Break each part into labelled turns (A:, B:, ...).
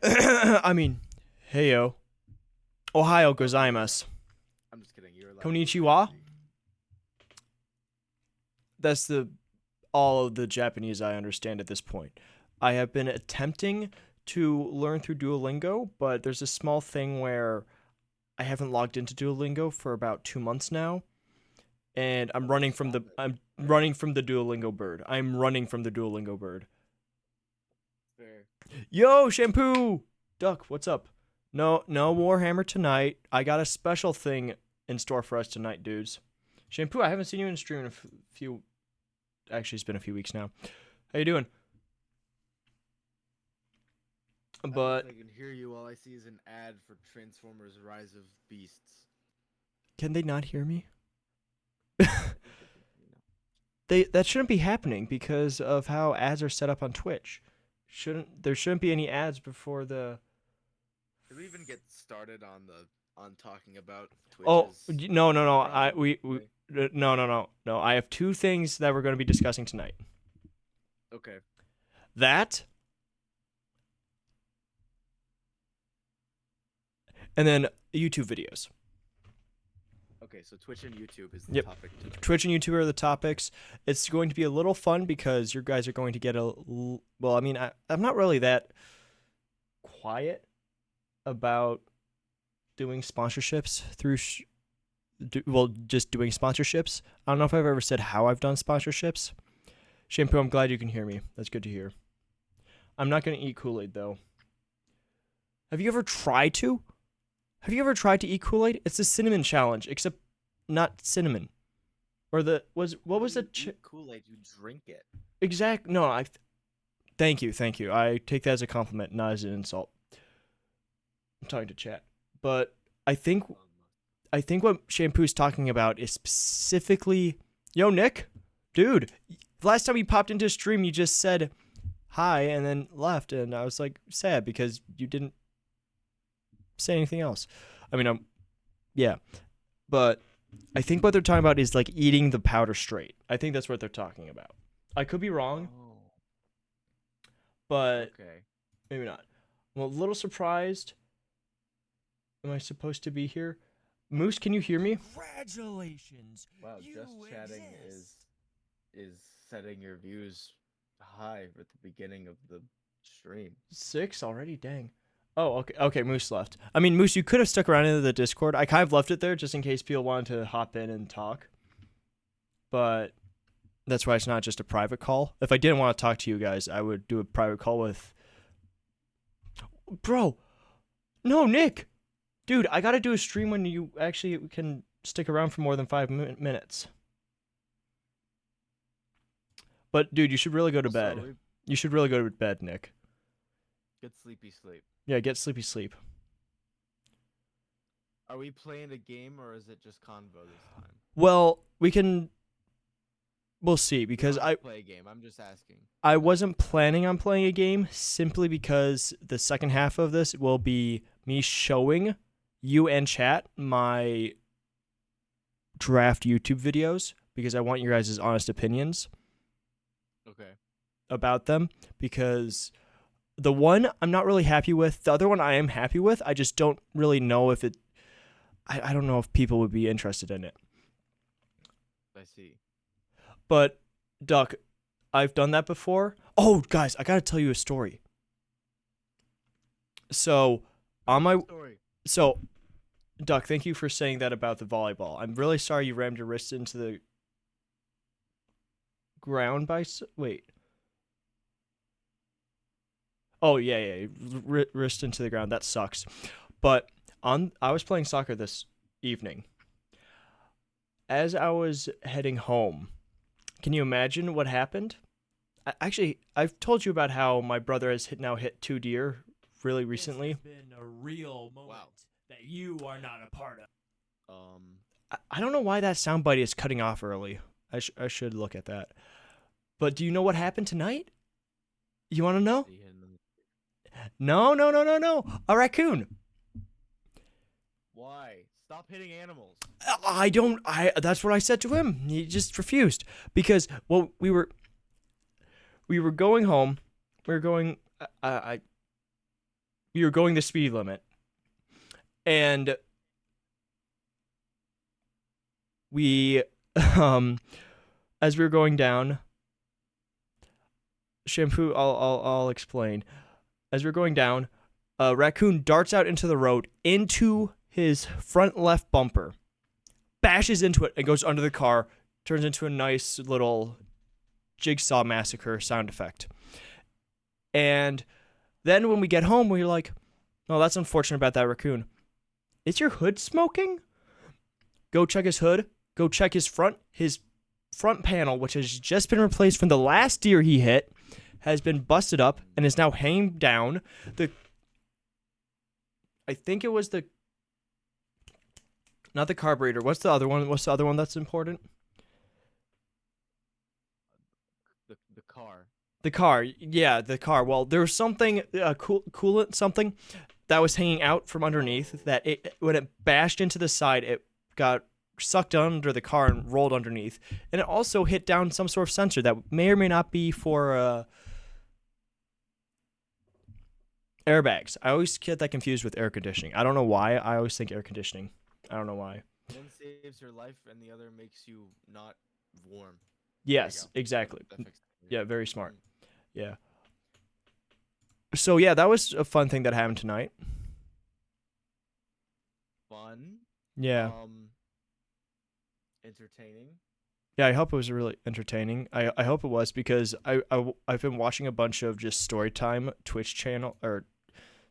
A: I mean, heyo. Ohio gozaimasu.
B: I'm just kidding. You're allowed.
A: Konnichiwa. That's all of the Japanese I understand at this point. I have been attempting to learn through Duolingo, but there's a small thing where I haven't logged into Duolingo for about 2 months now, and I'm running from the Duolingo bird. I'm running from the Duolingo bird.
B: Fair.
A: Yo, Shampoo! Duck, what's up? No Warhammer tonight. I got a special thing in store for us tonight, dudes. Shampoo, I haven't seen you in stream in a few... Actually, it's been a few weeks now. How you doing? But
B: I can hear you. All I see is an ad for Transformers: Rise of Beasts.
A: can they not hear me? That shouldn't be happening because of how ads are set up on Twitch. There shouldn't be any ads before the...
B: Did we even get started on talking about Twitch?
A: Oh, no. No. I have two things that we're going to be discussing tonight.
B: Okay.
A: That, and then YouTube videos.
B: Okay, so Twitch and YouTube is the topic tonight.
A: Twitch and YouTube are the topics. It's going to be a little fun because you guys are going to get well, I mean, I'm not really that quiet about doing sponsorships through just doing sponsorships. I don't know if I've ever said how I've done sponsorships. Shampoo, I'm glad you can hear me. That's good to hear. I'm not going to eat Kool-Aid, though. Have you ever tried to? Have you ever tried to eat Kool-Aid? It's the cinnamon challenge, except not cinnamon. Or what was the
B: Kool-Aid? You drink it.
A: Exact. No, Thank you. I take that as a compliment, not as an insult. I'm talking to chat, but I think what Shampoo's talking about is specifically. Yo, Nick, dude. Last time you popped into a stream, you just said hi and then left, and I was like sad because you didn't say anything else. I mean, yeah, but I think what they're talking about is like eating the powder straight. I think that's what they're talking about. I could be wrong, but
B: okay,
A: maybe not. I'm a little surprised. Am I supposed to be here? Moose, can you hear me?
C: Congratulations.
B: Wow, just chatting is setting your views high at the beginning of the stream.
A: 6 already? Dang. Oh, okay, Moose left. I mean, Moose, you could have stuck around into the Discord. I kind of left it there just in case people wanted to hop in and talk. But that's why it's not just a private call. If I didn't want to talk to you guys, I would do a private call with... Bro! No, Nick! Dude, I gotta do a stream when you actually can stick around for more than 5 minutes. But, dude, you should really go to bed. You should really go to bed, Nick.
B: Get sleepy sleep.
A: Yeah, get sleepy sleep.
B: Are we playing a game or is it just convo this time?
A: Well, we'll see, because I
B: play a game. I'm just asking.
A: I wasn't planning on playing a game simply because the second half of this will be me showing you and chat my draft YouTube videos because I want your guys' honest opinions.
B: Okay.
A: About them, because the one I'm not really happy with, the other one I am happy with. I just don't really know if it. I don't know if people would be interested in it.
B: I see.
A: But Duck, I've done that before. Oh, guys, I gotta tell you a story. So Duck, thank you for saying that about the volleyball. I'm really sorry you rammed your wrist into the ground wait. Oh, yeah. Wrist into the ground. That sucks. But I was playing soccer this evening. As I was heading home, can you imagine what happened? Actually, I've told you about how my brother has now hit 2 deer really recently.
C: This has been a real moment that you are not a part of.
A: I don't know why that soundbite is cutting off early. I should look at that. But do you know what happened tonight? You want to know? No. A raccoon.
B: Why? Stop hitting animals.
A: That's what I said to him. He just refused because, well, we were going home. We were going. you're going the speed limit, and we, as we were going down, Shampoo, I'll explain. As we we're going down, a raccoon darts out into the road into his front left bumper, bashes into it, and goes under the car. Turns into a nice little Jigsaw Massacre sound effect. And then when we get home, we're like, "Oh, that's unfortunate about that raccoon. Is your hood smoking?" Go check his hood. Go check his front panel, which has just been replaced from the last deer he hit, has been busted up and is now hanging down. I think it was not the carburetor. What's the other one? What's the other one that's important?
B: The car.
A: The car. Yeah, the car. Well, there was something, coolant something that was hanging out from underneath that when it bashed into the side, it got sucked under the car and rolled underneath. And it also hit down some sort of sensor that may or may not be for airbags. I always get that confused with air conditioning. I don't know why. I always think air conditioning. I don't know why.
B: One saves your life and the other makes you not warm.
A: Yes, exactly.
B: That fixed it.
A: Yeah, very smart. Yeah. So yeah, that was a fun thing that happened tonight.
B: Fun.
A: Yeah.
B: Entertaining.
A: Yeah, I hope it was really entertaining. I hope it was, because I've been watching a bunch of just Storytime Twitch channel or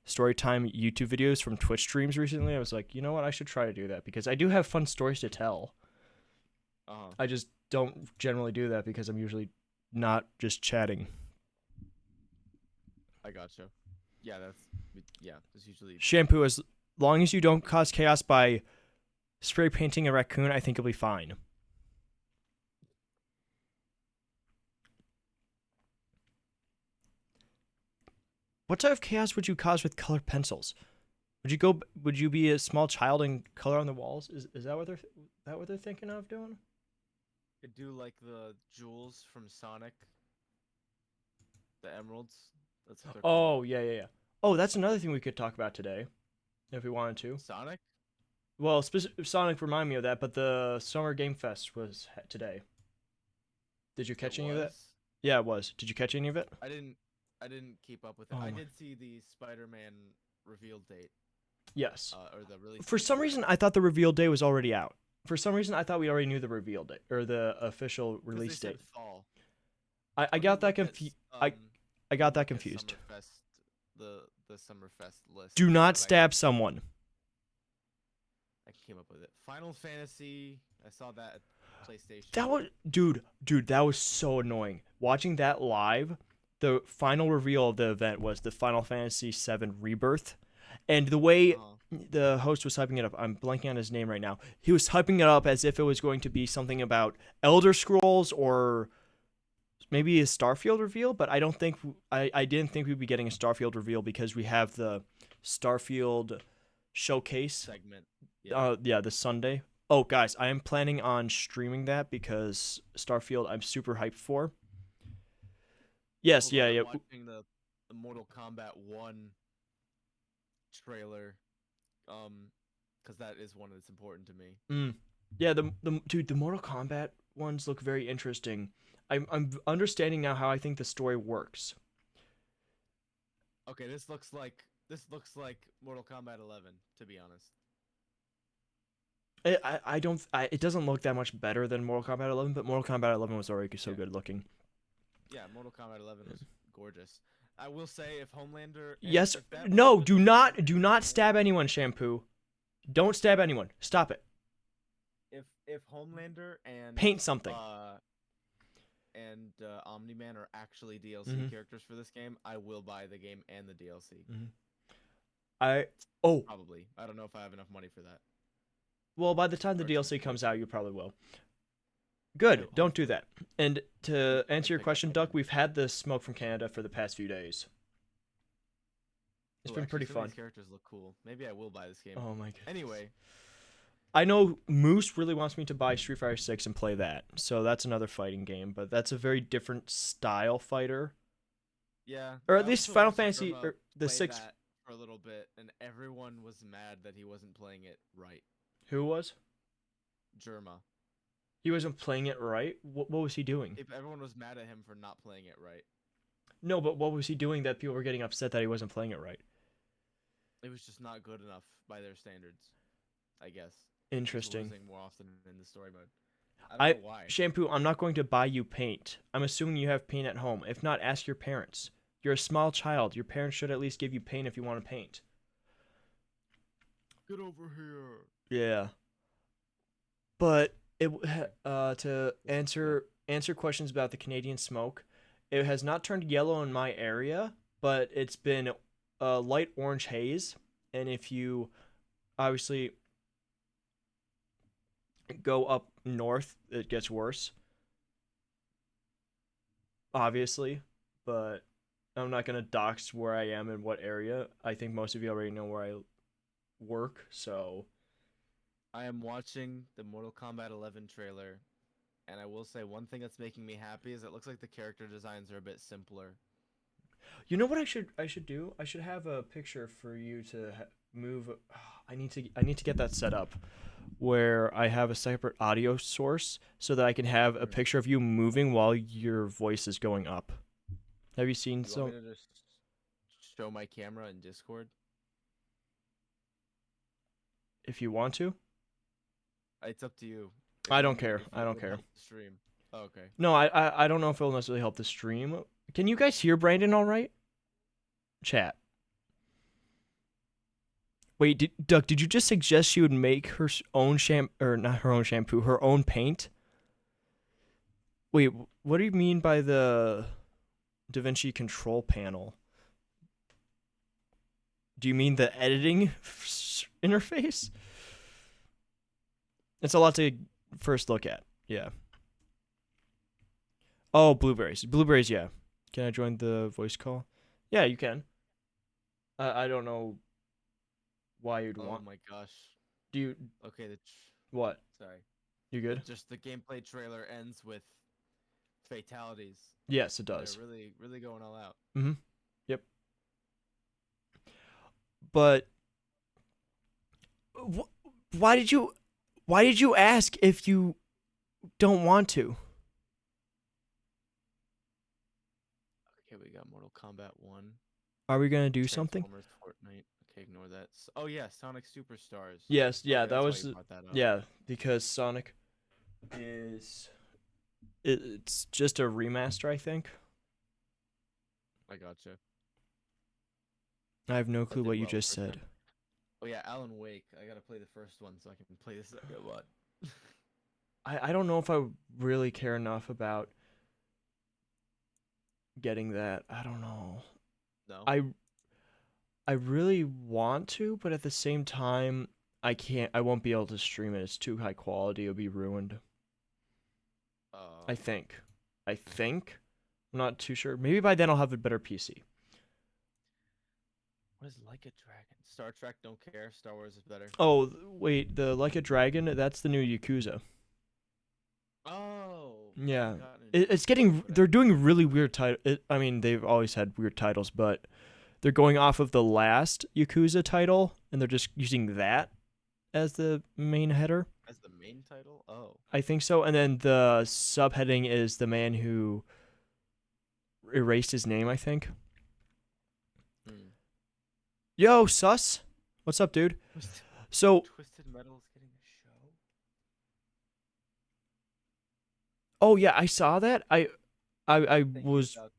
A: Storytime YouTube videos from Twitch streams recently. I was like, you know what, I should try to do that because I do have fun stories to tell. I just don't generally do that because I'm usually not just chatting.
B: I gotcha. Yeah, that's usually
A: Shampoo, as long as you don't cause chaos by spray painting a raccoon, I think you'll be fine. What type of chaos would you cause with colored pencils? Would you be a small child and color on the walls? Is that what they're thinking of doing?
B: could do like the jewels from Sonic, the emeralds. That's what they're called.
A: Oh, yeah. Oh, that's another thing we could talk about today, if we wanted to.
B: Sonic?
A: Well, Sonic remind me of that, but the Summer Game Fest was today. Did you catch any of that? Yeah, it was. Did you catch any of it?
B: I didn't keep up with it.
A: Oh
B: I
A: my-
B: did see the Spider-Man reveal date.
A: Yes.
B: Or the release.
A: For
B: date.
A: some reason, I thought the reveal day was already out. For some reason, I thought we already knew the reveal date or the official
B: 'Cause
A: release
B: they said
A: date.
B: Fall.
A: I
B: Let me
A: got that
B: look at,
A: confused. I got that
B: look at
A: confused.
B: Summerfest, the Summerfest list.
A: Do not
B: but
A: stab someone.
B: I came up with it. Final Fantasy. I saw that at PlayStation.
A: That was dude, that was so annoying. Watching that live, the final reveal of the event was the Final Fantasy VII Rebirth. And the way the host was hyping it up, I'm blanking on his name right now. He was hyping it up as if it was going to be something about Elder Scrolls or maybe a Starfield reveal, but I didn't think we'd be getting a Starfield reveal because we have the Starfield showcase
B: segment.
A: this Sunday. Oh, guys, I am planning on streaming that because Starfield I'm super hyped for. Yes,
B: Hold on,
A: yeah.
B: I'm watching the Mortal Kombat 1 trailer, because that is one that's important to me.
A: Yeah, the Mortal Kombat ones look very interesting. I'm understanding now how I think the story works.
B: Okay, this looks like Mortal Kombat 11, to be honest.
A: It doesn't look that much better than Mortal Kombat 11, but Mortal Kombat 11 was already so good looking.
B: Yeah, Mortal Kombat 11 was gorgeous. I will say if Homelander.
A: Yes,
B: if that
A: no,
B: was-
A: do not stab anyone, Shampoo. Don't stab anyone. Stop it.
B: If Homelander and
A: Paint something.
B: Omni-Man are actually DLC
A: Mhm.
B: characters for this game, I will buy the game and the DLC. Probably. I don't know if I have enough money for that.
A: Well, by the time the DLC comes out, you probably will. Good. Don't do that. And to answer your question, Duck, we've had the smoke from Canada for the past few days. It's
B: Ooh,
A: been
B: actually,
A: pretty
B: some of
A: fun.
B: These characters look cool. Maybe I will buy this game.
A: Oh my god.
B: Anyway,
A: I know Moose really wants me to buy Street Fighter 6 and play that. So that's another fighting game, but that's a very different style fighter.
B: yeah.
A: Or
B: I
A: at least
B: also
A: Final
B: watched
A: Fantasy
B: Irma
A: or the
B: play
A: 6.
B: that for a little bit, and everyone was mad that he wasn't playing it right.
A: Who was?
B: Germa.
A: He wasn't playing it right? What was he doing?
B: If everyone was mad at him for not playing it right.
A: No, but what was he doing that people were getting upset that he wasn't playing it right?
B: It was just not good enough by their standards, I guess.
A: Interesting.
B: Losing more often in the story mode. I don't know why.
A: Shampoo, I'm not going to buy you paint. I'm assuming you have paint at home. If not, ask your parents. You're a small child. Your parents should at least give you paint if you want to paint.
B: Get over here.
A: Yeah. But to answer questions about the Canadian smoke, it has not turned yellow in my area, but it's been a light orange haze, and if you obviously go up north, it gets worse. Obviously, but I'm not gonna dox where I am and what area. I think most of you already know where I work, so
B: I am watching the Mortal Kombat 11 trailer, and I will say one thing that's making me happy is it looks like the character designs are a bit simpler.
A: you know what I should do? I should have a picture for you to move. I need to get that set up where I have a separate audio source so that I can have a picture of you moving while your voice is going up. Have you seen
B: You
A: some?
B: want me to just show my camera in Discord?
A: If you want to.
B: It's up to you.
A: I don't care. I don't
B: Would
A: care.
B: help the stream. Oh, okay.
A: No, I don't know if it'll necessarily help the stream. Can you guys hear Brandon all right? Chat. Wait, Duck, did you just suggest she would make her own or not her own shampoo, her own paint? Wait, what do you mean by the DaVinci control panel? Do you mean the editing interface? It's a lot to first look at. Yeah. Oh, blueberries. Blueberries, yeah. Can I join the voice call? Yeah, you can. I don't know why you'd want.
B: Oh my gosh.
A: Do you?
B: Okay,
A: What?
B: sorry.
A: You good?
B: Just the gameplay trailer ends with fatalities.
A: Yes, it does.
B: They're really, really going all out.
A: Mm-hmm. Yep. But why did you ask if you don't want to?
B: Okay, we got Mortal Kombat 1.
A: Are we gonna do something?
B: Transformers, Fortnite. Okay, ignore that. Oh yeah, Sonic Superstars.
A: Yes, yeah,
B: Okay,
A: that
B: that's
A: was
B: why you brought that up.
A: yeah, because Sonic is it's just a remaster, I think.
B: I gotcha.
A: I have no
B: That
A: clue
B: did
A: what you
B: well
A: just
B: first
A: said.
B: time. Oh yeah, Alan Wake. I gotta play the first one so I can play the second one.
A: I don't know if I really care enough about getting that. I don't know.
B: No.
A: I really want to, but at the same time, I won't be able to stream it. It's too high quality. It'll be ruined. I think. I'm not too sure. Maybe by then I'll have a better PC.
B: What is Like a Dragon? Star Trek, don't care. Star Wars is better.
A: Oh, wait, the Like a Dragon, that's the new Yakuza.
B: Oh.
A: Yeah. It's getting, they're doing really weird titles. I mean, they've always had weird titles, but they're going off of the last Yakuza title, and they're just using that as the main header.
B: As the main title? Oh.
A: I think so. And then the subheading is the man who erased his name, I think. Yo, sus. What's up, dude? So
B: Twisted Metal's getting a show?
A: oh yeah, I saw that. I
B: Thank you,
A: was
B: Doug.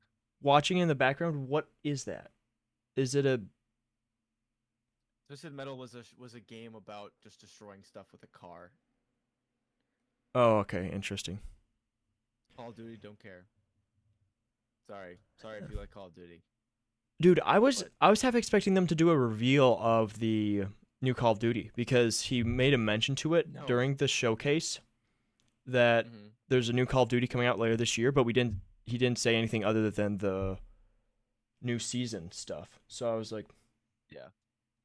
A: watching in the background. What is that? Is it a
B: Twisted Metal was a game about just destroying stuff with a car.
A: Oh, okay, interesting.
B: Call of Duty, don't care. Sorry if you like Call of Duty.
A: Dude, I was half expecting them to do a reveal of the new Call of Duty because he made a mention to it
B: No.
A: during the showcase that there's a new Call of Duty coming out later this year, but he didn't say anything other than the new season stuff. So I was like,
B: Yeah.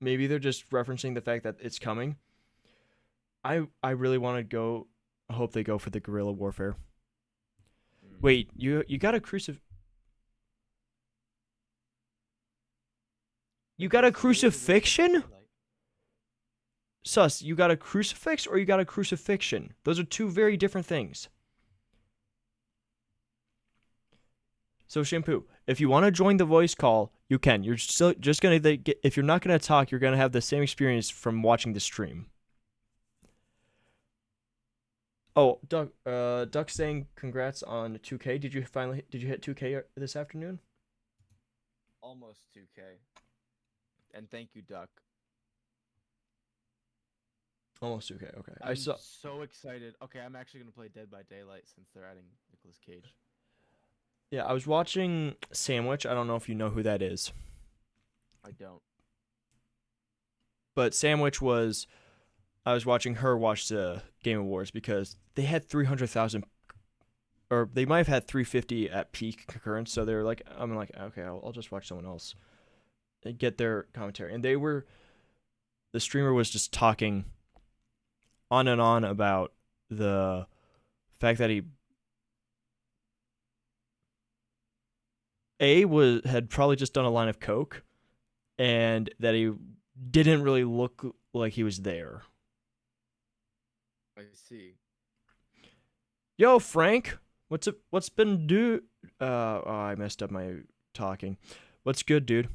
A: maybe they're just referencing the fact that it's coming. I really want to go. I hope they go for the guerrilla warfare. Wait, you got a You got a
B: It's literally just
A: crucifixion?
B: daylight.
A: Sus, you got a crucifix or you got a crucifixion? Those are two very different things. So Shampoo, if you want to join the voice call, you can. You're still just gonna get, if you're not gonna talk, you're gonna have the same experience from watching the stream. Oh, Duck saying congrats on 2K. Did you hit 2K this afternoon?
B: Almost 2K. And thank you, Duck.
A: Almost 2K. Okay.
B: I'm so excited. Okay, I'm actually gonna play Dead by Daylight since they're adding Nicolas Cage.
A: Yeah, I was watching Sandwich. I don't know if you know who that is.
B: I don't.
A: But Sandwich was, I was watching her watch the Game Awards because they had 300,000, or they might have had 350 at peak concurrence. So they're like, I'm like, okay, I'll just watch someone else and get their commentary. And the streamer was just talking on and on about the fact that he had probably just done a line of coke, and that he didn't really look like he was there.
B: I see.
A: Yo, Frank, what's been I messed up my talking. What's good, dude?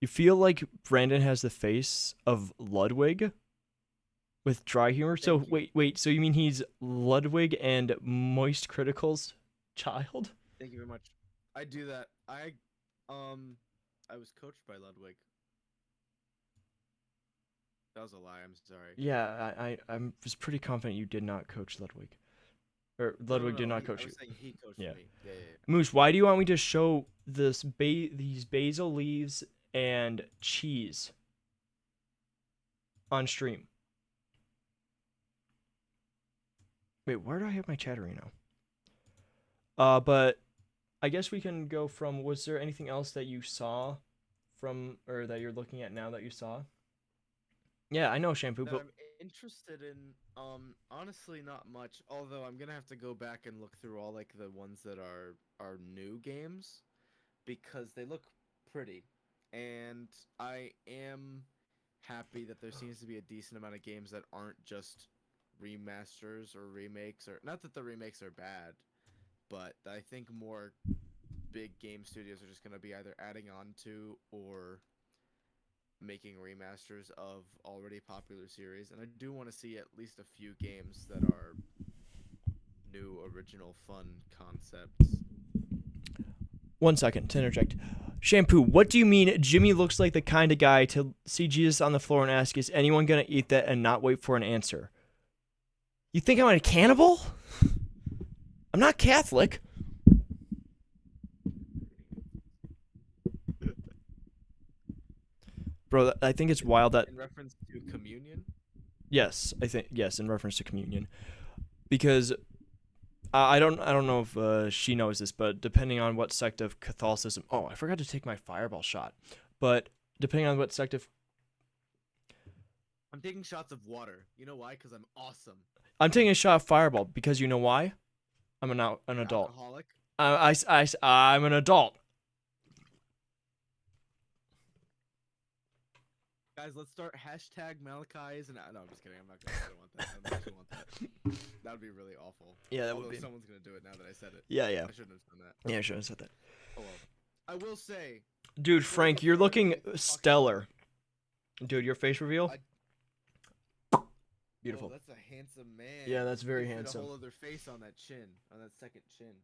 A: You feel like Brandon has the face of Ludwig with dry humor? So wait, so you mean he's Ludwig and Moist Critical's child?
B: Thank you very much. I do that. I was coached by Ludwig. That was a lie. I'm sorry.
A: Yeah, I was pretty confident you did not coach Ludwig. Or Ludwig did not coach
B: I
A: you.
B: was saying he coached
A: Yeah.
B: me. Yeah.
A: Moose, why do you want me to show these basil leaves and cheese on stream? Wait, where do I have my chatterino? But I guess we can go from, was there anything else that you saw from, or that you're looking at now that you saw? Yeah, I know, Shampoo, but
B: I'm interested in, honestly not much, although I'm gonna have to go back and look through all like the ones that are new games because they look pretty. And I am happy that there seems to be a decent amount of games that aren't just remasters or remakes, or not that the remakes are bad, but I think more big game studios are just going to be either adding on to or making remasters of already popular series. And I do want to see at least a few games that are new, original, fun concepts.
A: 1 second to interject. Shampoo, what do you mean Jimmy looks like the kind of guy to see Jesus on the floor and ask, is anyone going to eat that, and not wait for an answer? You think I'm a cannibal? I'm not Catholic. Bro, I think it's wild that...
B: In reference to communion?
A: Yes, yes, in reference to communion. Because I don't know if she knows this, but depending on what sect of Catholicism... Oh, I forgot to take my fireball shot. But depending on what sect of...
B: I'm taking shots of water. You know why? Because I'm awesome.
A: I'm taking a shot of fireball because you know why? I'm an adult.
B: Alcoholic?
A: I'm an adult.
B: Guys, let's start hashtag Malachi is an... No, I'm just kidding. I don't want that. I don't actually want that. That would be really awful.
A: Yeah, that
B: Although
A: would be.
B: someone's going to do it now that I said it.
A: Yeah.
B: I shouldn't have done that.
A: Yeah, I should have said that.
B: Oh well. I will say...
A: Dude, Frank, you're looking stellar. Dude, your face reveal? Beautiful.
B: Oh, that's a handsome man.
A: Yeah, that's very
B: They fit
A: handsome.
B: a whole other face on that chin, on that second chin.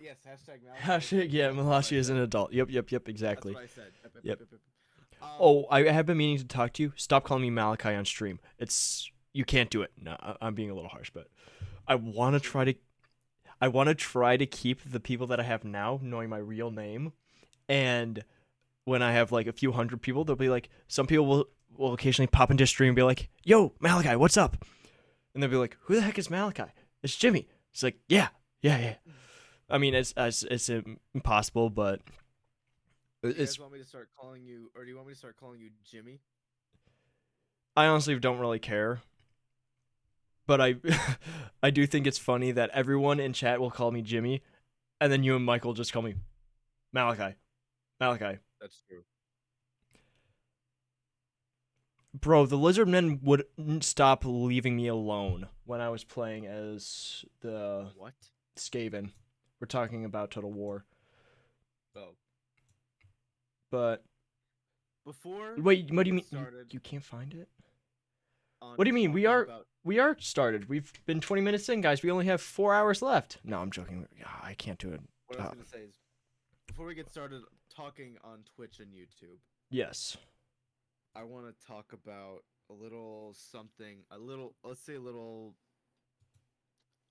B: Yes, hashtag Malachi.
A: Hashtag, yeah, Malachi is an adult. Yep, exactly.
B: That's what I said.
A: Yep. I have been meaning to talk to you. Stop calling me Malachi on stream. You can't do it. No, I'm being a little harsh, but I want to try to keep the people that I have now knowing my real name. And when I have like a few hundred people, they'll be like, some people will occasionally pop into stream and be like, "Yo, Malachi, what's up?" And they'll be like, "Who the heck is Malachi?" It's Jimmy. It's like, yeah. I mean, it's impossible, but
B: Do you guys want me to start calling you, or do you want me to start calling you Jimmy?
A: I honestly don't really care. But I do think it's funny that everyone in chat will call me Jimmy, and then you and Michael just call me Malachi.
B: That's true.
A: Bro, the Lizardmen wouldn't stop leaving me alone when I was playing as the
B: What?
A: Skaven. We're talking about Total War.
B: Oh.
A: But
B: Before
A: wait, what do you mean?
B: started
A: You can't find it?
B: on
A: What do you mean?
B: talking about
A: We are started. We've been 20 minutes in, guys. We only have 4 hours left. No, I'm joking. I can't do it.
B: what I was gonna say is before we get started talking on Twitch and YouTube,
A: Yes.
B: I want to talk about a little something, let's say a little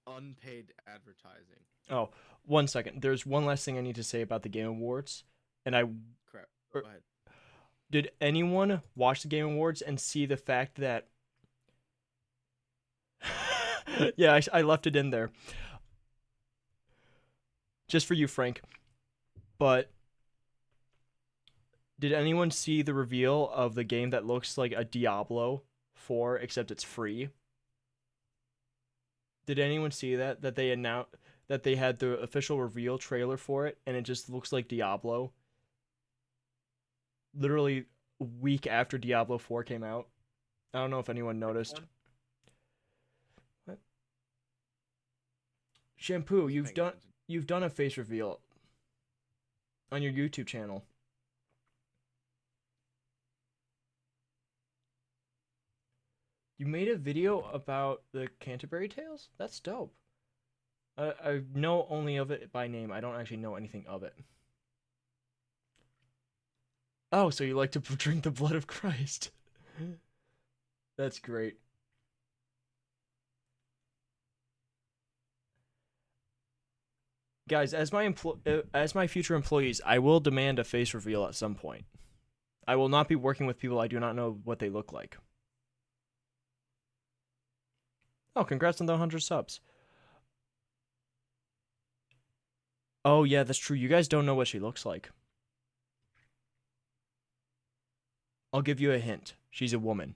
B: unpaid advertising.
A: Oh, 1 second. There's one last thing I need to say about the Game Awards. And I
B: Crap.
A: er,
B: Go ahead.
A: did anyone watch the Game Awards and see the fact that yeah, I left it in there. Just for you, Frank. But did anyone see the reveal of the game that looks like a Diablo 4 except it's free? Did anyone see that they announced that they had the official reveal trailer for it and it just looks like Diablo? Literally a week after Diablo 4 came out. I don't know if anyone noticed. What? Shampoo, you've done a face reveal on your YouTube channel. You made a video about the Canterbury Tales? That's dope. I know only of it by name. I don't actually know anything of it. Oh, so you like to drink the blood of Christ. That's great. Guys, as my future employees, I will demand a face reveal at some point. I will not be working with people I do not know what they look like. Oh, congrats on the 100 subs. Oh, yeah, that's true. You guys don't know what she looks like. I'll give you a hint. She's a woman.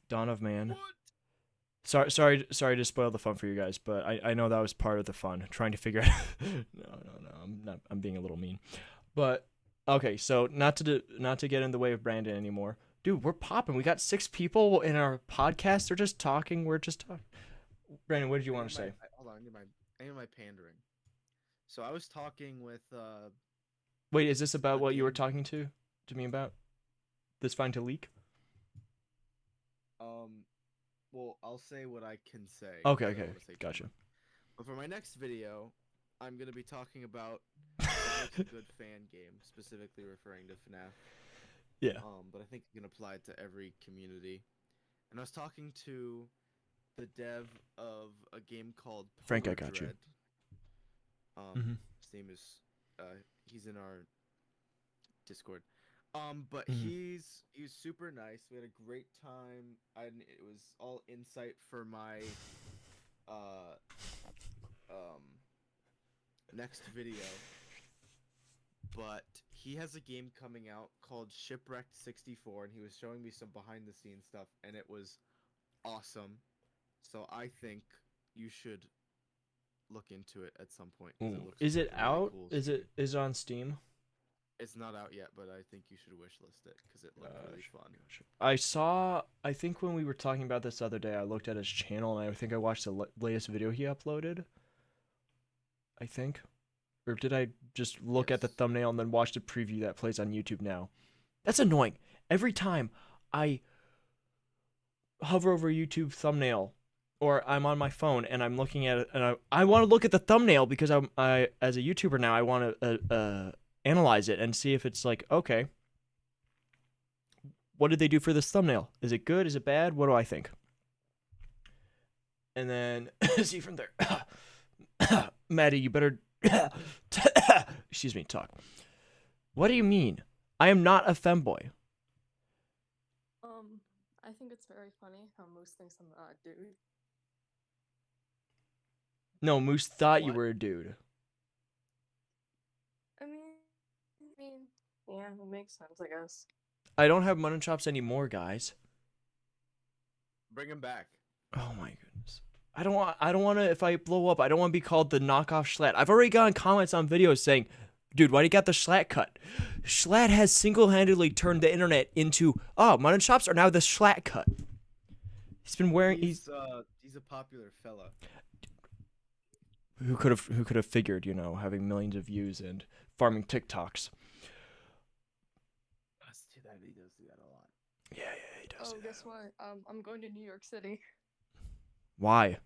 A: Dawn of Man.
B: What?
A: Sorry to spoil the fun for you guys, but I know that was part of the fun, trying to figure out. No, I'm being a little mean, but okay. So not to get in the way of Brandon anymore, dude. We're popping. We got 6 people in our podcast. They're just talking. We're just talking. Brandon, what did you want to say?
B: Hold on, I need my pandering. So I was talking with
A: Wait, is this about
B: a
A: what you were
B: game-
A: talking to me about? This fine to leak?
B: well, I'll say what I can say.
A: Okay,
B: I don't
A: okay,
B: wanna say too
A: gotcha.
B: much. But for my next video, I'm gonna be talking about what makes a good fan game, specifically referring to FNAF.
A: Yeah.
B: But I think it can apply to every community. And I was talking to the dev of a game called
A: Frank, I
B: Polar
A: got you.
B: Dread.
A: Mhm.
B: His name is he's in our Discord. But
A: Mhm.
B: he's super nice. We had a great time. It was all insight for my uh next video. But he has a game coming out called Shipwrecked 64, and he was showing me some behind the scenes stuff, and it was awesome. So I think you should look into it at some point. 'Cause it looks
A: Is it
B: like a really
A: out?
B: cool
A: Is
B: game.
A: it on Steam?
B: It's not out yet, but I think you should wishlist it because it looked really fun.
A: I think when we were talking about this the other day, I looked at his channel and I think I watched the latest video he uploaded. I think. Or did I just look at the
B: Yes.
A: thumbnail and then watch the preview that plays on YouTube now? That's annoying. Every time I hover over a YouTube thumbnail or I'm on my phone and I'm looking at it and I want to look at the thumbnail because I as a YouTuber now I want to analyze it and see if it's like, okay, what did they do for this thumbnail? Is it good? Is it bad? What do I think? And then see from there. Maddie, you better excuse me, talk. What do you mean? I am not a femboy.
D: I think it's very funny how Moose thinks I'm a dude.
A: No, Moose thought you
B: What?
A: were a dude.
D: I mean, yeah, it makes sense, I guess.
A: I don't have mutton chops anymore, guys.
B: Bring him back.
A: Oh my goodness. I don't want to, if I blow up, I don't want to be called the knockoff Schlatt. I've already gotten comments on videos saying, Dude, why do you got the Schlatt cut? Schlatt has single-handedly turned the internet into, oh, mutton chops are now the Schlatt cut. He's been wearing.
B: He's a popular fella.
A: Who could have figured, you know, having millions of views and farming TikToks.
B: That's too bad he does do that a lot.
A: Yeah, he does.
D: Oh, guess what? I'm going to New York City.
A: Why?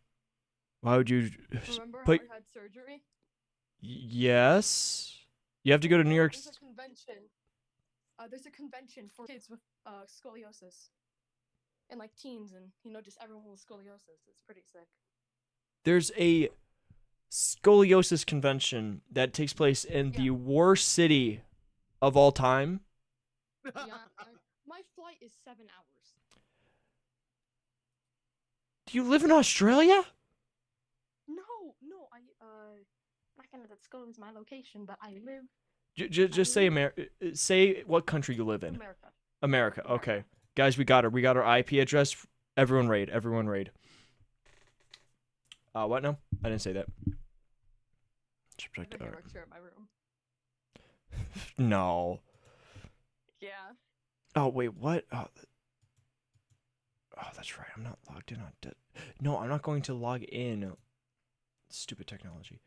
A: Why would you?
D: Remember how
A: But
D: I had surgery?
A: yes, you have to go to New York.
D: There's a convention. There's a convention for kids with scoliosis, and like teens, and just everyone with scoliosis. It's pretty sick.
A: There's a scoliosis convention that takes place in the worst city of all time.
D: Yeah, my flight is 7 hours.
A: Do you live in Australia?
D: No, I not gonna disclose my location, but I live
A: Just say say what country you live in.
D: America.
A: America. Okay, guys, we got her. We got our IP address. Everyone raid. Everyone raid. What now? I didn't say that.
D: I have a hammock chair in my room.
A: No.
D: Yeah.
A: Oh wait, what? Oh, that's right. I'm not logged in on. No, I'm not going to log in. Stupid technology.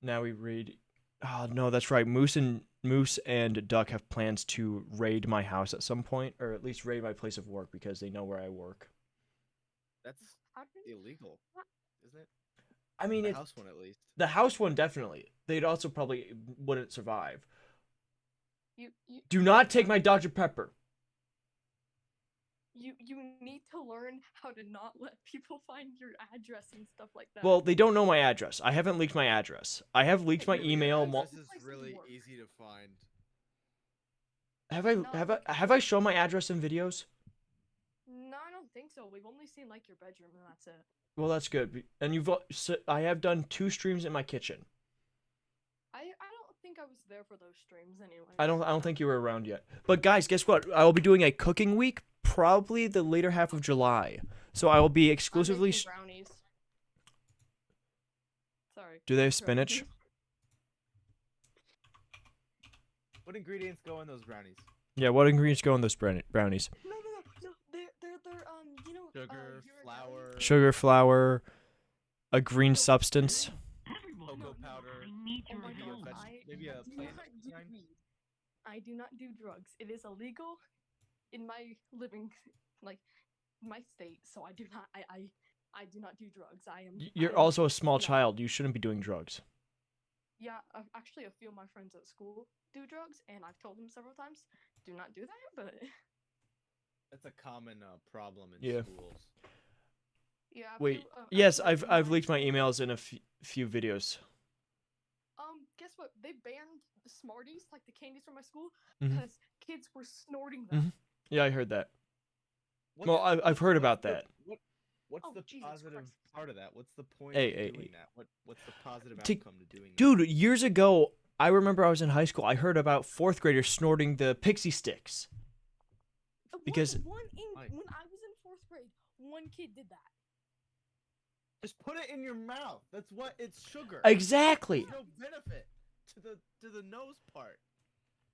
A: Now we raid. Oh no, that's right. Moose and Duck have plans to raid my house at some point, or at least raid my place of work because they know where I work.
B: That's illegal, isn't it?
A: I mean,
B: the house one at least.
A: The house one definitely. They'd also probably wouldn't survive.
D: You
A: Do not take my Dr. Pepper.
D: You need to learn how to not let people find your address and stuff like that.
A: Well, they don't know my address. I haven't leaked my address. I have leaked my email.
B: This is really easy to find.
A: Have I shown my address in videos?
D: No, I don't think so. We've only seen like your bedroom, and that's it.
A: Well, that's good. And I have done 2 streams in my kitchen.
D: I don't think I was there for those streams anyway.
A: I don't think you were around yet. But guys, guess what? I will be doing a cooking week, probably the later half of July. So I will be exclusively.
D: Brownies. Sorry.
A: Do they have spinach?
B: What ingredients go in those brownies?
A: Yeah, what ingredients go in those brownies?
D: No. They're
B: sugar, flour.
A: Sugar, flour, a green substance.
B: Cocoa powder. Maybe a plant.
D: I do not do drugs. It is illegal in my my state, so I do not. I do not do drugs.
A: You're also a small child. You shouldn't be doing drugs.
D: Yeah, actually, a few of my friends at school do drugs, and I've told them several times, do not do that. But
B: that's a common problem in schools.
D: Yeah.
A: Wait. Yes, I've leaked my emails in a few videos.
D: Guess what? They banned the Smarties, like the candies from my school,
A: Mm-hmm.
D: because kids were snorting them.
A: Mm-hmm. Yeah, I heard that. I've heard about that.
B: What's the positive part of that? What's the point
A: of
B: doing that? What's the positive outcome to doing that?
A: Dude, years ago, I remember I was in high school. I heard about 4th graders snorting the pixie sticks. Because
D: when I was in 4th grade, one kid did that.
B: Just put it in your mouth. That's what it's sugar.
A: Exactly.
B: There's no benefit to the nose part.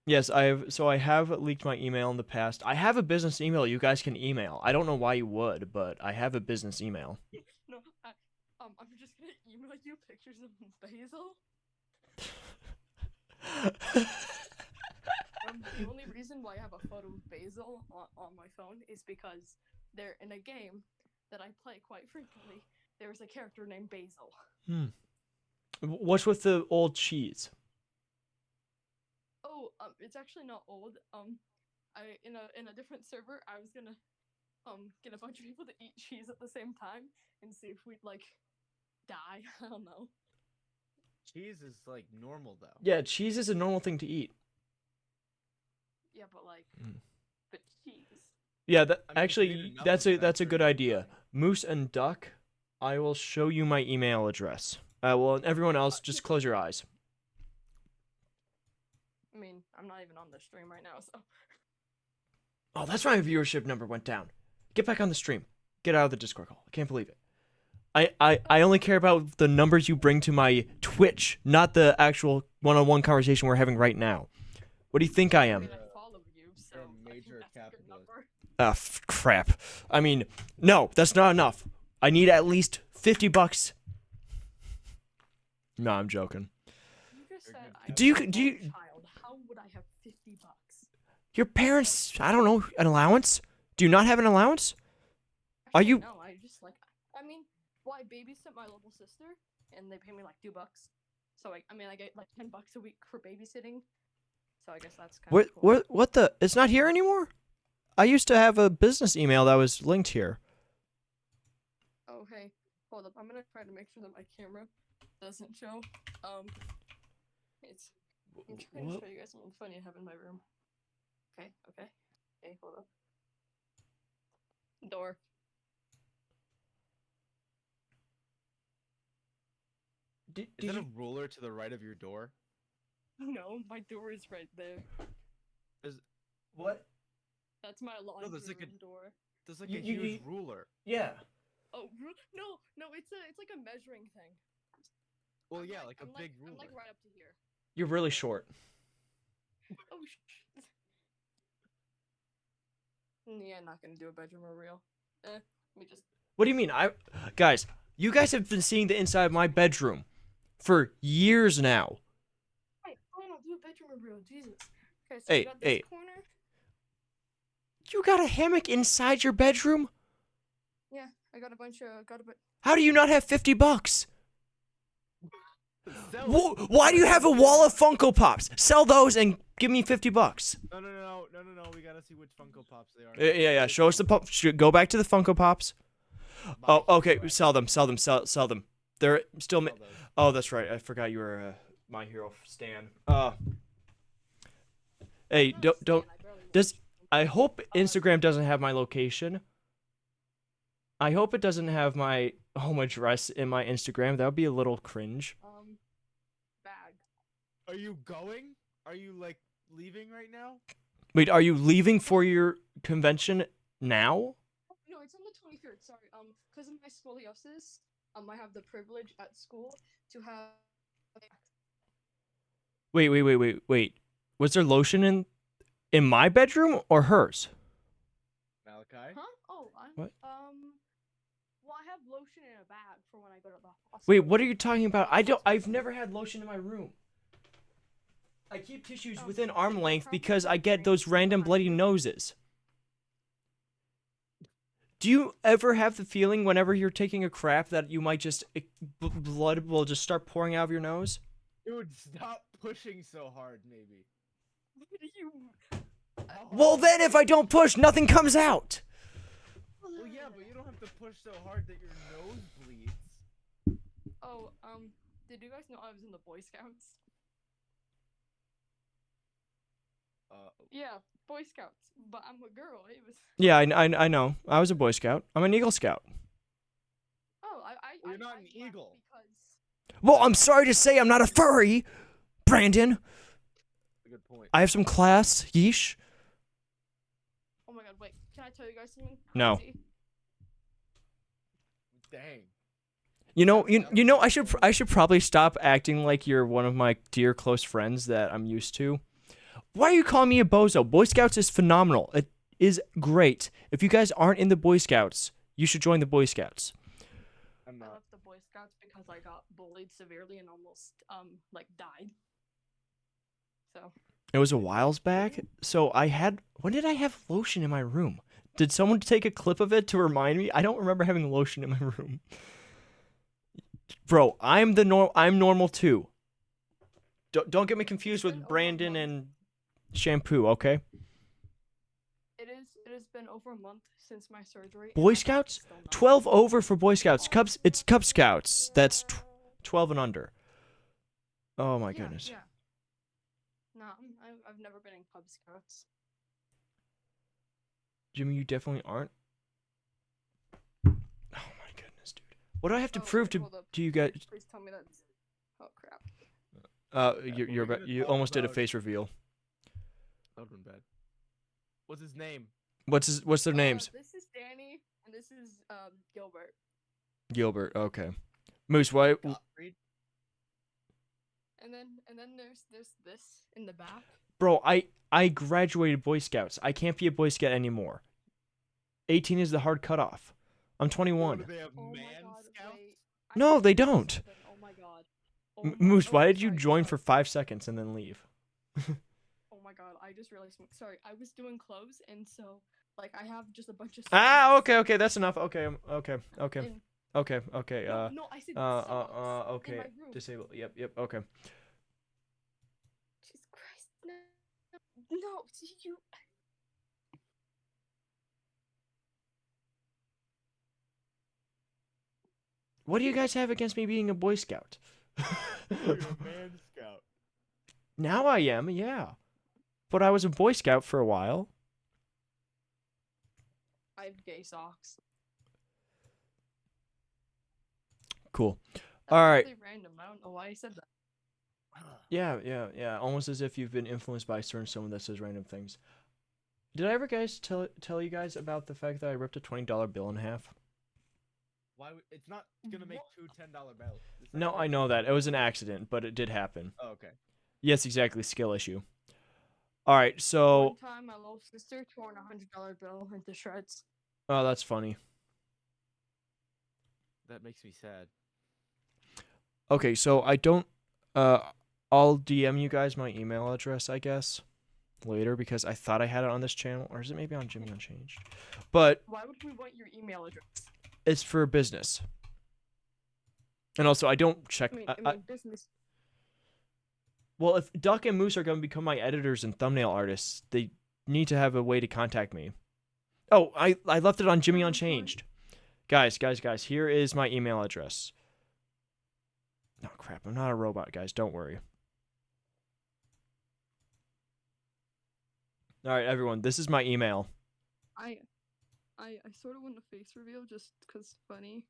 A: Yes, I have leaked my email in the past. I have a business email you guys can email. I don't know why you would, but I have a business email.
D: No, I'm just gonna email you pictures of Basil. The only reason why I have a photo of Basil on my phone is because they're in a game that I play quite frequently. There's a character named Basil.
A: What's with the old cheese?
D: Oh, it's actually not old. In a different server, I was gonna get a bunch of people to eat cheese at the same time and see if we'd like die. I don't know.
B: Cheese is like normal though.
A: Yeah, cheese is a normal thing to eat.
D: Yeah, but like, but cheese.
A: Yeah, that's a good idea. Moose and Duck, I will show you my email address. Well, and everyone else, just close your eyes.
D: I mean, I'm not even on the stream right now, so.
A: Oh, that's why my viewership number went down. Get back on the stream. Get out of the Discord call. I can't believe it. I only care about the numbers you bring to my Twitch, not the actual one-on-one conversation we're having right now. What do you think I
D: I
A: am?
D: mean, I follow you, so
B: You're a
D: I think
B: major
D: that's a good
B: capitalist.
D: number.
A: Ah, crap. I mean, no, that's not enough. I need at least $50. No, I'm joking.
D: You just
B: You're
D: said
B: good.
D: I
A: Do you-
D: was an
A: do you-
D: only child. How would I have $50?
A: Your parents, I don't know, an allowance? Do you not have an allowance? Are
D: Actually,
A: you-
D: No, I just like. I mean, well, I babysit my little sister, and they pay me like $2. So I mean, I get like $10 a week for babysitting. So I guess that's kind of cool.
A: What the? It's not here anymore? I used to have a business email that was linked here.
D: Oh hey, hold up. I'm gonna try to make sure that my camera doesn't show. It's. I'm trying to
A: What?
D: show you guys something funny I have in my room. Okay. Okay, hold up. Door.
B: Is that a ruler to the right of your door?
D: No, my door is right there.
A: What?
D: That's my laundry
B: there's like a-
D: room door.
B: There's like
A: You-
B: a
A: you-
B: huge
A: you-
B: ruler.
A: Yeah.
D: Oh no, it's like a measuring thing.
B: Well,
D: I'm
B: yeah, like a
D: I'm
B: big
D: I'm
B: ruler.
D: like right up to here.
A: You're really short.
D: Oh Yeah, not gonna do a bedroom reveal. Let me just.
A: What do you mean? Guys, you guys have been seeing the inside of my bedroom for years now.
D: Wait, I don't do a bedroom reveal. Jesus. Okay, so
A: Hey,
D: we got this
A: hey.
D: corner.
A: You got a hammock inside your bedroom?
D: Yeah, I got a bunch of
A: How do you not have $50?
B: Sell it.
A: Why do you have a wall of Funko Pops? Sell those and give me $50.
B: No. We gotta see which Funko Pops they are.
A: Yeah. Show us the pop. Go back to the Funko Pops. Oh, okay. Sell them. Sell them. They're still.
B: Sell those.
A: Oh, that's right. I forgot you were My Hero Stan. Hey, don't. I hope Instagram doesn't have my location. I hope it doesn't have my home address in my Instagram. That would be a little cringe.
D: Bag.
B: Are you going? Are you like leaving right now?
A: Wait, are you leaving for your convention now?
D: No, it's on the 23rd. Sorry. Because of my scoliosis, I have the privilege at school to have.
A: Wait. Was there lotion in my bedroom or hers?
B: Malachi?
D: Huh? Oh,
A: What?
D: Well, I have lotion in a bag for when I go to the hospital.
A: Wait, what are you talking about? I've never had lotion in my room. I keep tissues within arm length because I get those random bloody noses. Do you ever have the feeling whenever you're taking a crap that you might just blood will just start pouring out of your nose?
B: Dude, stop pushing so hard, maybe.
D: What do you?
A: Well, then if I don't push, nothing comes out.
B: Well, yeah, but you don't have to push so hard that your nose bleeds.
D: Oh, did you guys know I was in the Boy Scouts? Yeah, Boy Scouts, but I'm a girl. It was.
A: Yeah, I know. I was a Boy Scout. I'm an Eagle Scout.
D: Oh,
B: Well, you're not
D: I
B: an
D: left
B: eagle.
D: Because.
A: Well, I'm sorry to say I'm not a furry, Brandon.
B: That's a good point.
A: I have some class, yeesh.
D: Oh my God! Wait, can I tell you guys something?
A: No.
D: Crazy?
B: Dang.
A: You know, I should probably stop acting like you're one of my dear close friends that I'm used to. Why are you calling me a bozo? Boy Scouts is phenomenal. It is great. If you guys aren't in the Boy Scouts, you should join the Boy Scouts.
B: I'm
D: I
B: not.
D: left the Boy Scouts because I got bullied severely and almost like died. So.
A: It was a whiles back. So when did I have lotion in my room? Did someone take a clip of it to remind me? I don't remember having lotion in my room. Bro, I'm normal too. Don't get me confused
D: It's been
A: with
D: over a
A: Brandon
D: month.
A: and shampoo, okay?
D: It has been over a month since my surgery. and
A: Boy
D: my back is
A: Scouts?
D: still numb.
A: 12 over for Boy Scouts. It's Cub Scouts. That's 12 and under. Oh my goodness.
D: Yeah. No, I've never been in Cub Scouts.
A: Jimmy, you definitely aren't. Oh my goodness, dude. What do I have to
D: Oh,
A: prove
D: wait,
A: to
D: hold up.
A: you guys?
D: Please tell me that's. Oh crap.
A: You almost did a face reveal.
B: That would've been bad. What's his name?
A: What's their names?
D: This is Danny and this is Gilbert.
A: Gilbert. Okay. Moose, why?
B: Gottfried.
D: And then there's this in the back.
A: Bro, I graduated Boy Scouts. I can't be a Boy Scout anymore. 18 is the hard cutoff. I'm
B: What,
A: 21.
B: do they have
D: Oh my
B: man
D: god,
B: scouts?
D: wait.
A: No,
D: have
A: they
D: to tell you
A: don't.
D: something. Oh my god.
A: Moose, why
D: oh,
A: did you
D: sorry,
A: join
D: sorry.
A: for 5 seconds and then leave?
D: Oh my god, I just realized something. Sorry, I was doing clothes, and so like I have just a bunch of
A: Ah,
D: socks.
A: okay, that's enough. Okay.
D: And
A: Okay.
D: no, I said socks in
A: Okay.
D: my room.
A: Disable. Yep. Okay.
D: Jesus Christ, no, you.
A: What do you guys have against me being a Boy Scout?
B: You're a man scout.
A: Now I am, yeah. But I was a Boy Scout for a while.
D: I have gay socks.
A: Cool.
D: That's
A: All right.
D: really random. I don't know why I said that.
A: Yeah. Almost as if you've been influenced by a certain someone that says random things. Did I ever tell you guys about the fact that I ripped a $20 bill in half?
B: Why? It's not gonna make two $10 bills.
A: No, I know that. It was an accident, but it did happen.
B: Oh, okay.
A: Yes, exactly. Skill issue. All right, so
D: One time, my little sister tore a $100 bill into shreds.
A: oh, that's funny.
B: That makes me sad.
A: Okay, so I don't. I'll DM you guys my email address, I guess, later because I thought I had it on this channel, or is it maybe on Jimmy Unchanged? But
D: Why would we want your email address?
A: it's for business, and also I don't check.
D: I mean business.
A: Well, if Duck and Moose are going to become my editors and thumbnail artists, they need to have a way to contact me. Oh, I left it on Jimmy Unchanged. Guys, here is my email address. Oh, crap. I'm not a robot, guys. Don't worry. All right, everyone. This is my email.
D: I sort of want a face reveal just because funny.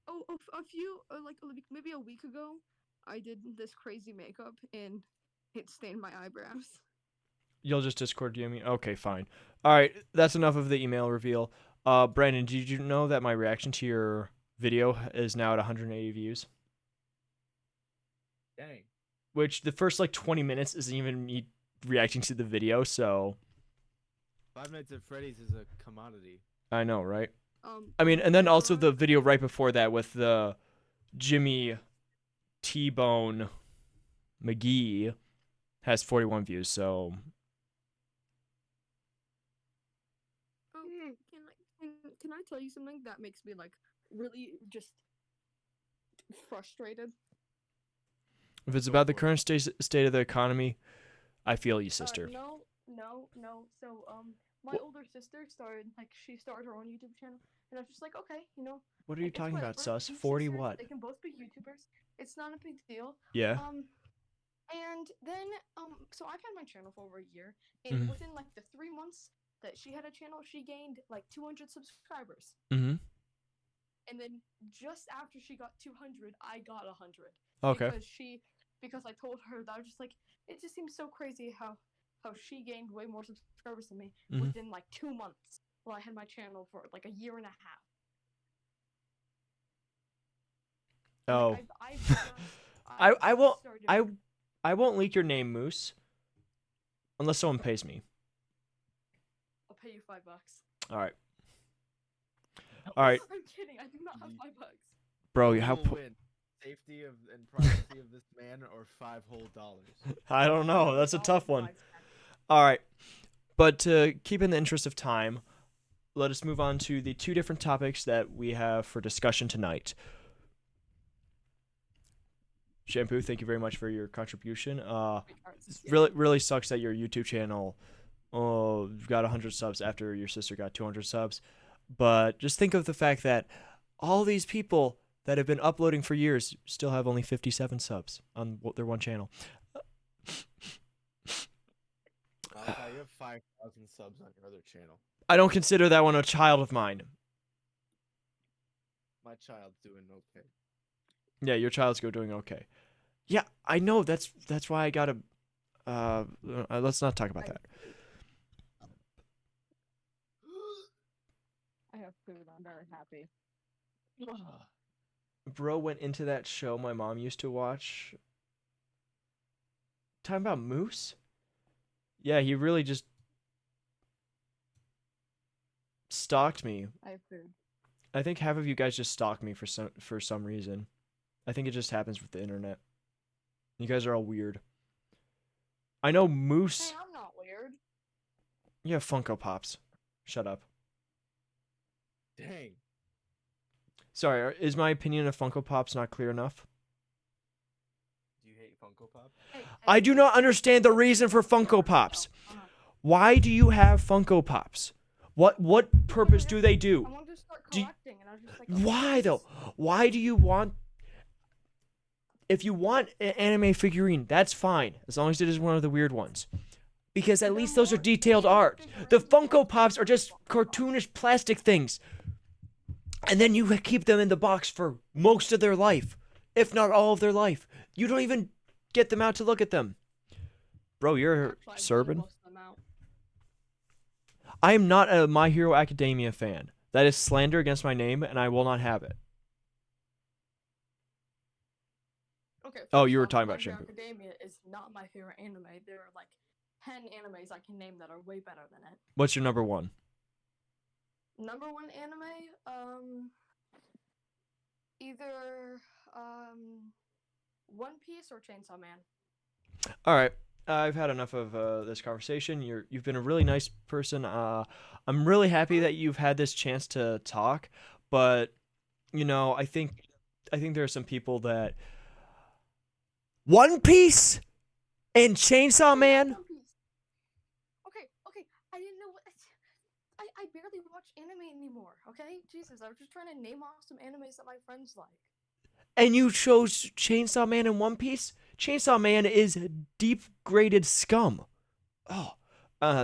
D: Oh, a few, like maybe a week ago, I did this crazy makeup and it stained my eyebrows.
A: You'll just Discord DM me? Okay, fine. All right, that's enough of the email reveal. Brandon, did you know that my reaction to your video is now at 180 views?
B: Dang.
A: Which the first like 20 minutes isn't even me reacting to the video, so
B: 5 Nights at Freddy's is a commodity.
A: I know, right? I mean, and then also the video right before that with the Jimmy T-Bone McGee has 41 views, so
D: Can I tell you something that makes me like really just frustrated?
A: if it's about the current state of the economy, I feel you, sister.
D: No. So my older sister started she started her own YouTube channel, and I was just like, okay,
A: What are you
D: it's
A: talking about,
D: whatever.
A: sus?
D: These
A: 40
D: sisters,
A: what?
D: They can both be YouTubers. It's not a big deal.
A: Yeah.
D: And then so I've had my channel for over a year, and within like the 3 months that she had a channel, she gained like 200 subscribers.
A: Mm-hmm.
D: And then just after she got 200, I got 100.
A: Okay.
D: Because I told her that I was just like, it just seems so crazy how she gained way more subscribers than me within like 2 months, while I had my channel for like a year and a half.
A: Oh.
D: Like,
A: I won't leak your name, Moose, unless someone pays me.
D: I'll pay you $5.
A: All right.
D: I'm kidding. I do not have $5.
A: Bro,
B: Who will win? Safety of and privacy of this man, or $5 whole dollars?
A: I don't know. That's a tough one. All right. But to keep in the interest of time, let us move on to the 2 different topics that we have for discussion tonight. Shampoo, thank you very much for your contribution. Really sucks that your YouTube channel got 100 subs after your sister got 200 subs. But just think of the fact that all these people that have been uploading for years still have only 57 subs on their one channel.
B: You have 5,000 subs on your other channel.
A: I don't consider that one a child of mine.
B: My child's doing okay.
A: Yeah, your child's doing okay. Yeah, I know. That's why I gotta. Let's not talk about that.
D: I have food. I'm very happy.
A: Bro went into that show my mom used to watch. Talking about Moose? Yeah, he really just stalked me.
D: I've heard.
A: I think half of you guys just stalk me for some reason. I think it just happens with the internet. You guys are all weird. I know Moose.
D: Hey, I'm not weird.
A: You have Funko Pops. Shut up.
B: Dang.
A: Sorry, is my opinion of Funko Pops not clear enough?
B: Do you hate Funko Pop?
D: Hey,
A: I do not understand the reason for Funko Pops. Why do you have Funko Pops? What purpose do they do?
D: I wanted to start
A: Do you-
D: collecting, and I was just like,
A: Why though? Why do you want? If you want an anime figurine, that's fine, as long as it is one of the weird ones. Because at least those are detailed art. The Funko Pops are just cartoonish plastic things. And then you keep them in the box for most of their life, if not all of their life. You don't even get them out to look at them. Bro, you're
D: Actually, I
A: Serban.
D: bust them out.
A: I am not a My Hero Academia fan. That is slander against my name, and I will not have it.
D: Okay.
A: Oh,
D: first
A: you were
D: off,
A: talking
D: My
A: about
D: Hero
A: Shampoo.
D: Academia is not my favorite anime. There are like 10 animes I can name that are way better than it.
A: What's your number one?
D: Number one anime, either One Piece or Chainsaw Man.
A: All right. I've had enough of this conversation. You've been a really nice person. I'm really happy that you've had this chance to talk, but you know, I think there are some people that One Piece and Chainsaw Man.
D: One Piece. Okay. I didn't know what. I barely watch anime anymore. Okay, Jesus, I was just trying to name off some animes that my friends like.
A: And you chose Chainsaw Man and One Piece? Chainsaw Man is deep graded scum. Oh,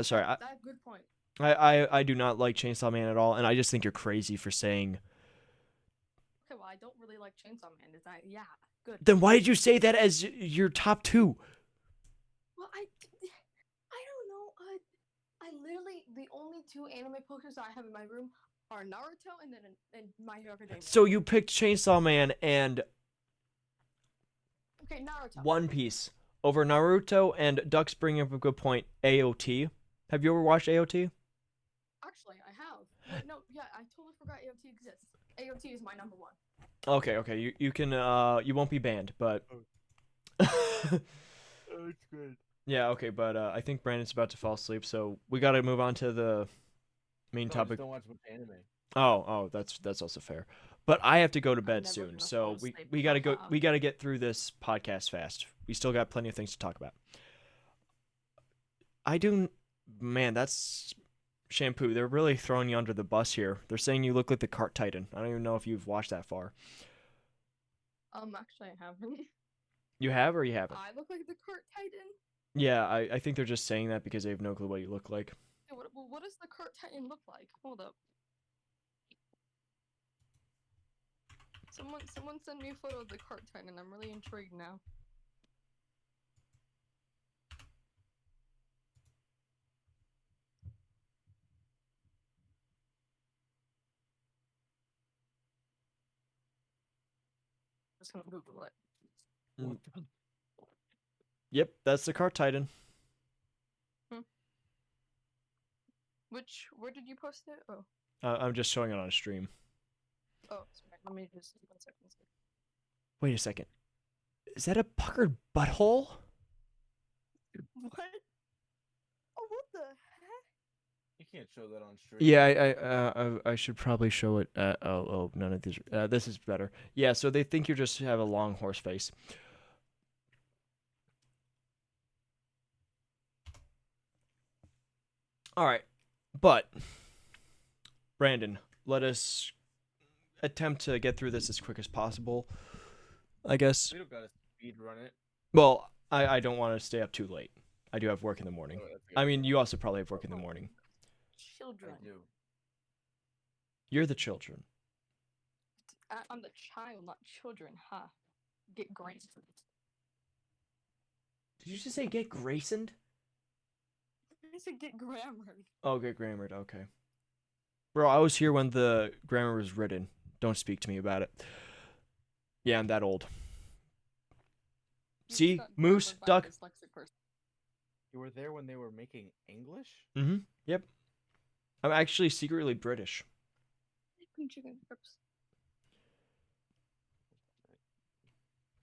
A: sorry.
D: That's a good point.
A: I do not like Chainsaw Man at all, and I just think you're crazy for saying.
D: Okay, well, I don't really like Chainsaw Man. Is that good?
A: Then why did you say that as your top two?
D: Well, I don't know. I literally the only two anime posters I have in my room are Naruto and My Hero Academia.
A: So you picked Chainsaw Man and
D: Okay, Naruto.
A: One Piece over Naruto, and Duck's bringing up a good point. AOT. Have you ever watched AOT?
D: Actually, I have. Wait, no, yeah, I totally forgot AOT exists. AOT is my number one.
A: Okay. You can you won't be banned, but.
B: Oh, it's good.
A: Yeah, okay, but I think Brandon's about to fall asleep, so we got to move on to the main
B: No, I just
A: topic.
B: don't watch much anime.
A: Oh, that's also fair. But I have to go to bed
D: never
A: soon,
D: gonna
A: so
D: fall
A: we
D: asleep.
A: we got to go. We got to get through this podcast fast. We still got plenty of things to talk about. Man, that's Shampoo. They're really throwing you under the bus here. They're saying you look like the Cart Titan. I don't even know if you've watched that far.
D: Actually, I haven't.
A: You have or you haven't?
D: I look like the Cart Titan.
A: Yeah, I think they're just saying that because they have no clue what you look like.
D: Hey, what does the Cart Titan look like? Hold up. Someone send me a photo of the Cart Titan. I'm really intrigued now. Just gonna Google it.
A: Mm. Yep, that's the Cart Titan.
D: Where did you post it? Oh.
A: I'm just showing it on a stream.
D: Oh, sorry. Let me just 1 second.
A: Wait a second. Is that a puckered butthole?
D: What? Oh, what the heck?
B: You can't show that on stream.
A: Yeah, I should probably show it. None of these. This is better. Yeah, so they think you just have a long horse face. All right, but Brandon, let us attempt to get through this as quick as possible. I guess.
B: We don't gotta speed run it.
A: Well, I don't want to stay up too late. I do have work in the morning.
B: Oh, that's good.
A: I mean, you also probably have work in the morning.
D: Children.
B: I do.
A: You're the children.
D: I'm the child, not children. Ha. Get Grayson.
A: Did you just say get Graysoned?
D: I said get grammared.
A: Oh, get grammared. Okay. Bro, I was here when the grammar was written. Don't speak to me about it. Yeah, I'm that old.
D: You
A: See?
D: got
A: Moose,
D: murdered by a
A: duck.
D: dyslexic person.
B: You were there when they were making English?
A: Mm-hmm. Yep. I'm actually secretly British.
D: Chicken strips.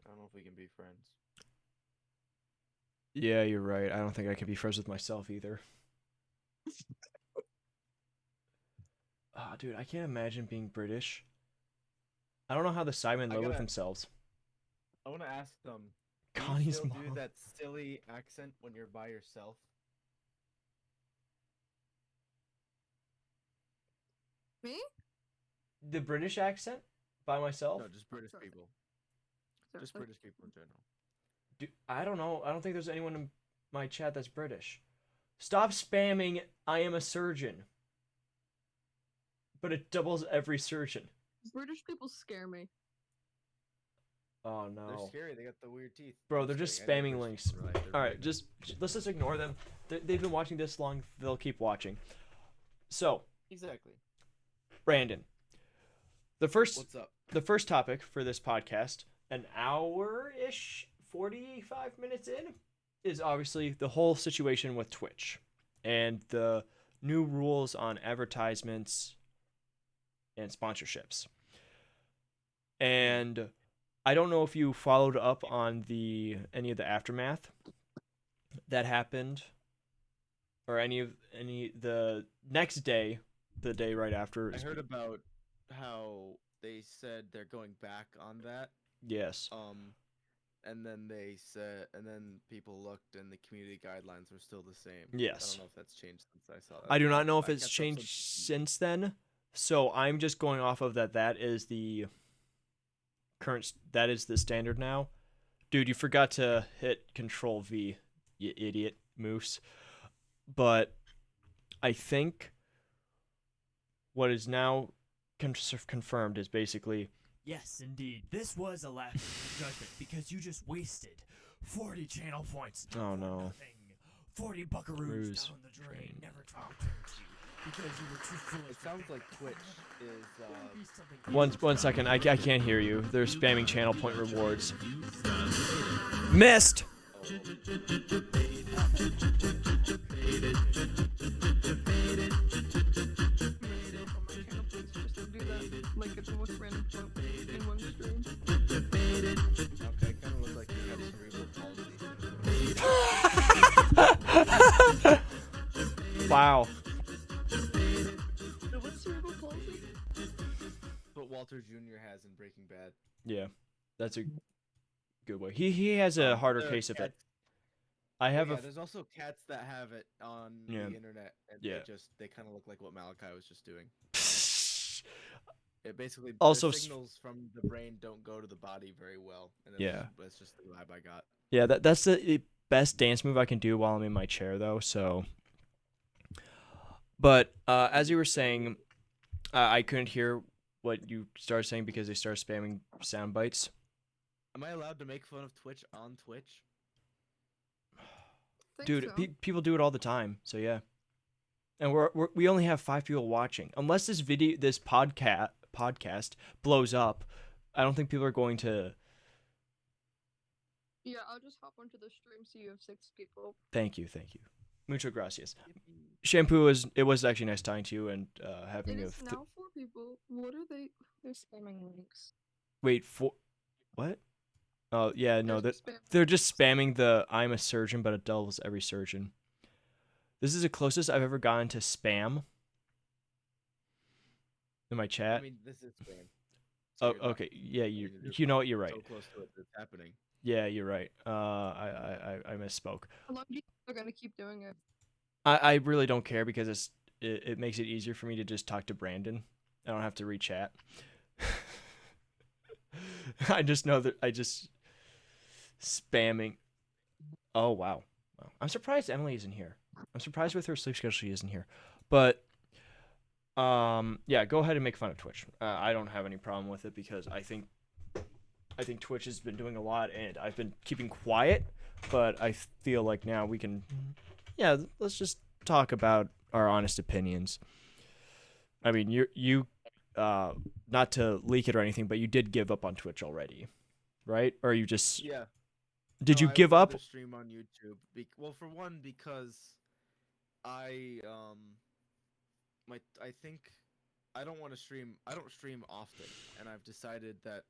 B: I don't know if we can be friends.
A: Yeah, you're right. I don't think I can be friends with myself either. Ah, dude, I can't imagine being British. I don't know how the Simon live with themselves.
B: I want to ask them. Do you
A: Connie's
B: still do
A: mom.
B: that silly accent when you're by yourself?
D: Me?
A: The British accent? By myself?
B: No, just British people. Just
D: Seriously.
B: British people in general.
A: Dude, I don't know. I don't think there's anyone in my chat that's British. Stop spamming I am a surgeon. But it doubles every surgeon.
D: British people scare me.
A: Oh
B: They're
A: no.
B: scary. They got the weird teeth.
A: Bro,
B: I'm
A: they're just
B: kidding. I know
A: spamming
B: British
A: links.
B: people in real life. They're
A: Alright,
B: really
A: let's just ignore them. They've been watching this long, they'll keep watching. So,
B: nice. Exactly.
A: Brandon.
B: What's up?
A: The first topic for this podcast, an hour-ish, 45 minutes in, is obviously the whole situation with Twitch and the new rules on advertisements and sponsorships. And I don't know if you followed up on any of the aftermath that happened, or any the next day, the day right after.
B: I heard about how they said they're going back on that.
A: Yes.
B: And then people looked and the community guidelines were still the same.
A: Yes.
B: I don't know if that's changed since I saw that.
A: I do not know if it's changed since then. So I'm just going off of that. That is the standard now. Dude, you forgot to hit Control V, you idiot, Moose. But I think what is now confirmed is basically,
C: Yes, indeed. This was a lapse in judgment because you just wasted 40 channel points.
A: Oh,
C: for
A: no.
C: nothing. 40 buckaroos
A: Ruse.
C: down the drain, never to return to you because you were too foolish.
B: It sounds like Twitch is.
C: Be something
A: one second, I can't hear you. They're spamming channel point rewards. Missed!
D: Just to do that, like it's the most random jump in one stream.
B: Okay, kind of looks like you have cerebral palsy.
A: Wow.
D: What's cerebral palsy?
B: What Walter Jr. has in Breaking Bad.
A: Yeah, that's a good way. He has a harder case of it. I have
B: there's also cats that have it on the internet, and they kind of look like what Malachi was just doing. It basically
A: Also
B: the signals from the brain don't go to the body very well, and that's just the vibe I got.
A: Yeah, that's the best dance move I can do while I'm in my chair, though. So, but as you were saying, I couldn't hear what you started saying because they started spamming sound bites.
B: Am I allowed to make fun of Twitch on Twitch?
A: Dude, people do it all the time. So yeah, and we only have 5 people watching. Unless this podcast blows up, I don't think people are going to.
D: Yeah, I'll just hop onto the stream so you have 6 people.
A: Thank you. Mucho gracias. Shampoo it was actually nice talking to you and having
D: It
A: you.
D: is now 4 people. What are they? They're spamming links.
A: Wait, what? Oh yeah, no, they're just spamming the I'm a surgeon, but it doubles every surgeon. This is the closest I've ever gotten to spam in my chat.
B: I mean, this is spam.
A: Oh, okay. Yeah, you know what? You're right.
B: So close to it, it's happening.
A: Yeah, you're right. I misspoke.
D: How long do you think they're gonna keep doing it?
A: I really don't care because it makes it easier for me to just talk to Brandon. I don't have to re-chat. I just know that I just spamming. Oh wow. I'm surprised Emily isn't here. I'm surprised with her sleep schedule she isn't here. But yeah, go ahead and make fun of Twitch. I don't have any problem with it because I think Twitch has been doing a lot and I've been keeping quiet, but I feel like now we can let's just talk about our honest opinions. I mean, you not to leak it or anything, but you did give up on Twitch already, right? Or you just
B: Yeah.
A: did
B: No,
A: you
B: I would
A: give up?
B: rather stream on YouTube. Well, for one, because I I think I don't want to stream. I don't stream often, and I've decided that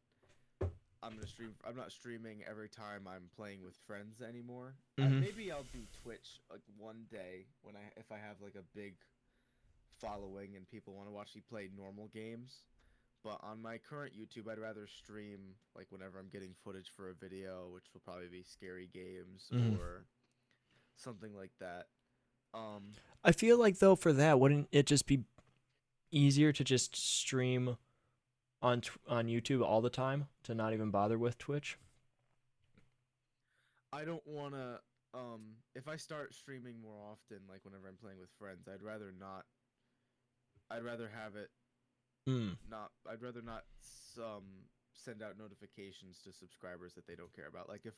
B: I'm gonna stream. I'm not streaming every time I'm playing with friends anymore.
A: Mm-hmm.
B: Maybe I'll do Twitch like one day when if I have like a big following and people want to watch me play normal games. But on my current YouTube, I'd rather stream like whenever I'm getting footage for a video, which will probably be scary games
A: Mm-hmm.
B: or something like that.
A: I feel like though for that, wouldn't it just be easier to just stream on YouTube all the time to not even bother with Twitch?
B: I don't want to if I start streaming more often like whenever I'm playing with friends, I'd rather have it
A: Mm.
B: not I'd rather not send out notifications to subscribers that they don't care about. Like if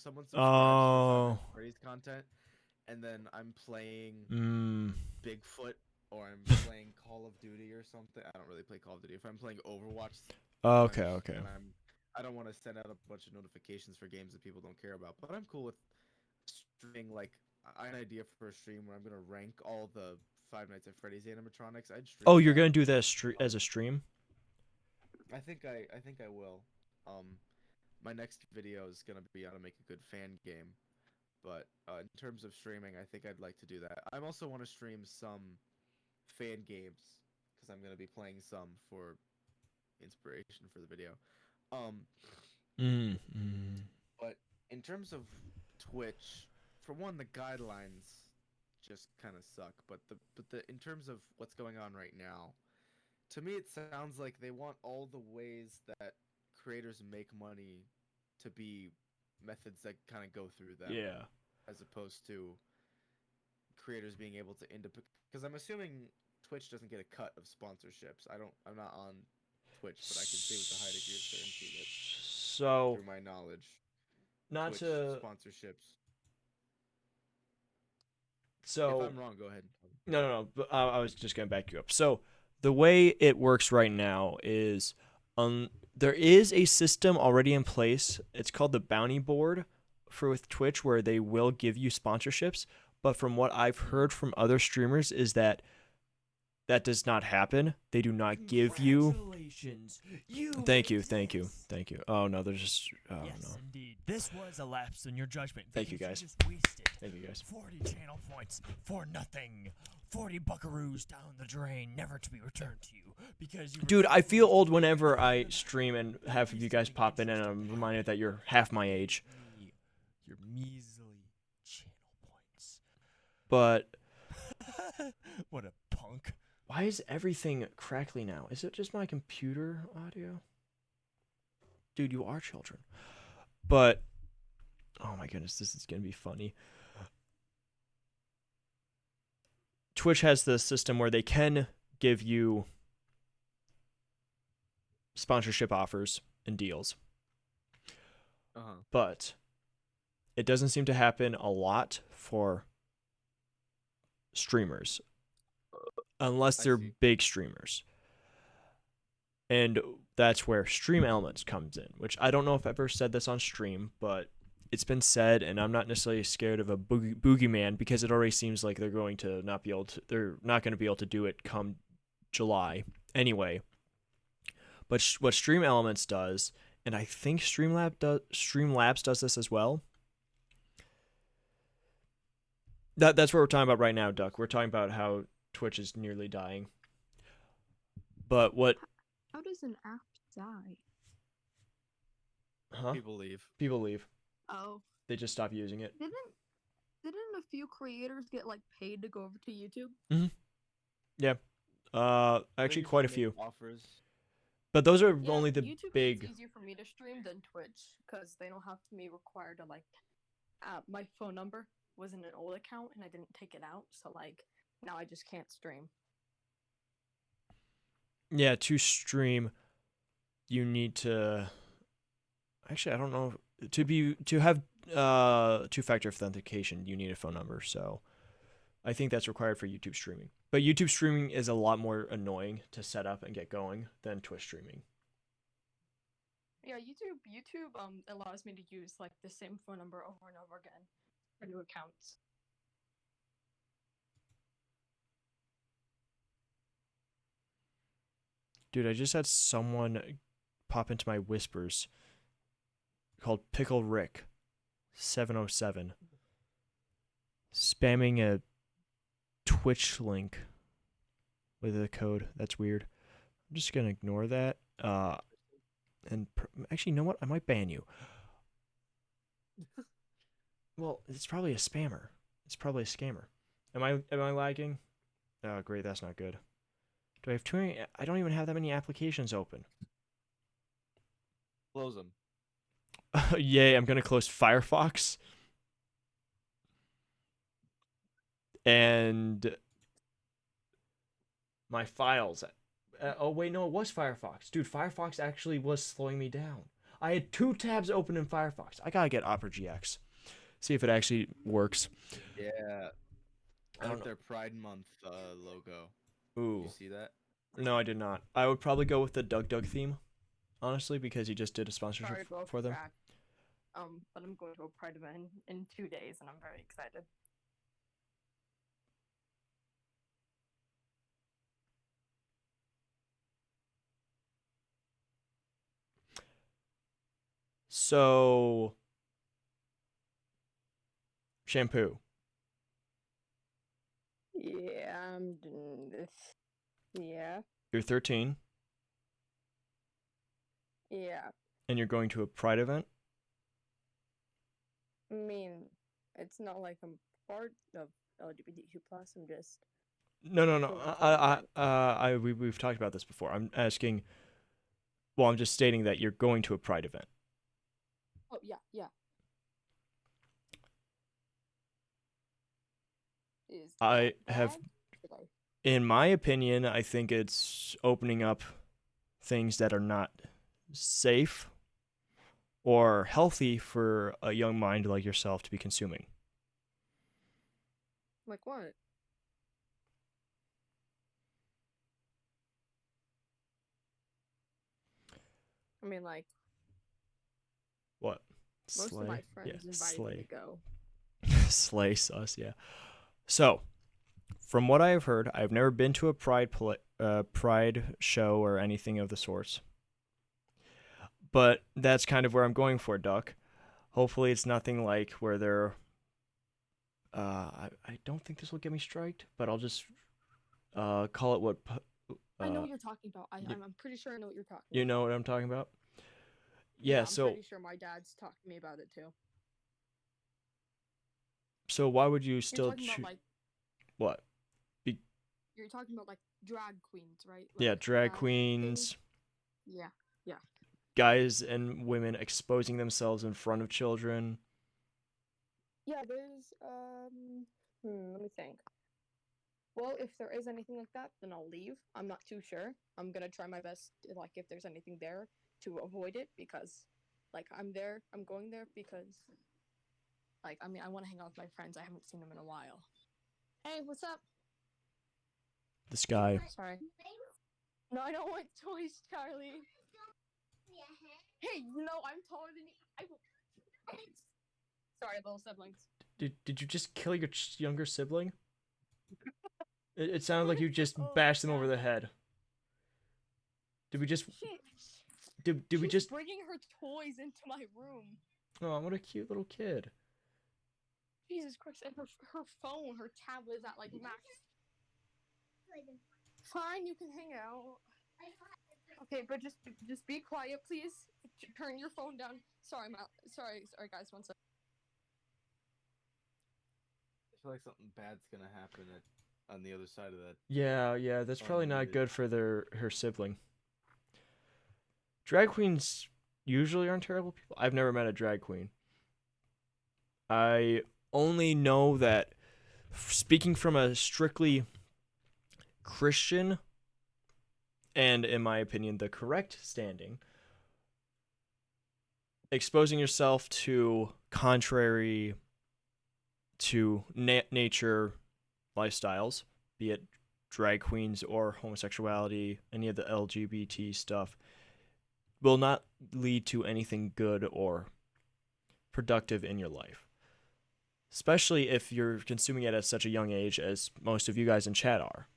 B: someone subscribes for Five
A: Oh.
B: Nights at Freddy's content and then I'm playing
A: Mm.
B: Bigfoot or I'm playing Call of Duty or something. I don't really play Call of Duty. If I'm playing Overwatch,
A: Okay. Okay.
B: when I don't want to send out a bunch of notifications for games that people don't care about. But I'm cool with streaming like I had an idea for a stream where I'm gonna rank all the Five Nights at Freddy's animatronics. I'd stream
A: Oh, you're
B: that.
A: gonna do that as a stream?
B: I think I will. My next video is gonna be how to make a good fan game. But in terms of streaming, I think I'd like to do that. I also want to stream some fan games because I'm gonna be playing some for inspiration for the video. Um,
A: Mm. Mm.
B: but in terms of Twitch, for one, the guidelines just kind of suck. But the in terms of what's going on right now, to me it sounds like they want all the ways that creators make money to be methods that kind of go through them,
A: Yeah.
B: as opposed to creators being able to because I'm assuming Twitch doesn't get a cut of sponsorships. I'm not on Twitch, but I can say with a high degree of certainty that
A: So,
B: through my knowledge,
A: not
B: Twitch
A: to.
B: sponsorships. If
A: So,
B: I'm wrong, go ahead.
A: no. But I was just gonna back you up. So, the way it works right now is, there is a system already in place. It's called the bounty board for with Twitch, where they will give you sponsorships. But from what I've heard from other streamers, is that does not happen. They do not give you.
C: Congratulations. You
A: Thank you.
C: exist.
A: Oh no, there's just. Oh
C: Yes,
A: no.
C: indeed. This was a lapse in your judgment.
A: Thank you,
C: because
A: guys.
C: just wasted
A: Thank you guys.
C: 40 channel points for nothing. 40 buckaroos down the drain, never to be returned to you because you.
A: Dude, I feel old whenever I stream and half of you guys pop in, and I'm reminded that you're half my age.
C: Your measly channel points.
A: But
C: What a punk.
A: why is everything crackly now? Is it just my computer audio? Dude, you are children. But, oh my goodness, this is going to be funny. Twitch has the system where they can give you sponsorship offers and deals. But it doesn't seem to happen a lot for streamers. Unless they're big streamers. And that's where Stream Elements comes in, which I don't know if I've ever said this on stream, but it's been said, and I'm not necessarily scared of a boogeyman because it already seems like they're not going to be able to do it come July anyway. But what Stream Elements does, and I think Streamlabs does this as well. That's what we're talking about right now, Duck. We're talking about how Twitch is nearly dying. But what?
D: How does an app die?
A: Huh?
B: People leave.
A: People leave.
D: Oh,
A: They just stop using it.
D: didn't a few creators get like paid to go over to YouTube?
A: Yeah. Actually,
B: They
A: quite a
B: usually
A: few.
B: make offers.
A: But those are
D: Yeah,
A: only the
D: YouTube
A: big.
D: It's easier for me to stream than Twitch because they don't have to be required to like. My phone number was in an old account and I didn't take it out, so like now I just can't stream.
A: Yeah, to stream, you need to. Actually, I don't know. To have two-factor authentication, you need a phone number. So, I think that's required for YouTube streaming. But YouTube streaming is a lot more annoying to set up and get going than Twitch streaming.
E: Yeah, YouTube allows me to use like the same phone number over and over again for new accounts.
A: Dude, I just had someone pop into my whispers called Pickle Rick 707 spamming a Twitch link with a code. That's weird. I'm just gonna ignore that. Actually, you know what? I might ban you. Well, it's probably a spammer. It's probably a scammer. Am I lagging? Oh, great. That's not good. Do I have too many? I don't even have that many applications open.
B: Close them.
A: Yay! I'm gonna close Firefox. And my files. Oh wait, no, it was Firefox. Dude, Firefox actually was slowing me down. I had 2 tabs open in Firefox. I gotta get Opera GX. See if it actually works.
B: Yeah.
A: I
B: I
A: don't
B: like
A: know.
B: their Pride Month logo.
A: Ooh.
B: You see that?
A: No, I did not. I would probably go with the Doug theme, honestly, because he just did a
E: Sorry
A: sponsorship
E: to go
A: for them.
E: track. But I'm going to a Pride event in 2 days, and I'm very excited.
A: So, shampoo.
E: Yeah, I'm doing this. Yeah,
A: You're 13,
E: yeah.
A: and you're going to a Pride event.
E: I mean, it's not like I'm part of LGBTQ+. I'm just
A: No.
E: going to an event.
A: We've talked about this before. I'm asking. Well, I'm just stating that you're going to a Pride event.
E: Oh yeah. Is
A: I
E: that
A: have,
E: bad? Should I-
A: in my opinion, I think it's opening up things that are not safe or healthy for a young mind like yourself to be consuming.
E: Like what? I mean, like
A: What?
E: most of my friends
A: Yeah,
E: invited me to go.
A: slay sus, yeah. So, from what I have heard, I've never been to a Pride show or anything of the sorts. But that's kind of where I'm going for, Duck. Hopefully, it's nothing like where they're. I don't think this will get me striked, but I'll just call it what.
E: I know what you're talking about. I'm pretty sure I know what you're talking
A: You
E: about.
A: know what I'm talking about? Yeah.
E: I'm
A: So
E: pretty sure my dad's talked to me about it too.
A: why would you
E: You're
A: still
E: talking about
A: choose
E: like
A: what?
E: you're talking about like drag queens, right?
A: Yeah,
E: Like,
A: drag
E: thing?
A: queens,
E: Yeah.
A: guys and women exposing themselves in front of children.
E: Yeah, there's let me think. Well, if there is anything like that, then I'll leave. I'm not too sure. I'm gonna try my best, like, if there's anything there to avoid it because, like, I'm going there because, like, I mean, I want to hang out with my friends. I haven't seen them in a while. Hey, what's up?
A: This guy.
E: Sorry. No, I don't want toys, Charlie. Hey, no, I'm taller than you. Sorry, little siblings.
A: Did you just kill your younger sibling? It sounded like you just
E: Oh,
A: bashed them over
E: God.
A: the head. Did we just did we
E: She's
A: just?
E: bringing her toys into my room.
A: Oh, what a cute little kid.
E: Jesus Christ! And her phone, her tablet is at like max. Fine, you can hang out. Okay, but just be quiet, please. Turn your phone down. Sorry, sorry, guys. One sec.
B: I feel like something bad's gonna happen on the other side of that.
A: Yeah, that's probably not
B: Unmuted.
A: good for her sibling. Drag queens usually aren't terrible people. I've never met a drag queen. I only know that, speaking from a strictly Christian and, in my opinion, the correct standing, exposing yourself to contrary to nature lifestyles, be it drag queens or homosexuality, any of the LGBT stuff, will not lead to anything good or productive in your life. Especially if you're consuming it at such a young age as most of you guys in chat are.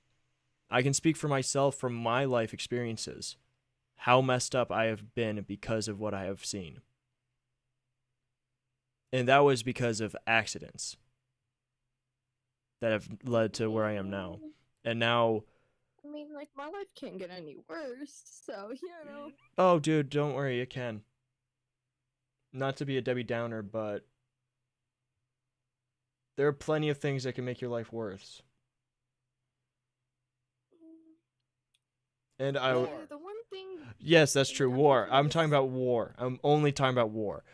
A: I can speak for myself from my life experiences, how messed up I have been because of what I have seen. And that was because of accidents that have led to where I am now. And now,
E: I mean, like, my life can't get any worse, so, you know.
A: oh, dude, don't worry, it can. Not to be a Debbie Downer, but there are plenty of things that can make your life worse. And I,
B: War.
E: The one thing.
A: yes, that's true.
E: I'm
A: War.
E: thinking
A: I'm
E: is-
A: talking about war. I'm only talking about war.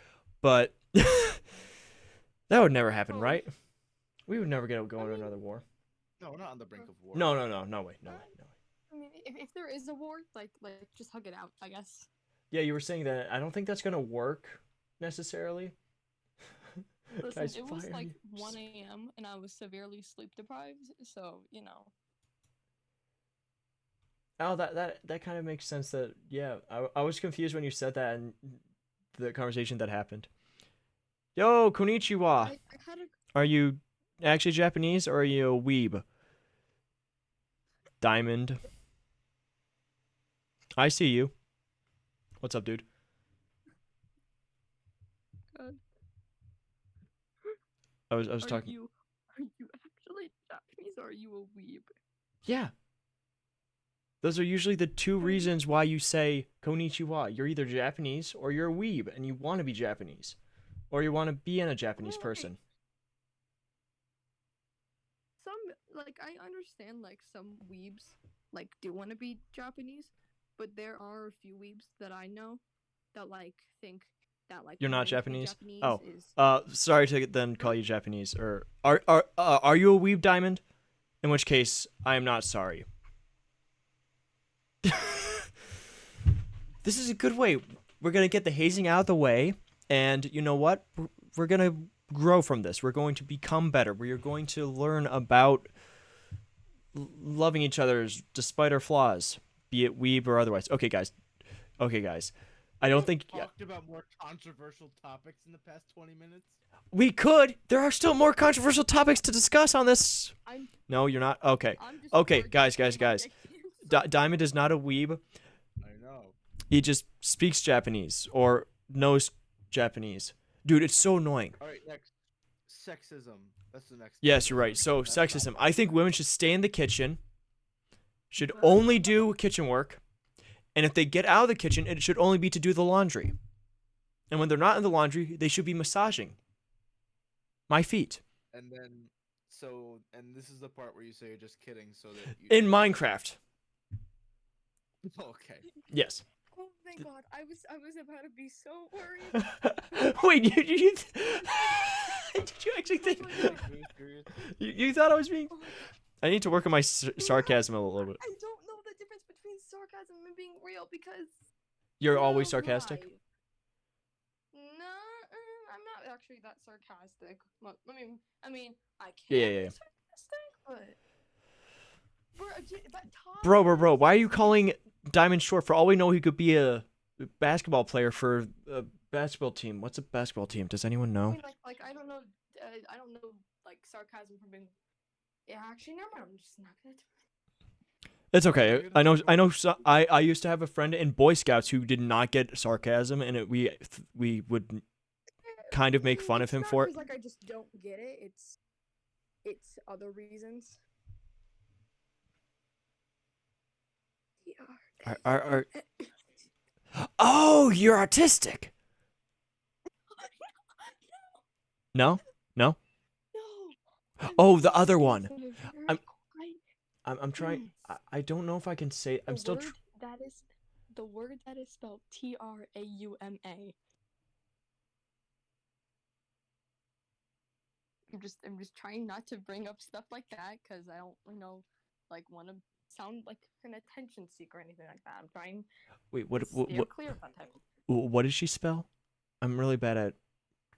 A: But that would never happen,
E: Oh.
A: right? We would never go into
E: mean-
A: another war.
B: No, we're not on the brink of war.
A: No way, no way.
E: I mean, if there is a war, like just hug it out, I guess.
A: Yeah, you were saying that. I don't think that's gonna work necessarily.
E: Listen,
A: Guys,
E: it was
A: fire
E: like
A: me.
E: 1 a.m. and I was severely sleep deprived, so you know.
A: Oh, that kind of makes sense. That yeah, I was confused when you said that and the conversation that happened. Yo, konnichiwa.
E: I had a
A: Are you actually Japanese or are you a weeb? Diamond. I see you. What's up, dude?
D: God.
A: I was
D: Are
A: talking.
D: you actually Japanese or are you a weeb?
A: Yeah. Those are usually the two reasons why you say konnichiwa. You're either Japanese or you're a weeb and you want to be Japanese. Or you want to be in a Japanese
D: Well, okay.
A: person.
D: Some like I understand like some weebs like do want to be Japanese, but there are a few weebs that I know that like think that like
A: You're not
D: wanting to be
A: Japanese?
D: Japanese
A: Oh.
D: is
A: Sorry to then call you Japanese. Or are you a weeb, Diamond? In which case, I am not sorry. This is a good way. We're gonna get the hazing out of the way, and you know what? We're gonna grow from this. We're going to become better. We are going to learn about loving each other despite our flaws, be it weeb or otherwise. Okay, guys. I don't think
B: Talked about more controversial topics in the past 20 minutes.
A: we could. There are still more controversial topics to discuss on this.
E: I'm
A: No, you're not. Okay.
E: I'm just
A: Okay,
E: working
A: guys.
E: through my
A: Diamond
E: nicknames.
A: is not a weeb.
B: I know.
A: He just speaks Japanese or knows Japanese. Dude, it's so annoying.
B: All right, next. Sexism. That's the next.
A: Yes,
B: topic.
A: you're right. So
B: That's not
A: sexism.
B: bad.
A: I think women should stay in the kitchen, should only do kitchen work, and if they get out of the kitchen, it should only be to do the laundry. And when they're not in the laundry, they should be massaging my feet.
B: And then, and this is the part where you say you're just kidding, so that you.
A: In Minecraft.
B: Okay.
A: Yes.
E: Oh thank God! I was about to be so worried.
A: Wait, you did you actually think
B: Really serious?
A: you thought I was being?
E: Oh my God.
A: I need to work on my sarcasm a little bit.
E: I don't know the difference between sarcasm and being real because
A: You're always
E: well,
A: sarcastic.
E: why? No, I'm not actually that sarcastic. Well, I mean, I can
A: Yeah.
E: be sarcastic, but Todd
A: Bro,
E: is-
A: why are you calling Diamond short? For all we know, he could be a basketball player for a basketball team. What's a basketball team? Does anyone
E: I
A: know?
E: mean, like I don't know, like sarcasm from being. Yeah, actually, never mind. I'm just not gonna.
A: It's okay. I know. I used to have a friend in Boy Scouts who did not get sarcasm, and we would kind of make fun of him for it.
E: It's not 'cause, like I just don't get it. It's other reasons.
A: Are Oh, you're autistic. No?
E: No.
A: Oh, the other one.
E: I'm.
A: I'm trying. I don't know if I can say. I'm still.
E: The word that is spelled Trauma. I'm just trying not to bring up stuff like that because I don't want to sound like an attention seeker or anything like that. I'm trying
A: Wait,
E: to steer clear of that type of
A: what did she spell? I'm really bad at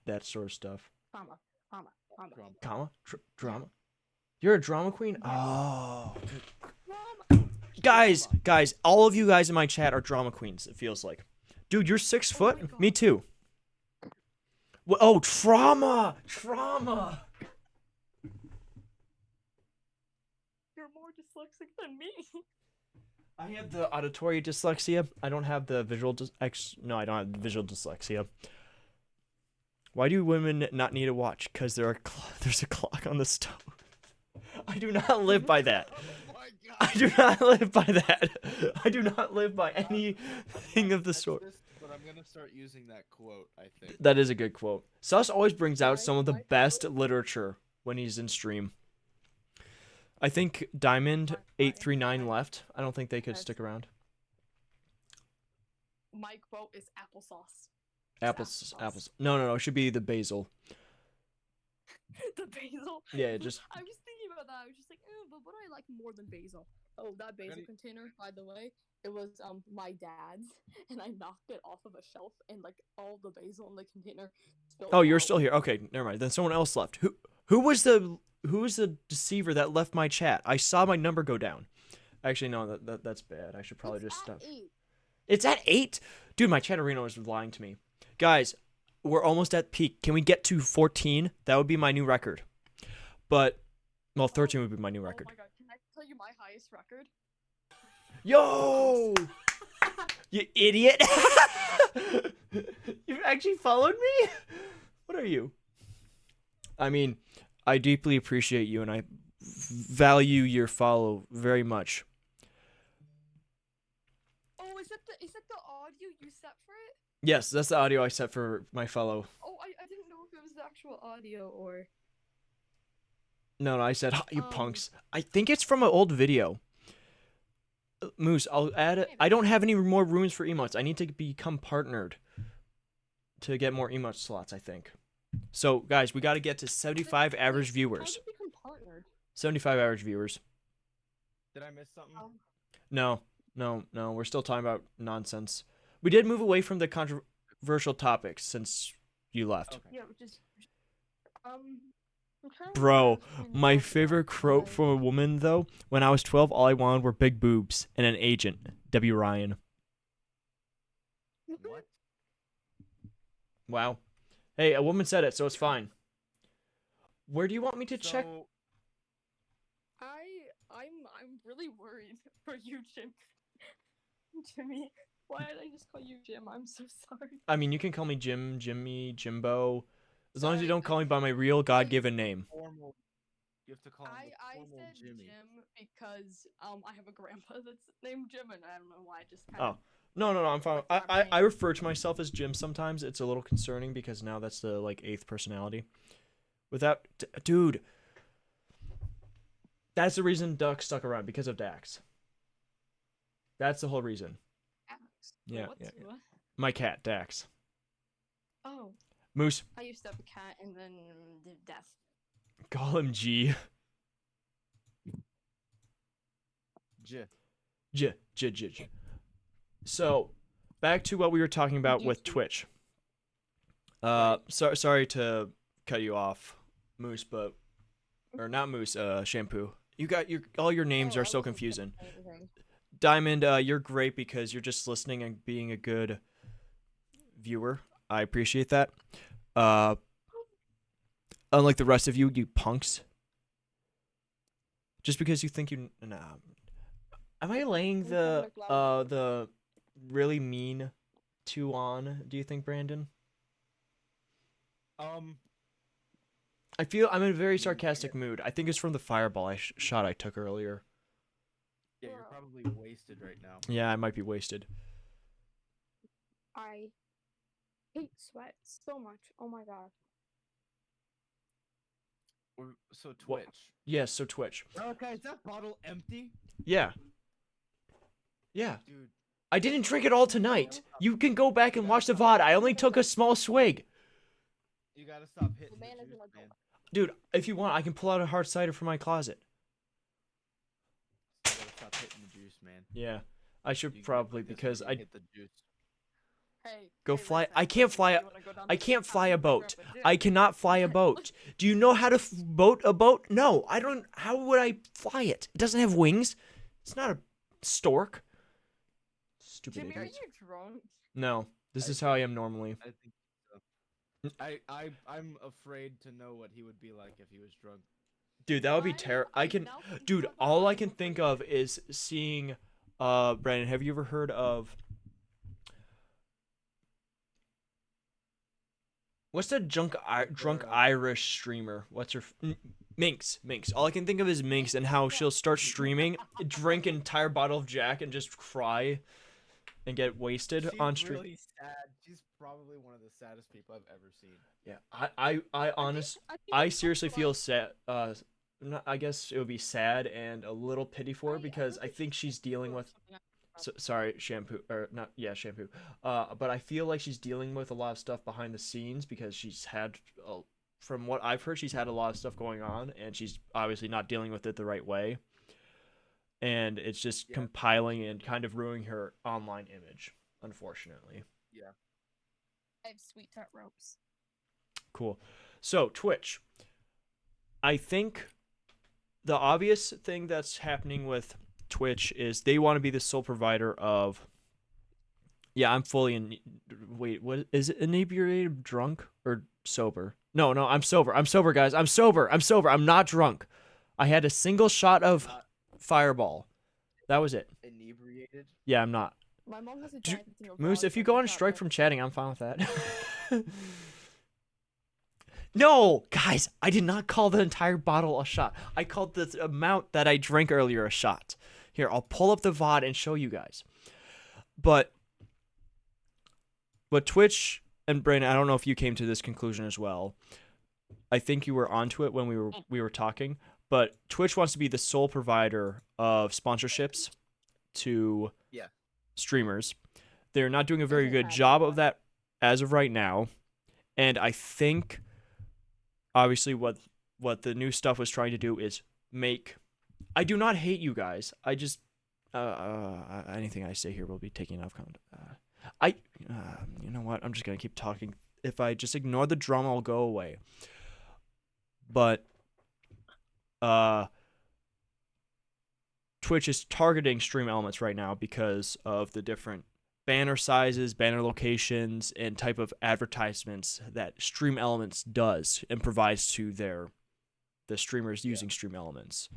A: that sort of stuff.
E: trauma.
B: Trump.
A: Comma? Drama? You're a drama queen?
E: Yes.
A: Oh.
E: Drama.
A: Guys, all of you guys in my chat are drama queens, it feels like. Dude, you're 6
D: Oh
A: foot?
D: my God.
A: Me too. Oh, trauma! Trauma!
E: You're more dyslexic than me.
A: I have the auditory dyslexia. I don't have the visual No, I don't have the visual dyslexia. Why do women not need a watch? Because there's a clock on the stove. I do not live by that.
B: Oh my god.
A: I do not live by that. I do not live by anything of the sort.
B: But I'm gonna start using that quote, I think.
A: That is a good quote. Sus always brings out some of the
E: My
A: best
E: quote?
A: literature when he's in stream. I think Diamond 839 left. I don't think they could
E: Yes.
A: stick around.
E: My quote is applesauce.
A: Apples. No. It should be the basil.
E: The basil.
A: Yeah, just
E: I was thinking about that. I was just like, but what do I like more than basil? Oh, that basil
B: Ready?
E: container, by the way, it was my dad's, and I knocked it off of a shelf, and like all the basil in the container spilled
A: Oh, you're
E: out.
A: still here. Okay, never mind. Then someone else left. Who was the deceiver that left my chat? I saw my number go down. Actually, no, that's bad. I should probably
E: It's
A: just
E: at
A: stop.
E: 8.
A: It's at 8? Dude, my chatterino is lying to me. Guys, we're almost at peak. Can we get to 14? That would be my new record. But, well, 13 would be my new record.
E: Oh my god, can I tell you my highest record?
A: Yo! You idiot! You've actually followed me? What are you? I mean, I deeply appreciate you and I value your follow very much.
E: Oh, is that the audio you set for it?
A: Yes, that's the audio I set for my follow.
E: Oh, I didn't know if it was the actual audio or.
A: No, I said, "Ha, you
E: Um,
A: punks." I think it's from an old video. Moose, I'll add it. I don't have any more rooms for emotes. I need to become partnered to get more emote slots, I think. So, guys, we got to get to 75 average
E: How
A: viewers.
E: did we become partnered?
A: 75 average viewers.
B: Did I miss something?
A: No, we're still talking about nonsense. We did move away from the controversial topics since you left.
B: Okay.
E: Yeah, which is. I'm trying to
A: Bro,
E: remember what's been
A: my
E: talked
A: favorite
E: about,
A: quote
E: but-
A: from a woman, though, when I was 12, all I wanted were big boobs and an agent, Debbie Ryan.
B: What?
A: Wow. Hey, a woman said it, so it's fine. Where do you want me to check?
B: So,
E: I'm really worried for you, Jim. Jimmy, why did I just call you Jim? I'm so sorry.
A: I mean, you can call me Jim, Jimmy, Jimbo, as long as you
E: Sorry,
A: don't call me by my real God-given name.
B: formal. You have to call him the
E: I
B: formal
E: said
B: Jimmy.
E: Jim because I have a grandpa that's named Jim, and I don't know why. I just kind
A: Oh.
E: of.
A: No, I'm fine.
E: Like
A: I
E: that
A: refer to myself as Jim sometimes. It's a little concerning because now that's the like 8th personality. Without dude, that's the reason Duck stuck around because of Dax. That's the whole reason. Yeah,
E: What?
A: yeah, yeah.
E: What?
A: My cat, Dax.
E: Oh,
A: Moose,
E: I used to have a cat, and then the death.
A: call him G.
B: J.
A: J. So, back to what we were talking about with Twitch. Sorry to cut you off, Moose, but or not Moose, Shampoo. You got all your names
E: Oh,
A: are
E: I
A: so
E: wasn't saying
A: confusing.
E: anything.
A: Diamond, you're great because you're just listening and being a good viewer. I appreciate that. Unlike the rest of you, you punks. Just because you think you nah. Am I laying the really mean two on, do you think, Brandon? I feel I'm in a very sarcastic mood. I think it's from the fireball shot I took earlier.
B: Yeah, you're probably wasted right now.
A: Yeah, I might be wasted.
E: I hate sweat so much. Oh my god.
B: So
A: What?
B: Twitch.
A: Yes, so Twitch.
B: Okay, is that bottle empty?
A: Yeah. Yeah.
B: Dude.
A: I didn't drink it all tonight. You can go back and watch the VOD. I only took a small swig.
B: You gotta stop hitting the
E: man is
B: juice,
E: an adult.
B: man.
A: Dude, if you want, I can pull out a hard cider from my closet.
B: You gotta stop hitting the juice, man.
A: Yeah. I should
B: You
A: probably
B: like this
A: because
B: when you
A: I
B: hit the juice.
E: Hey,
A: Go
E: hey,
A: fly.
E: listen,
A: I can't
E: listen,
A: fly.
E: you wanna go down
A: I
E: the
A: can't
E: same
A: fly a
E: path my
A: boat.
E: grandpa did?
A: I cannot fly a boat. Do you know how to boat a boat? No, I don't. How would I fly it? It doesn't have wings. It's not a stork. Stupid
E: Jimmy, are
A: idiots.
E: you drunk?
A: No, this
B: I
A: is how I am normally.
B: I think so. I'm afraid to know what he would be like if he was drunk.
A: Dude, that would be terrible. I can, dude. All I can think of is seeing. Brandon, have you ever heard of? What's that drunk Irish streamer? What's her? Minx. Minx. All I can think of is Minx and how she'll start streaming, drink an entire bottle of Jack, and just cry and get wasted
B: She's
A: on stream.
B: really sad. She's probably one of the saddest people I've ever seen.
A: Yeah, I seriously feel sad. I guess it would be sad and a little pity for her because I think she's dealing with. Sorry, shampoo or not? Yeah, shampoo. But I feel like she's dealing with a lot of stuff behind the scenes because she's had, from what I've heard, she's had a lot of stuff going on, and she's obviously not dealing with it the right way. And it's just compiling and kind of ruining her online image, unfortunately.
B: Yeah.
E: I have sweet tart ropes.
A: Cool. So Twitch, I think the obvious thing that's happening with Twitch is they want to be the sole provider of. Yeah, I'm fully in. Wait, what is it? Inebriated, drunk, or sober? No, I'm sober. I'm sober, guys. I'm sober. I'm sober. I'm not drunk. I had a single shot of Fireball. That was it.
B: Inebriated?
A: Yeah, I'm not.
E: My mom has a giant thing of
A: Moose,
E: garlic
A: if you
E: on
A: go
E: her
A: on
E: top
A: strike
E: lip.
A: from chatting, I'm fine with that. No, guys, I did not call the entire bottle a shot. I called the amount that I drank earlier a shot. Here, I'll pull up the VOD and show you guys. But Twitch and Brandon, I don't know if you came to this conclusion as well. I think you were onto it when we were talking, but Twitch wants to be the sole provider of sponsorships to streamers. They're not doing a very good job of that as of right now, and I think obviously what the new stuff was trying to do is make. I do not hate you guys. I just anything I say here will be taken off count. You know what? I'm just gonna keep talking. If I just ignore the drama, I'll go away. But Twitch is targeting stream elements right now because of the different banner sizes, banner locations, and type of advertisements that Stream Elements does and provides to the streamers using Stream Elements.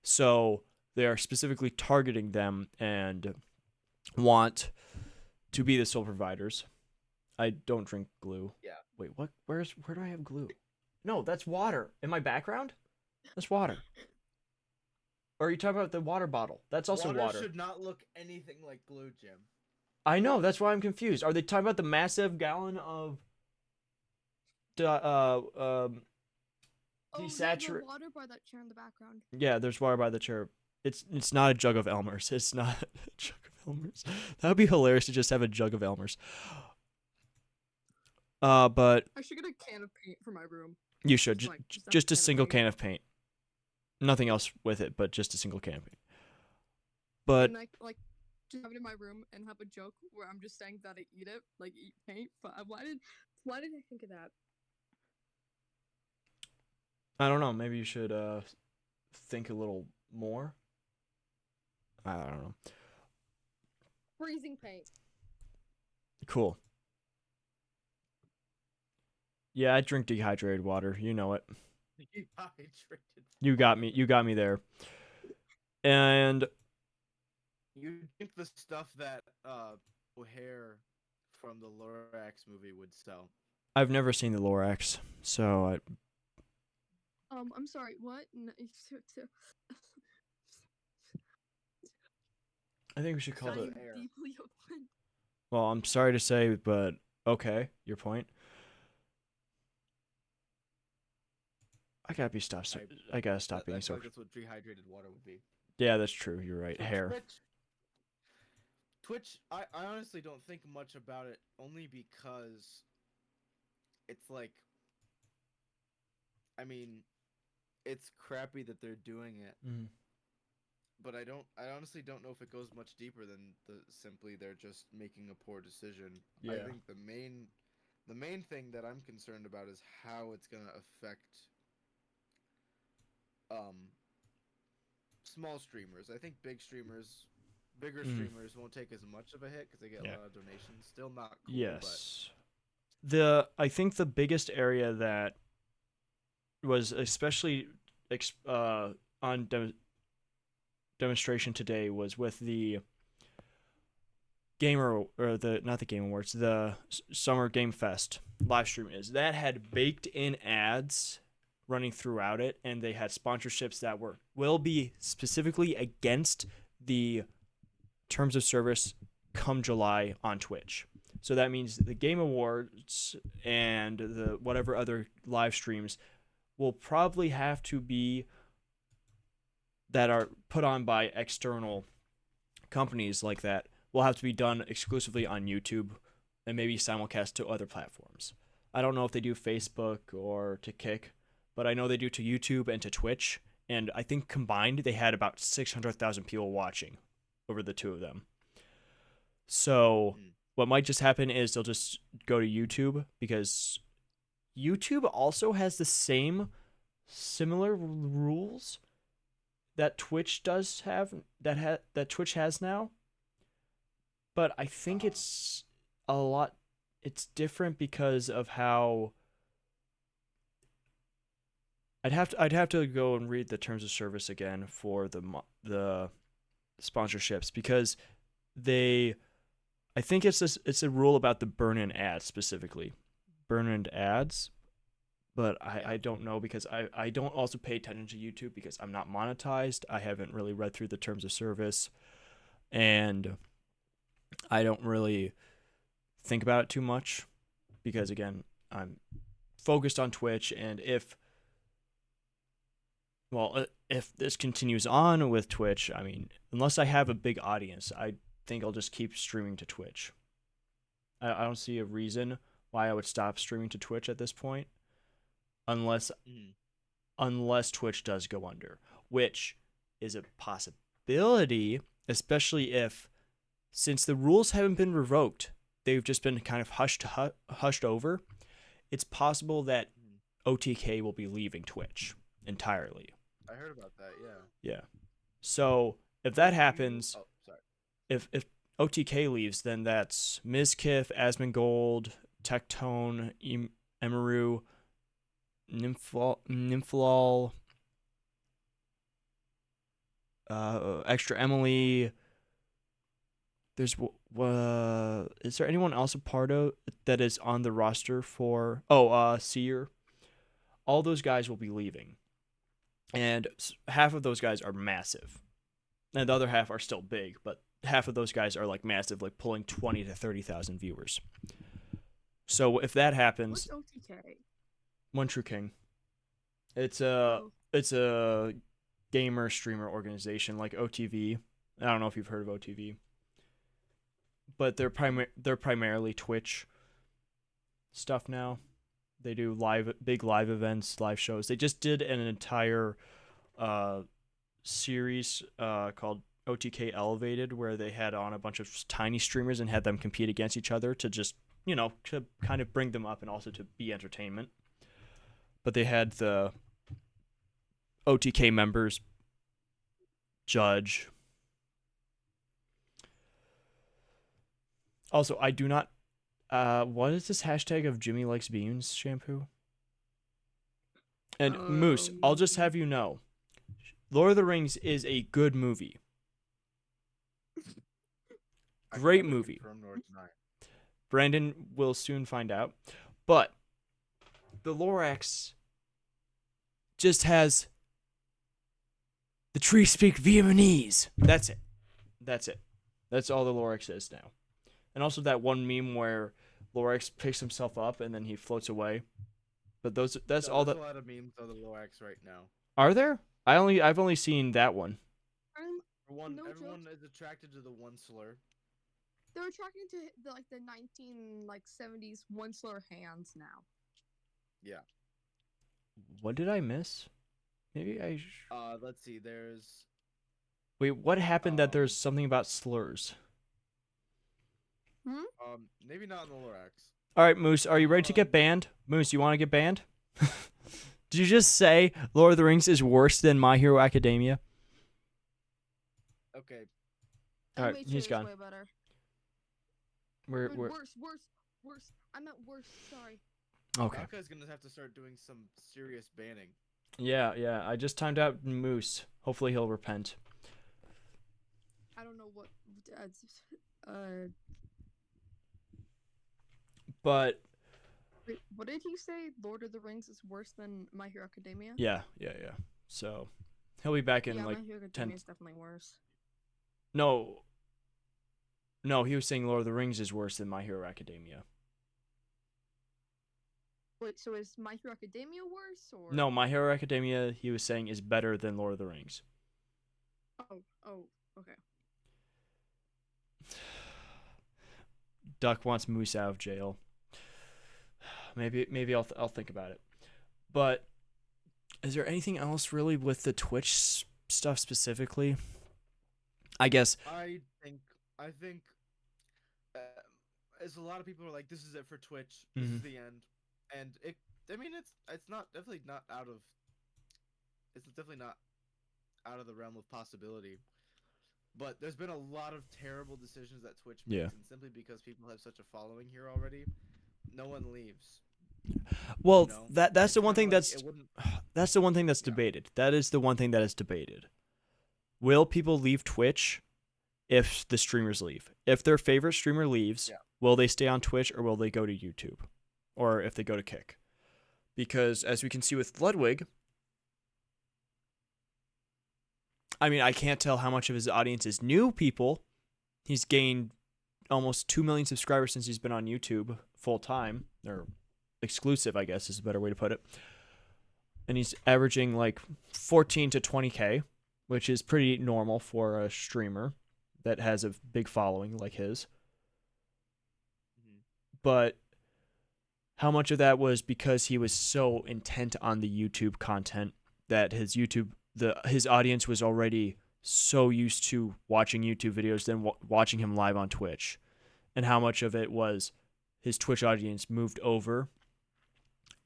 A: So they are specifically targeting them and want to be the sole providers. I don't drink glue.
B: Yeah.
A: Wait, what? Where do I have glue? No, that's water. In my background? That's water. Or are you talking about the water bottle? That's also water.
B: Should not look anything like glue, Jim.
A: I know, that's why I'm confused. Are they talking about the massive gallon of desaturated?
D: The water by that chair in the background.
A: Yeah, there's water by the chair. It's not a jug of Elmer's. It's not a jug of Elmer's. That would be hilarious to just have a jug of Elmer's. But
D: I should get a can of paint for my room.
A: you should just a single
D: can
A: can of paint. Nothing else with it, but just a single can of paint. But
D: and I, just have it in my room and have a joke where I'm just saying that I eat it, like eat paint. But why did I think of that?
A: I don't know. Maybe you should think a little more. I don't know.
D: Freezing paint.
A: Cool. Yeah, I drink dehydrated water. You know it.
B: Dehydrated.
A: You got me. You got me there. And
B: You drink the stuff that O'Hare from the Lorax movie would sell.
A: I've never seen the Lorax, so
D: I'm sorry. What?
A: I think we should call
D: I'm
A: it.
D: deeply offended.
A: Well, I'm sorry to say, but okay, your point. I gotta stop being so.
B: That's what dehydrated water would be.
A: Yeah, that's true. You're right. Hair.
B: Twitch, I honestly don't think much about it, only because it's like, I mean, it's crappy that they're doing it, but I honestly don't know if it goes much deeper than simply they're just making a poor decision. I
A: Yeah.
B: think the main thing that I'm concerned about is how it's gonna affect um small streamers. I think bigger
A: Mm,
B: streamers won't take as much of a hit because they get a
A: yeah.
B: lot of donations. Still not cool, but
A: Yes. I think the biggest area that was especially on demonstration today was with the gamer or the not the Game Awards, the Summer Game Fest live stream is that had baked in ads running throughout it, and they had sponsorships that will be specifically against the terms of service come July on Twitch. So that means the Game Awards and the whatever other live streams will probably have to be that are put on by external companies like that will have to be done exclusively on YouTube and maybe simulcast to other platforms. I don't know if they do Facebook or to Kick, but I know they do to YouTube and to Twitch. And I think combined they had about 600,000 people watching over the two of them. So
B: mm,
A: what might just happen is they'll just go to YouTube because YouTube also has the same similar rules that Twitch does have that Twitch has now, but I think it's a lot. It's different because of how I'd have to go and read the terms of service again for the sponsorships because they I think it's a rule about the burn-in ads specifically, burn-in ads. But
B: yeah.
A: I don't know because I don't also pay attention to YouTube because I'm not monetized. I haven't really read through the terms of service, and I don't really think about it too much because again I'm focused on Twitch, and if this continues on with Twitch, I mean, unless I have a big audience, I think I'll just keep streaming to Twitch. I don't see a reason why I would stop streaming to Twitch at this point, unless
B: Mm.
A: unless Twitch does go under, which is a possibility, especially if since the rules haven't been revoked, they've just been kind of hushed over. It's possible that
B: Mm.
A: OTK will be leaving Twitch entirely.
B: I heard about that. Yeah.
A: Yeah. So if
B: Wait,
A: that happens,
B: Oh, sorry.
A: if OTK leaves, then that's Mizkif, Asmongold, Tectone, Emaru, Nymphal, Extra Emily. There's is there anyone else a part of that is on the roster for? Seer. All those guys will be leaving, and half of those guys are massive, and the other half are still big, but half of those guys are like massive, like pulling 20 to 30,000 viewers. So if that happens,
D: What's OTK?
A: One True King. It's a gamer streamer organization like OTV. I don't know if you've heard of OTV, but they're primarily Twitch stuff now. They do big live events, live shows. They just did an entire series called OTK Elevated, where they had on a bunch of tiny streamers and had them compete against each other to just to kind of bring them up and also to be entertainment. But they had the OTK members judge. Also, I do not. What is this hashtag of Jimmy likes beans shampoo? And Moose, I'll just have you know, Lord of the Rings is a good movie.
B: I can
A: Great
B: neither
A: movie.
B: confirm nor deny.
A: Brandon will soon find out. But the Lorax just has the trees speak Vietnamese. That's it. That's it. That's all the Lorax is now. And also that one meme where Lorax picks himself up and then he floats away. But that's all
B: There's
A: that
B: a lot of memes of the Loax right now.
A: are there? I've only seen that one.
D: No
B: Everyone
D: joke.
B: is attracted to the one slur.
D: They're attracting to the 1970s one slur hands now.
B: Yeah.
A: What did I miss? Maybe
B: Let's see. There's
A: Wait, what happened that there's
B: Um,
A: something about slurs?
B: maybe not in the Lorax.
A: All right, Moose, are you ready to get
B: Um,
A: banned? Moose, you want to get banned? Did you just say Lord of the Rings is worse than My Hero Academia?
B: okay.
A: All right,
D: Animation
A: he's
D: is
A: gone.
D: way better.
A: We're
D: Worse. I meant worse. Sorry.
A: okay.
B: Naka's gonna have to start doing some serious banning.
A: Yeah. I just timed out Moose. Hopefully he'll repent.
D: I don't know what. Uh,
A: But
D: wait, what did he say? Lord of the Rings is worse than My Hero Academia?
A: yeah. So he'll be back in
D: Yeah,
A: like
D: My Hero
A: 10.
D: Academia is definitely worse.
A: No, he was saying Lord of the Rings is worse than My Hero Academia.
D: Wait, so is My Hero Academia worse or?
A: No, My Hero Academia, he was saying, is better than Lord of the Rings.
D: Oh, okay.
A: Duck wants Moose out of jail. Maybe I'll think about it. But is there anything else really with the Twitch stuff specifically? I guess.
B: I think uh, as a lot of people are like, this is it for Twitch. This
A: Mhm.
B: is the end, and it. I mean, it's not definitely not out of. It's definitely not out of the realm of possibility. But there's been a lot of terrible decisions that Twitch
A: Yeah.
B: makes, and simply because people have such a following here already, no one leaves.
A: Well,
B: You know,
A: that's
B: it's
A: the one
B: kind of
A: thing
B: like
A: that's
B: it wouldn't.
A: that's the one thing that's
B: Yeah.
A: debated. That is the one thing that is debated. Will people leave Twitch if the streamers leave? If their favorite streamer leaves,
B: Yeah.
A: will they stay on Twitch or will they go to YouTube? Or if they go to Kick? Because as we can see with Ludwig, I mean, I can't tell how much of his audience is new people. He's gained almost 2 million subscribers since he's been on YouTube full time, or exclusive, I guess is a better way to put it. And he's averaging like 14 to 20K, which is pretty normal for a streamer that has a big following like his.
B: Mhm.
A: But how much of that was because he was so intent on the YouTube content that his audience was already so used to watching YouTube videos than watching him live on Twitch, and how much of it was his Twitch audience moved over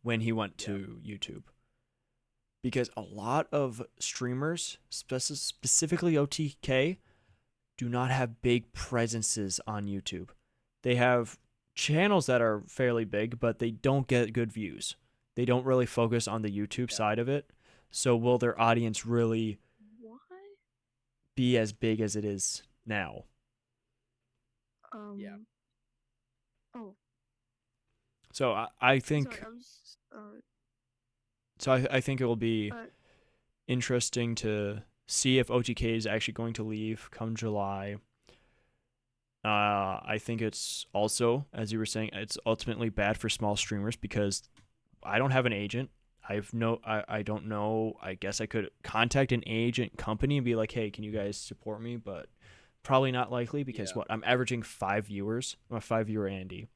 A: when he went to YouTube. Because a lot of streamers, specifically OTK, do not have big presences on YouTube. They have channels that are fairly big, but they don't get good views. They don't really focus on the YouTube
B: Yeah.
A: side of it. So will their audience really
D: What?
A: be as big as it is now?
B: Yeah.
D: Oh,
A: So I think
D: sorry. I was.
A: I think it will be
D: Uh,
A: interesting to see if OTK is actually going to leave come July. I think it's also, as you were saying, it's ultimately bad for small streamers because I don't have an agent. I don't know. I guess I could contact an agent company and be like, hey, can you guys support me? But probably not likely because
B: Yeah.
A: I'm averaging 5 viewers. I'm a 5 viewer Andy.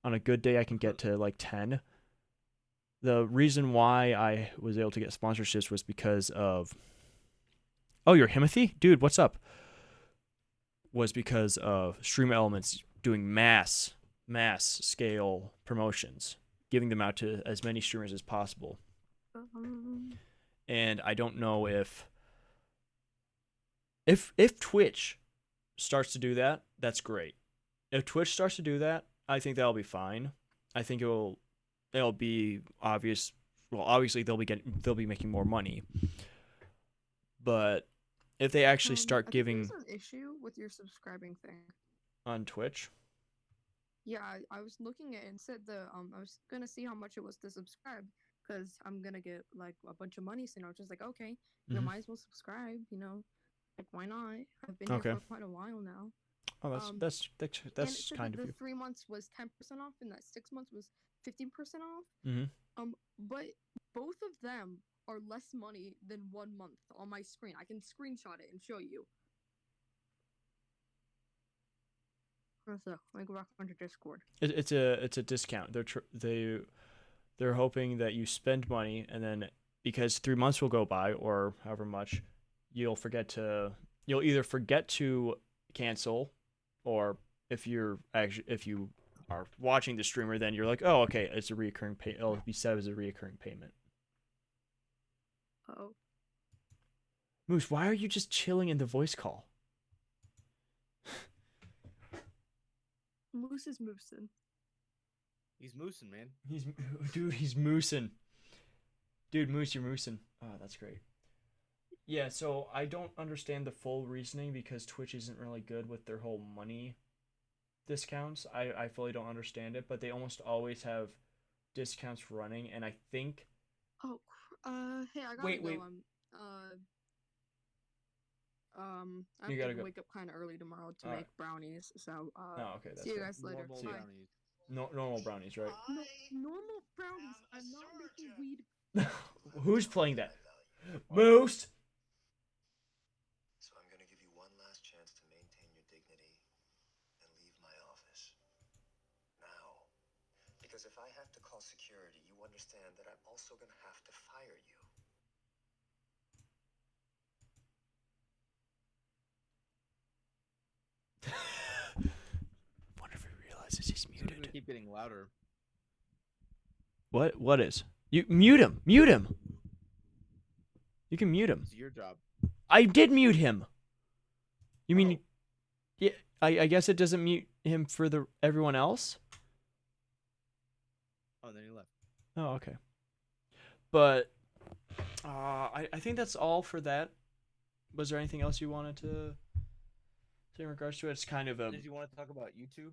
A: On a good day, I can get to like 10. The reason why I was able to get sponsorships was because of. Oh, you're Himothy? Dude, what's up? Was because of Stream Elements doing mass scale promotions, giving them out to as many streamers as possible. And I don't know if Twitch starts to do that, that's great. If Twitch starts to do that, I think that'll be fine. I think it'll be obvious. Well, obviously they'll be making more money. But if they actually start
D: I think
A: giving
D: there's an issue with your subscribing thing.
A: on Twitch,
D: Yeah, I was looking at it and said I was gonna see how much it was to subscribe because I'm gonna get like a bunch of money soon. I was just like, okay, you
A: Mhm.
D: might as well subscribe. Like why not? I've been
A: Okay.
D: here for quite a while now.
A: Oh,
D: And
A: that's
D: it said
A: kind
D: that
A: of
D: the
A: you.
D: 3 months was 10% off and that 6 months was 15% off.
A: Mhm.
D: But both of them are less money than 1 month on my screen. I can screenshot it and show you. So, like, go back onto Discord.
A: It's a discount. They're hoping that you spend money and then because 3 months will go by or however much, you'll either forget to cancel, or if you are watching the streamer, then you're like, oh, okay, it's a reoccurring pay. It'll be set as a reoccurring payment.
D: Oh,
A: Moose, why are you just chilling in the voice call?
D: Moose is moosing.
B: He's moosing, man.
A: He's moosing. Dude, Moose, you're moosing. Oh, that's great. Yeah, so I don't understand the full reasoning because Twitch isn't really good with their whole money discounts. I fully don't understand it, but they almost always have discounts running, and I think.
D: Oh, hey, I gotta
A: Wait,
D: go.
A: wait.
D: I
A: You
D: have
A: gotta
D: to
A: go.
D: wake up kind of early tomorrow to
A: Alright.
D: make brownies. So,
A: Oh, okay, that's
D: see you
A: fair.
D: guys later.
B: Normal
D: Bye.
B: brownies.
A: No, normal brownies, right?
D: No, normal brownies. I'm not making weed.
A: Who's playing that? Moose.
F: So I'm going to give you one last chance to maintain your dignity and leave my office. Now. Because if I have to call security, you understand that I'm also going to have to fire you.
A: Wonder if he realizes he's
B: It's gonna
A: muted.
B: keep getting louder.
A: What? What is? You mute him. Mute him. You can mute him.
B: It's your job.
A: I did mute him. You mean?
B: Oh.
A: Yeah. I guess it doesn't mute him for the everyone else.
B: Oh, then he left.
A: Oh, okay. But I think that's all for that. Was there anything else you wanted to say in regards to it? It's kind of a
B: Did you want to talk about YouTube?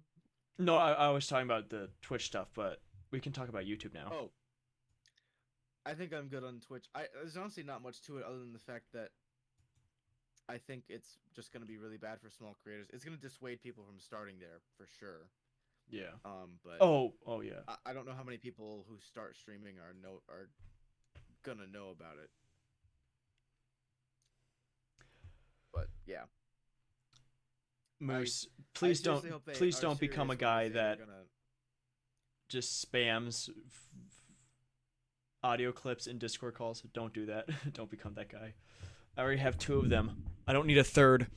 A: no. I was talking about the Twitch stuff, but we can talk about YouTube now.
B: Oh. I think I'm good on Twitch. There's honestly not much to it other than the fact that I think it's just going to be really bad for small creators. It's going to dissuade people from starting there for sure.
A: Yeah.
B: But
A: Oh yeah.
B: I don't know how many people who start streaming are gonna know about it. But yeah.
A: Moose,
B: I
A: please
B: seriously hope they
A: please
B: are
A: don't become a
B: serious when
A: guy
B: they say they're
A: that
B: gonna...
A: just spams audio clips in Discord calls. Don't do that. Don't become that guy. I already have 2 of them. I don't need a third.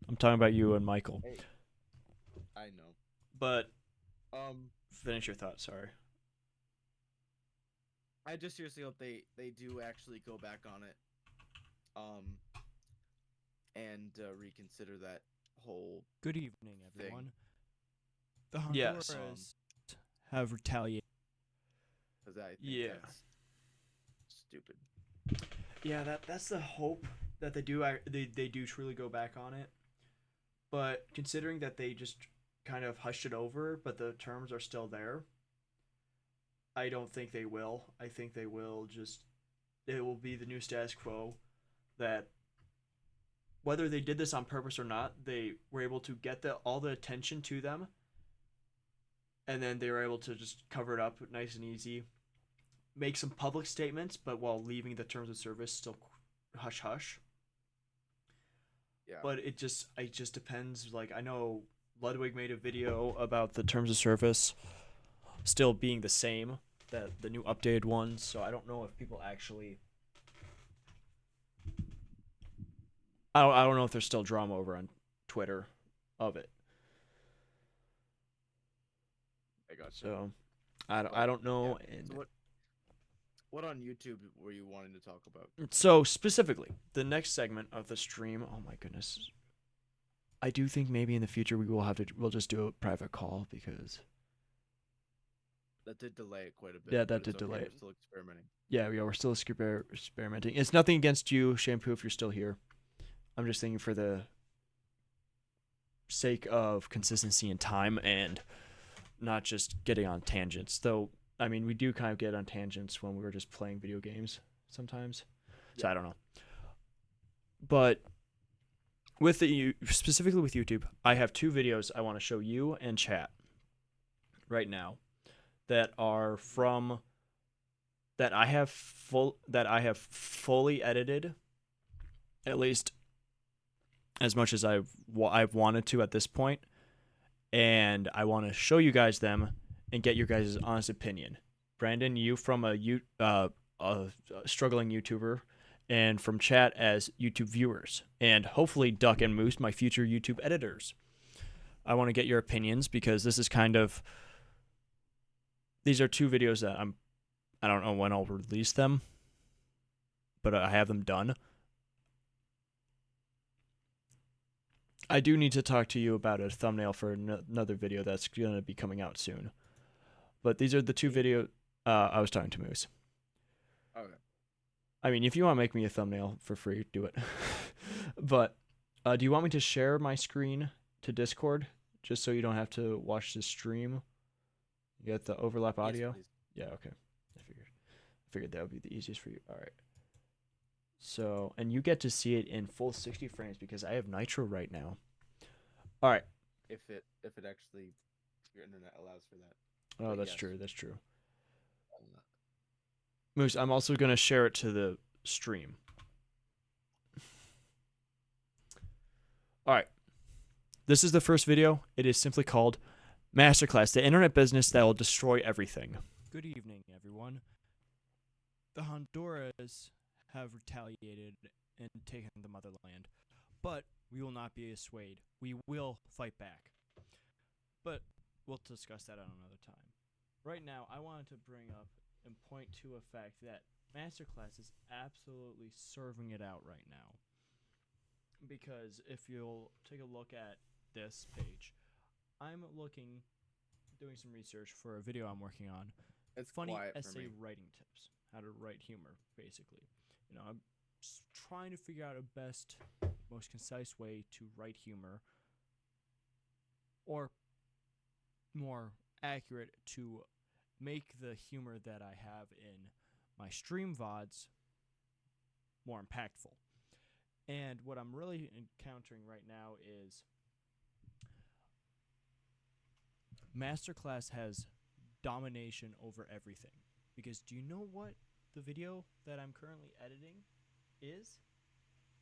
A: I'm talking about you and Michael.
B: Hey, I know.
A: But
B: Um,
A: finish your thought. Sorry.
B: I just seriously hope they do actually go back on it, and reconsider that whole.
C: Good evening,
B: Thing.
C: everyone. The
A: Yes.
C: Honduras have retaliated.
B: Because I think
A: Yeah.
B: that's stupid.
A: Yeah, that's the hope that they do truly go back on it. But considering that they just kind of hushed it over, but the terms are still there, I don't think they will. I think they will just it will be the new status quo that whether they did this on purpose or not, they were able to get all the attention to them, and then they were able to just cover it up nice and easy, make some public statements, but while leaving the terms of service still hush hush.
B: Yeah.
A: But it just depends. Like, I know Ludwig made a video about the terms of service still being the same, that the new updated ones. So I don't know if people actually. I don't know if there's still drama over on Twitter of it.
B: I got you.
A: So I don't know.
B: Yeah.
A: And
B: So what on YouTube were you wanting to talk about?
A: so specifically, the next segment of the stream. Oh my goodness. I do think maybe in the future we'll just do a private call because.
B: That did delay it quite a bit.
A: Yeah, that
B: but it's
A: did
B: okay,
A: delay
B: we're
A: it.
B: still experimenting.
A: Yeah, we're still experimenting. It's nothing against you, Shampoo, if you're still here. I'm just thinking for the sake of consistency and time and not just getting on tangents. Though, I mean, we do kind of get on tangents when we were just playing video games sometimes. So I don't know. But with specifically with YouTube, I have 2 videos I want to show you and chat right now that are from that I have fully edited, at least as much as I've wanted to at this point, and I want to show you guys them and get your guys' honest opinion. Brandon, you from a struggling YouTuber, and from chat as YouTube viewers, and hopefully Duck and Moose, my future YouTube editors. I want to get your opinions because this is kind of, these are two videos that I don't know when I'll release them, but I have them done. I do need to talk to you about a thumbnail for another video that's going to be coming out soon. But these are the two videos I was talking to Moose.
B: Okay.
A: I mean, if you want to make me a thumbnail for free, do it. But do you want me to share my screen to Discord just so you don't have to watch the stream? You get the overlap audio?
B: Yes,
A: Yeah, okay. I figured that would be the easiest for you. All right. So, and you get to see it in full 60 frames because I have Nitro right now. All right.
B: if it actually your internet allows for that.
A: Oh,
B: But
A: that's
B: yes.
A: true. That's true.
B: Uh,
A: Moose, I'm also going to share it to the stream. All right. This is the first video. It is simply called Masterclass, the internet business that will destroy everything. Good evening, everyone. The Honduras have retaliated and taken the motherland, but we will not be swayed. We will fight back. But we'll discuss that on another time. Right now, I wanted to bring up and point to a fact that Masterclass is absolutely serving it out right now. Because if you'll take a look at this page, I'm doing some research for a video I'm working on.
B: It's
A: Funny
B: quiet for
A: essay
B: me.
A: writing tips, how to write humor, basically. You know, I'm just trying to figure out a best, most concise way to write humor, or more accurate, to make the humor that I have in my stream VODs more impactful. And what I'm really encountering right now is Masterclass has domination over everything. Because do you know what the video that I'm currently editing is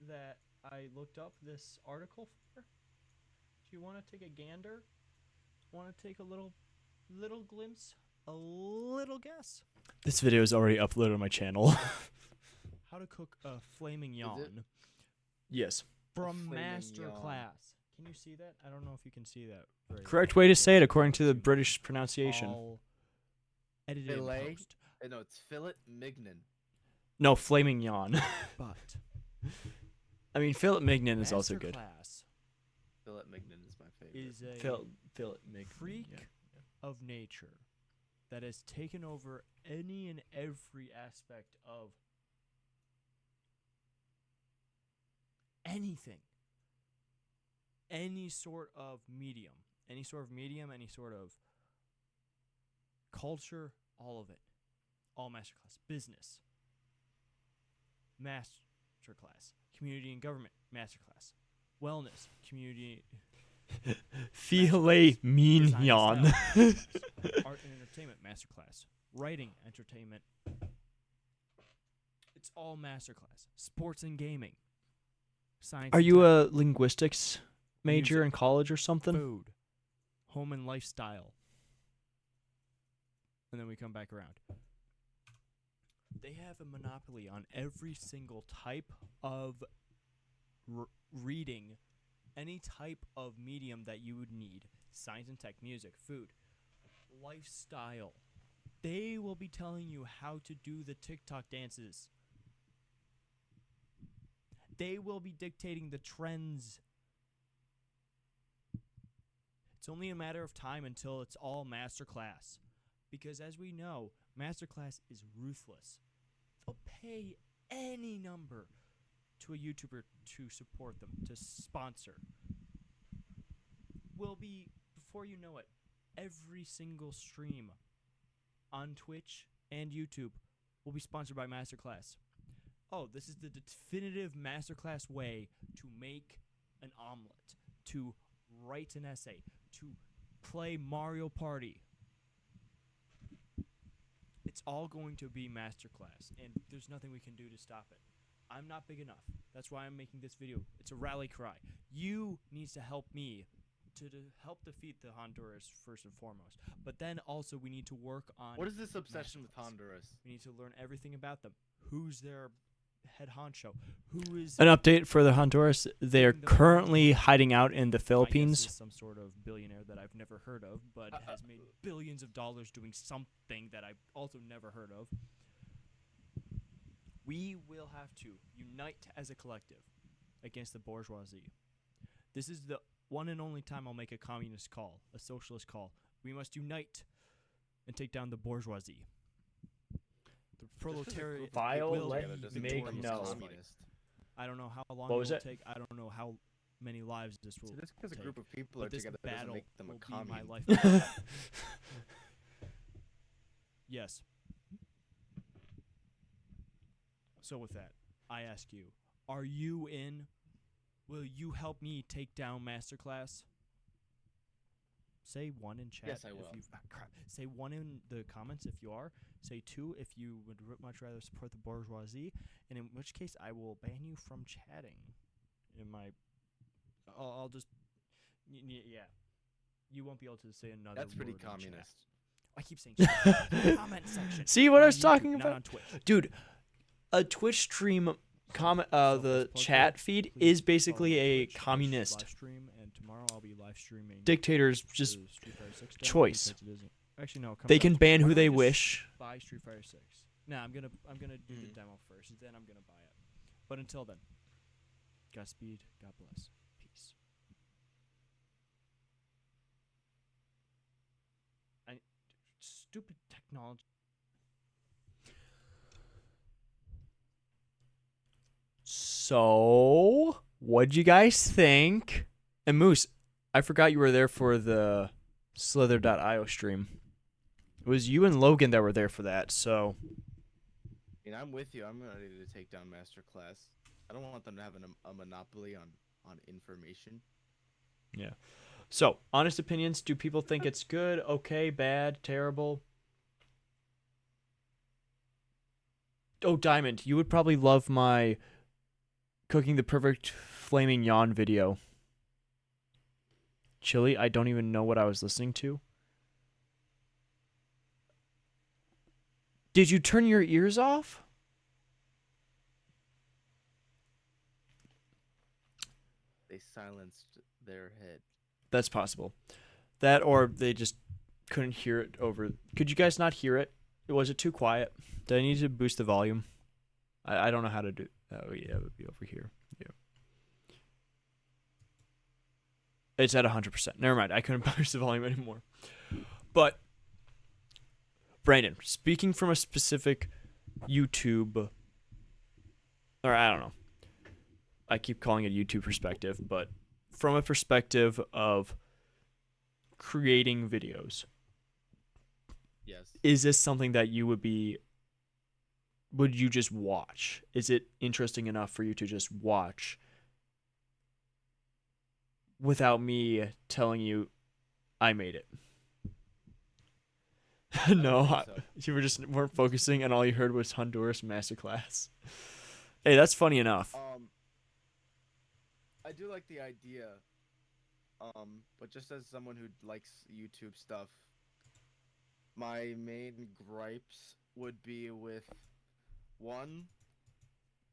A: that I looked up this article for? Do you want to take a gander? Want to take a little glimpse? A little guess? This video is already uploaded on my channel. How to cook a flaming yawn. Yes. From
B: flaming
A: Masterclass.
B: yawn.
A: Can you see that? I don't know if you can see that. Very Correct
B: well.
A: way to say it according to the British pronunciation.
C: All edited in
B: Filet?
C: post.
B: No, it's fillet mignon.
A: No, flaming yawn.
C: But
A: I mean, Philip Mignon is also good.
C: Masterclass
B: Fillet mignon is my favorite.
C: is a
A: Philip Mignon.
C: freak
A: yeah.
C: of nature that has taken over any and every aspect of anything. Any sort of medium. Any sort of culture, all of it. All Masterclass. Business. Masterclass. Community and government. Masterclass. Wellness. Community.
A: Filet
C: Design and
A: mignon.
C: style. Art and entertainment. Masterclass. Writing. Entertainment. It's all Masterclass. Sports and gaming. Science.
A: Are
C: and
A: you
C: tech.
A: a linguistics major
C: Music.
A: in college or something?
C: Food, home and lifestyle. And then we come back around. They have a monopoly on every single type of reading, any type of medium that you would need. Science and tech, music, food, lifestyle. They will be telling you how to do the TikTok dances. They will be dictating the trends. It's only a matter of time until it's all Masterclass. Because as we know, Masterclass is ruthless. They'll pay any number to a YouTuber to support them, to sponsor. Will be, before you know it, every single stream on Twitch and YouTube will be sponsored by Masterclass. Oh, this is the definitive Masterclass way to make an omelet, to write an essay, to play Mario Party. It's all going to be Masterclass, and there's nothing we can do to stop it. I'm not big enough. That's why I'm making this video. It's a rally cry. You need to help me to help defeat the Honduras first and foremost. But then also we need to work on
B: What is this obsession with
C: Masterclass.
B: Honduras?
C: We need to learn everything about them. Who's their head honcho, who is
A: An update for the Honduras. They're
C: Getting the
A: currently
C: money.
A: hiding out in the
C: my guess
A: Philippines.
C: is some sort of billionaire that I've never heard of, but has made billions of dollars doing something that I've also never heard of. We will have to unite as a collective against the bourgeoisie. This is the one and only time I'll make a communist call, a socialist call. We must unite and take down the bourgeoisie. The proletariat
A: Vile,
C: will
A: let
C: be
A: me
C: victorious in
A: know.
C: this fight.
B: Communist.
C: I don't know how long
A: What
C: it
A: was
C: will
A: it?
C: take. I don't know how many lives this will
B: So just because a
C: take.
B: group of people
C: But
B: are
C: this
B: together doesn't
C: battle
B: make them a
C: will be my
B: commune.
C: life. Yes. So with that, I ask you, are you in? Will you help me take down Masterclass? Say one in chat.
B: Yes, I will.
C: If you've, crap. Say one in the comments if you are. Say two if you would much rather support the bourgeoisie, and in which case I will ban you from chatting. In my, I'll just, yeah. You won't be able to say another.
B: That's pretty
C: word in chat.
B: communist.
C: I keep saying chat. Comment section.
A: See what I
C: on
A: was
C: YouTube,
A: talking
C: not
A: about?
C: on Twitch.
A: Dude, a Twitch stream comment
C: So
A: the
C: let's plug
A: chat
C: that.
A: feed
C: Please
A: is basically
C: follow my
A: a
C: Twitch,
A: communist
C: live stream, and tomorrow I'll be live streaming
A: dictator's just
C: the Street Fighter 6 demo
A: choice.
C: because it isn't- Actually, no. it comes
A: they
C: out
A: can
C: tomorrow.
A: ban
C: Why
A: who
C: don't I
A: they
C: just
A: wish.
C: Buy Street Fighter 6. Nah, I'm gonna do the
B: Mhm.
C: demo first, and then I'm gonna buy it. But until then, Godspeed. God bless. Peace. Stupid technology.
A: So, what'd you guys think? And Moose, I forgot you were there for the Slither.io stream. It was you and Logan that were there for that, so
B: I mean, I'm with you. I'm ready to take down Masterclass. I don't want them to have a monopoly on information.
A: yeah. So, honest opinions, do people think it's good, okay, bad, terrible? Oh, Diamond, you would probably love my cooking the perfect flaming yawn video. Chili, I don't even know what I was listening to. Did you turn your ears off?
B: They silenced their head.
A: That's possible. That or they just couldn't hear it over. Could you guys not hear it? Was it too quiet? Did I need to boost the volume? I don't know how to do. Oh yeah, it would be over here. Yeah. It's at 100%. Never mind. I couldn't boost the volume anymore. But Brandon, speaking from a specific YouTube, or I don't know. I keep calling it a YouTube perspective, but from a perspective of creating videos,
B: Yes.
A: is this something that you would you just watch? Is it interesting enough for you to just watch without me telling you I made it? No,
B: think so.
A: you weren't focusing and all you heard was Honduras Masterclass. Hey, that's funny enough.
B: I do like the idea. But just as someone who likes YouTube stuff, my main gripes would be with one,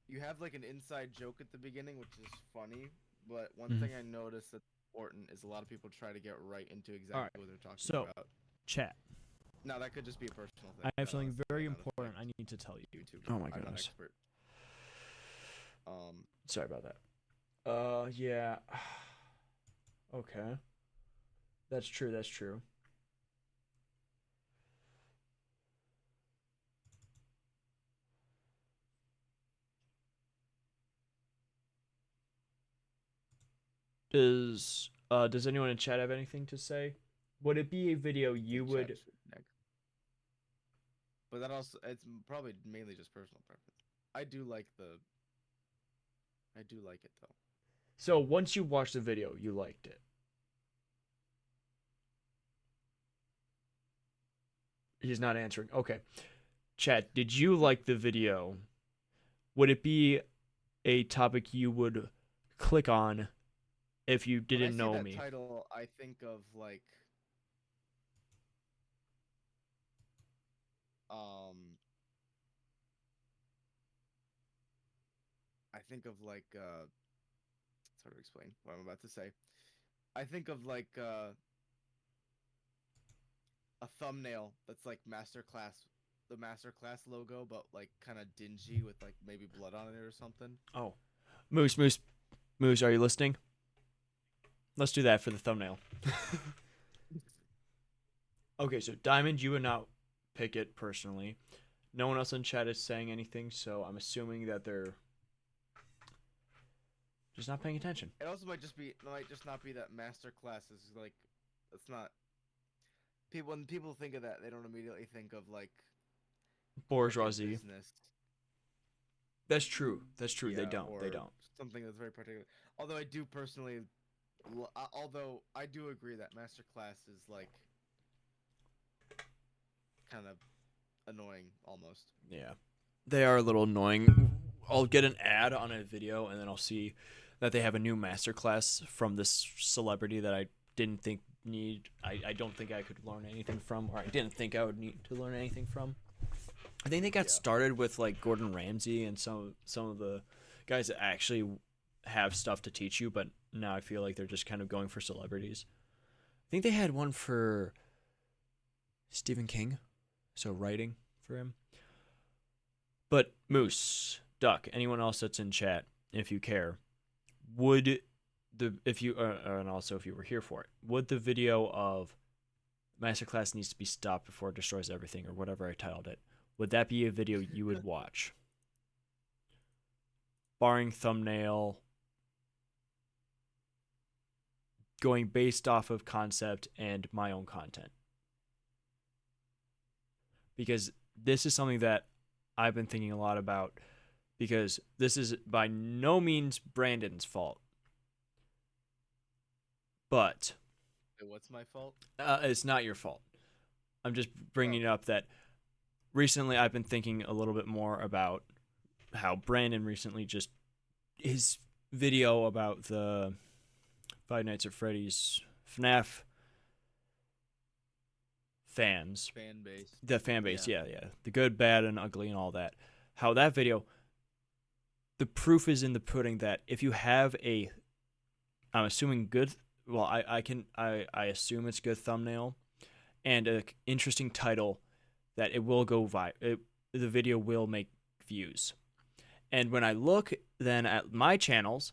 B: you have like an inside joke at the beginning, which is funny, but one
A: Mhm.
B: thing I noticed that's important is a lot of people try to get right into exactly
C: Alright,
B: what they're talking
C: so-
B: about.
C: Chat.
B: Now that could just be a personal thing.
C: I have
B: that
C: something
B: honestly
C: very
B: might not
C: important I
B: affect
C: need to tell you.
B: YouTube.
A: Oh my
B: I'm not an
A: goodness.
B: expert.
A: Sorry about that. Yeah. Okay. That's true. That's true. Does anyone in chat have anything to say? Would it be a video you
B: Chat
A: would
B: should next. But that also, it's probably mainly just personal preference. I do like it though.
A: So once you watched the video, you liked it. He's not answering. Okay. Chat, did you like the video? Would it be a topic you would click on if you didn't
B: when I see
A: know
B: that
A: me?
B: title, I think of like think of like it's hard to explain what I'm about to say. I think of like a thumbnail that's like masterclass, the masterclass logo, but like kind of dingy with like maybe blood on it or something.
A: Oh, Moose, are you listening? Let's do that for the thumbnail. Okay, so Diamond, you would not pick it personally. No one else in chat is saying anything, so I'm assuming that they're just not paying attention.
B: It also might just not be that masterclass is like, it's not people when people think of that they don't immediately think of like
A: Bourgeoisie.
B: business.
A: That's true. That's true.
B: Yeah,
A: They don't. They
B: or
A: don't.
B: something that's very particular. Although I do personally, although I do agree that masterclass is like kind of annoying almost.
A: Yeah. They are a little annoying. I'll get an ad on a video and then I'll see that they have a new masterclass from this celebrity that I didn't think I don't think I could learn anything from, or I didn't think I would need to learn anything from. I think they got started with like Gordon Ramsay and some of the guys that actually have stuff to teach you, but now I feel like they're just kind of going for celebrities. I think they had one for Stephen King, so writing for him. But Moose, Duck, anyone else that's in chat, if you care, would if you and also if you were here for it, would the video of Masterclass needs to be stopped before it destroys everything, or whatever I titled it, would that be a video you would watch? Barring thumbnail, going based off of concept and my own content. Because this is something that I've been thinking a lot about, because this is by no means Brandon's fault. But
B: What's my fault?
A: it's not your fault. I'm just bringing it up that recently I've been thinking a little bit more about how Brandon recently just his video about the Five Nights at Freddy's FNAF fans,
B: Fan base.
A: the fan base, yeah, the good, bad, and ugly, and all that. How that video, the proof is in the pudding that if you have a, I'm assuming good, well, I assume it's good thumbnail, and an interesting title, that it will go the video will make views. And when I look then at my channels,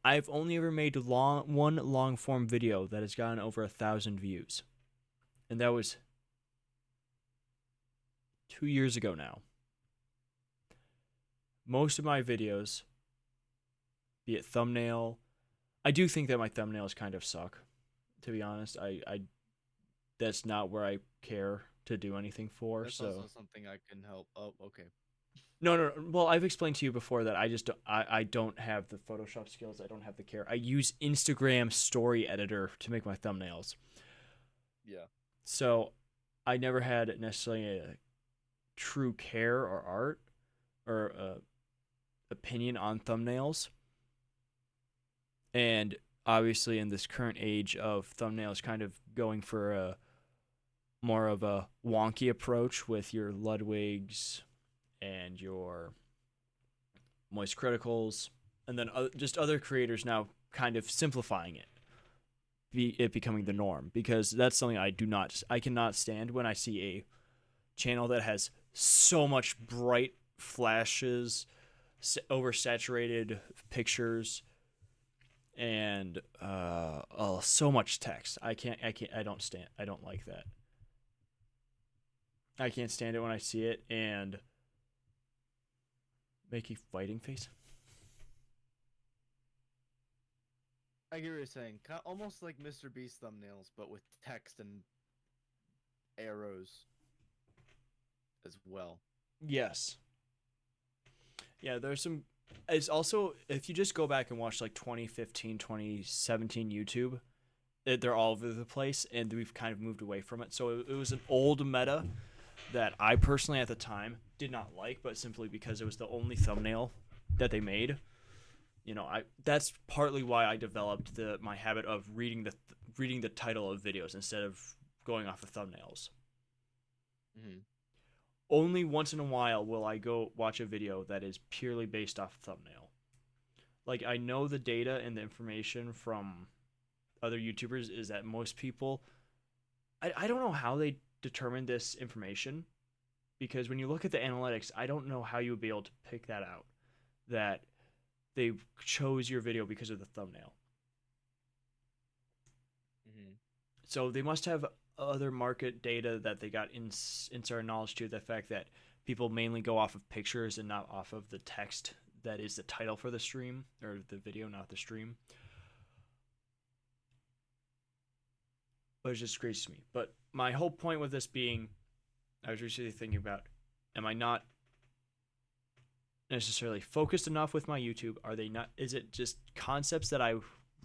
A: I've only ever made one long form video that has gotten over 1,000 views. And that was 2 years ago now. Most of my videos, be it thumbnail, I do think that my thumbnails kind of suck, to be honest. I that's not where I care to do anything for.
B: That's
A: so
B: also something I can help. Oh, okay.
A: No. Well, I've explained to you before that I don't have the Photoshop skills. I don't have the care. I use Instagram story editor to make my thumbnails.
B: Yeah.
A: So I never had necessarily a true care or art or opinion on thumbnails. And obviously in this current age of thumbnails kind of going for a more of a wonky approach with your Ludwigs and your Moist Criticals, and then just other creators now kind of simplifying it, it becoming the norm, because that's something I cannot stand when I see a channel that has so much bright flashes, oversaturated pictures, and so much text. I don't like that. I can't stand it when I see it, and make a fighting face.
B: I get what you're saying. Almost like Mr. Beast thumbnails, but with text and arrows as well.
A: Yes. Yeah, there's some. It's also, if you just go back and watch like 2015, 2017 YouTube, they're all over the place, and we've kind of moved away from it. So it was an old meta that I personally at the time did not like, but simply because it was the only thumbnail that they made. You know, that's partly why I developed my habit of reading the title of videos instead of going off of thumbnails.
B: Mm-hmm.
A: only once in a while will I go watch a video that is purely based off thumbnail. Like, I know the data and the information from other YouTubers is that most people, I don't know how they determine this information, because when you look at the analytics, I don't know how you would be able to pick that out, that they chose your video because of the thumbnail.
B: Mm-hmm.
A: So they must have other market data that they got insider knowledge to the fact that people mainly go off of pictures and not off of the text that is the title for the stream or the video, not the stream. But it's just crazy to me. But my whole point with this being, I was recently thinking about, am I not necessarily focused enough with my YouTube? Are they not? Is it just concepts that I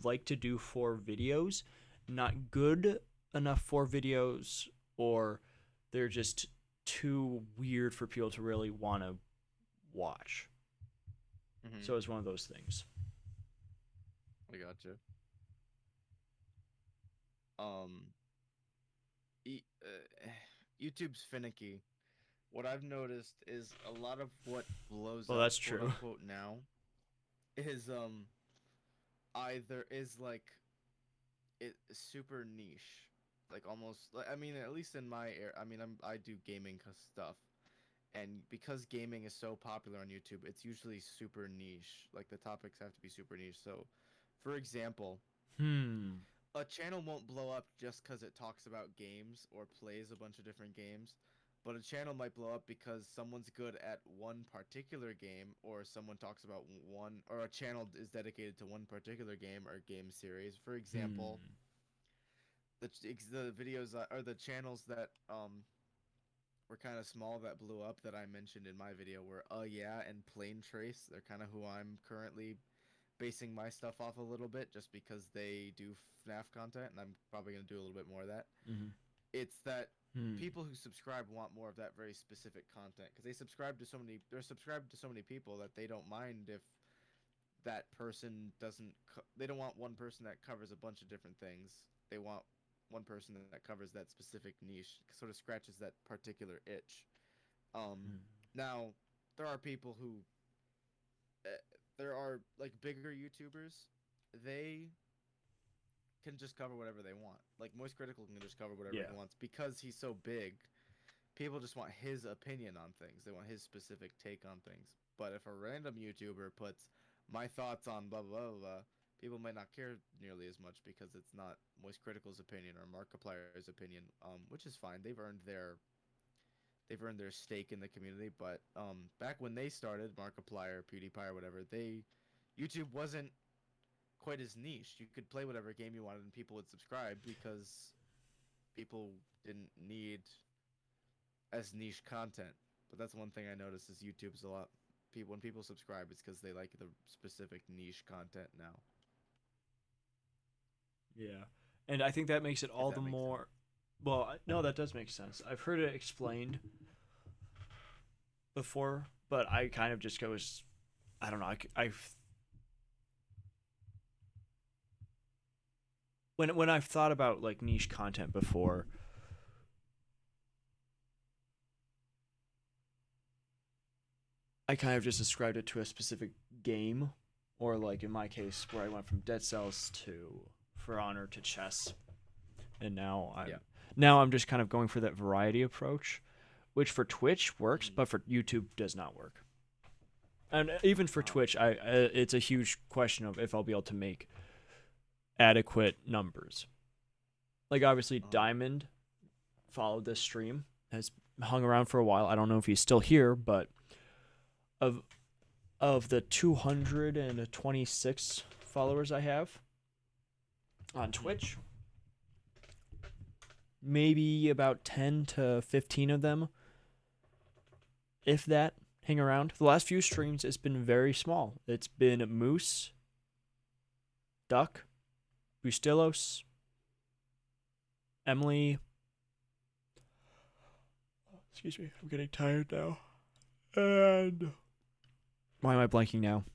A: like to do for videos, not good enough for videos, or they're just too weird for people to really want to watch?
B: Mm-hmm.
A: So it's one of those things.
B: I gotcha. YouTube's finicky. What I've noticed is a lot of what blows
A: Well,
B: up,
A: that's
B: quote
A: true.
B: unquote, now is either is like it super niche, like almost like, I mean, at least in my area. I mean, I do gaming stuff, and because gaming is so popular on YouTube, it's usually super niche. Like the topics have to be super niche. So, for example,
A: Hmm.
B: a channel won't blow up just because it talks about games or plays a bunch of different games, but a channel might blow up because someone's good at one particular game, or someone talks about one, or a channel is dedicated to one particular game or game series. For example,
A: Hmm.
B: the videos or the channels that were kind of small that blew up that I mentioned in my video were yeah, and Plane Trace. They're kind of who I'm currently basing my stuff off a little bit, just because they do FNAF content, and I'm probably gonna do a little bit more of that.
A: Mm-hmm.
B: It's that
A: Hmm.
B: people who subscribe want more of that very specific content, because they're subscribed to so many people that they don't mind if that person doesn't they don't want one person that covers a bunch of different things. They want one person that covers that specific niche, sort of scratches that particular itch. um
A: Hmm.
B: Now there are people who uh, there are like bigger YouTubers. They can just cover whatever they want. Like Moist Critical can just cover whatever
A: Yeah.
B: he wants because he's so big. People just want his opinion on things. They want his specific take on things. But if a random YouTuber puts my thoughts on blah blah blah, blah, people might not care nearly as much because it's not Moist Critical's opinion or Markiplier's opinion, which is fine. They've earned their stake in the community. But back when they started, Markiplier, PewDiePie, or whatever, YouTube wasn't quite as niche. You could play whatever game you wanted and people would subscribe because people didn't need as niche content. But that's one thing I noticed is YouTube's a lot people when people subscribe, it's because they like the specific niche content now.
A: Yeah. And I think that makes it
B: If
A: all the
B: that makes sense.
A: more. Well, no, that does make sense. I've heard it explained before, but I kind of just goes, I don't know. When I've thought about like niche content before, I kind of just described it to a specific game, or like in my case, where I went from Dead Cells to For Honor to chess, and
B: Yeah.
A: now I'm just kind of going for that variety approach, which for Twitch works,
B: Mhm.
A: but for YouTube does not work. And even for
B: Uh-huh.
A: Twitch, it's a huge question of if I'll be able to make adequate numbers. Like obviously,
B: Uh-huh.
A: Diamond followed this stream, has hung around for a while. I don't know if he's still here, but of the 226 followers I have on Twitch, maybe about 10 to 15 of them, if that, hang around. The last few streams, it's been very small. It's been Moose, Duck, Bustillos, Emily. Excuse me, I'm getting tired now. And why am I blanking now?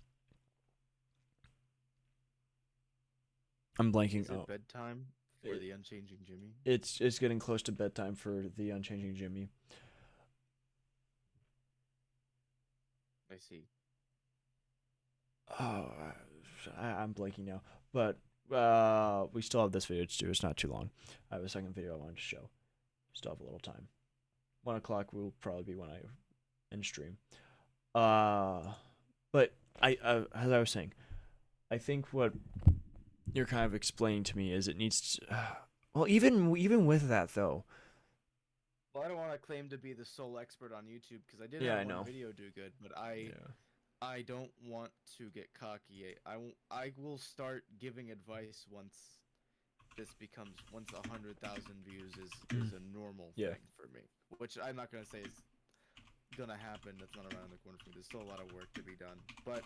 A: I'm blanking.
B: Is it
A: Oh,
B: bedtime for the Unchanging Jimmy?
A: it's getting close to bedtime for the Unchanging Jimmy.
B: I see.
A: Oh, I'm blanking now. But we still have this video to do. It's not too long. I have a second video I wanted to show. Still have a little time. 1 o'clock will probably be when I end stream. But as I was saying, I think what you're kind of explaining to me is it needs to, well, even with that though.
B: Well, I don't want to claim to be the sole expert on YouTube because I did
A: Yeah, I
B: have one
A: know.
B: video do good, but I don't want to get cocky. I will start giving advice once this becomes once 100,000 views is a normal
A: Yeah.
B: thing for me, which I'm not gonna say is gonna happen. That's not around the corner for me. There's still a lot of work to be done, but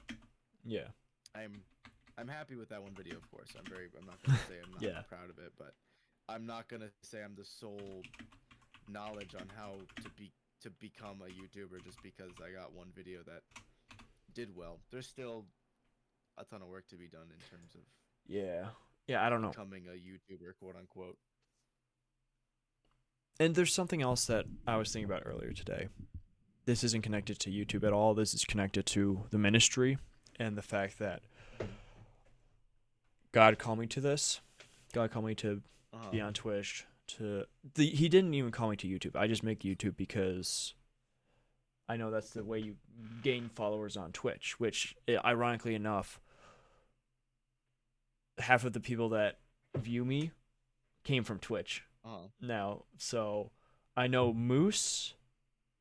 A: Yeah.
B: I'm happy with that one video. Of course, I'm not gonna say I'm not
A: Yeah.
B: proud of it, but I'm not gonna say I'm the sole knowledge on how to become a YouTuber just because I got one video that did well. There's still a ton of work to be done in terms of
A: Yeah. Yeah, I don't know.
B: becoming a YouTuber, quote unquote.
A: And there's something else that I was thinking about earlier today. This isn't connected to YouTube at all. This is connected to the ministry and the fact that God called me to this. God called me to be on Twitch. He didn't even call me to YouTube. I just make YouTube because I know that's the way you gain followers on Twitch, which, ironically enough, half of the people that view me came from Twitch. Now, so I know Moose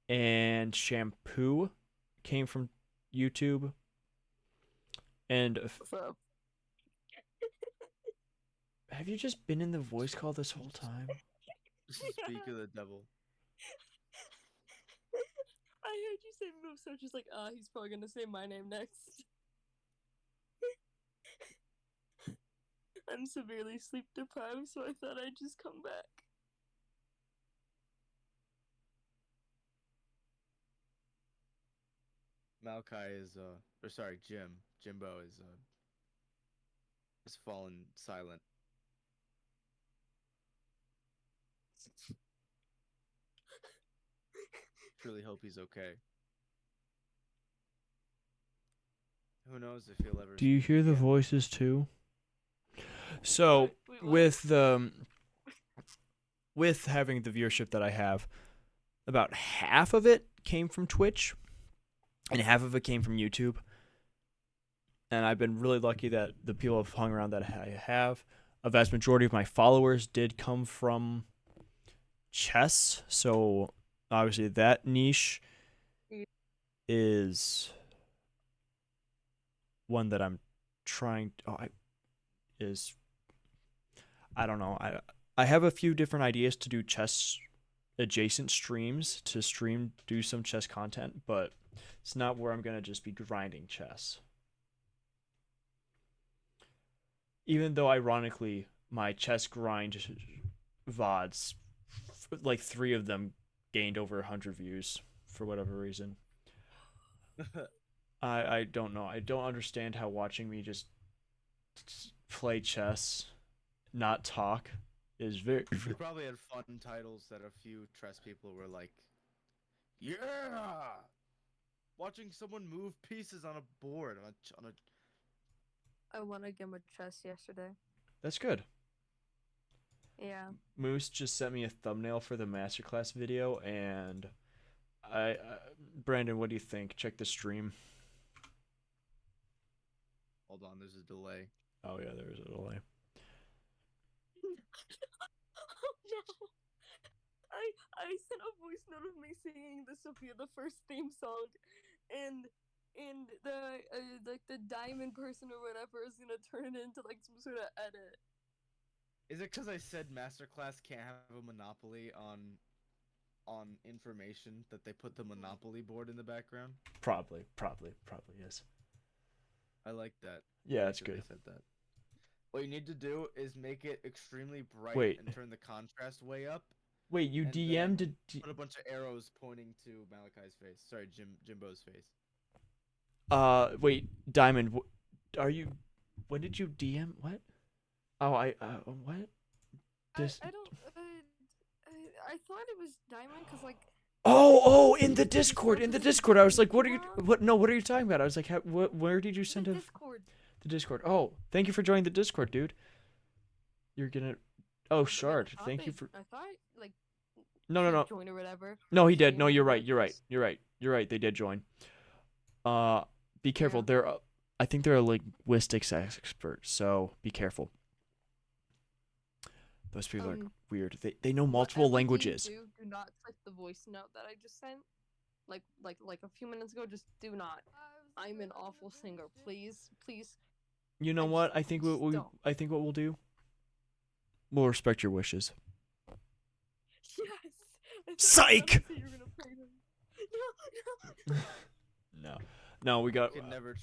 A: and Shampoo came from YouTube. And
D: What's up?
A: have you just been in the voice call this whole time?
B: Speak of the devil.
D: I heard you say move, so just like, he's probably gonna say my name next. I'm severely sleep deprived, so I thought I'd just come back.
B: Malachi is or sorry, Jimbo is fallen silent. Truly hope he's okay. Who knows if he'll ever.
A: Do you hear the
B: again.
A: voices too? So
D: Wait,
A: with having the viewership that I have, about half of it came from Twitch, and half of it came from YouTube. And I've been really lucky that the people have hung around that I have. A vast majority of my followers did come from chess, so obviously that niche is one that I'm trying. I don't know. I have a few different ideas to do chess adjacent streams to do some chess content, but it's not where I'm gonna just be grinding chess. Even though ironically my chess grind VODs, like 3 of them gained over 100 views for whatever reason. I don't know. I don't understand how watching me just play chess, not talk, is very.
B: You probably had fun titles that a few chess people were like, "Yeah, watching someone move pieces on a board on a."
D: I won a game of chess yesterday.
A: That's good.
D: Yeah.
A: Moose just sent me a thumbnail for the masterclass video, and Brandon, what do you think? Check the stream.
B: Hold on, there's a delay.
A: Oh yeah, there is a delay.
D: Oh no! I sent a voice note of me singing the Sophia the First theme song, and the like the diamond person or whatever is gonna turn it into like some sort of edit.
B: Is it because I said Masterclass can't have a monopoly on information that they put the Monopoly board in the background?
A: Probably is.
B: I like that.
A: Yeah,
B: I
A: it's
B: like that
A: good.
B: they said that. What you need to do is make it extremely bright
A: Wait.
B: and turn the contrast way up.
A: Wait, you
B: and
A: DM'd?
B: then put a bunch of arrows pointing to Malachi's face. Sorry, Jimbo's face.
A: Wait, Diamond, are you? When did you DM? What? Oh, what? This.
D: I don't. I thought it was diamond because like
A: Oh, in the Discord, I was like, what are you talking about? I was like, where did you send
D: The
A: him?
D: Discord.
A: The Discord. Oh, thank you for joining the Discord, dude. You're gonna. Oh,
D: Wait,
A: Shard,
D: I thought
A: thank you
D: they-
A: for.
D: I thought like
A: No.
D: join or whatever.
A: No, he did.
D: Shame
A: No,
D: on
A: you're
D: my
A: right. You're right.
D: listeners.
A: You're right. They did join. Be careful.
D: Yeah.
A: They're. I think they're a linguistics expert, so be careful. Those people are weird. They know multiple
D: Whatever
A: languages.
D: You do not click the voice note that I just sent. Like a few minutes ago. Just do not. I'm an awful singer. Please.
A: You know
D: I
A: what?
D: just-
A: I think
D: just don't.
A: what we'll do. We'll respect your wishes.
D: Yes. I thought
A: Psych!
D: you were gonna play them. No.
A: No, we got.
B: You can never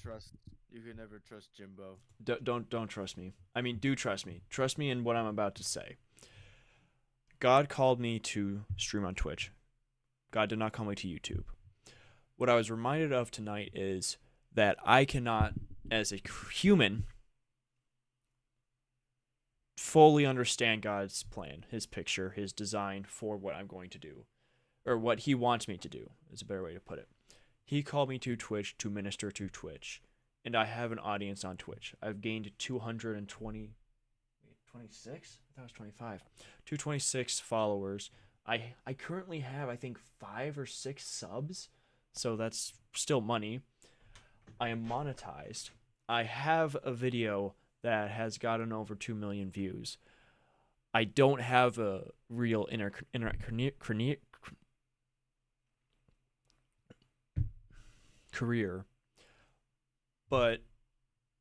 B: trust Jimbo.
A: Don't trust me. I mean, do trust me. Trust me in what I'm about to say. God called me to stream on Twitch. God did not call me to YouTube. What I was reminded of tonight is that I cannot, as a human, fully understand God's plan, his picture, his design for what I'm going to do, or what he wants me to do, is a better way to put it. He called me to Twitch to minister to Twitch, and I have an audience on Twitch. I've gained 226? I thought it was 25. 226 followers. I currently have, I think, 5 or 6 subs, so that's still money. I am monetized. I have a video that has gotten over 2 million views. I don't have a real career, but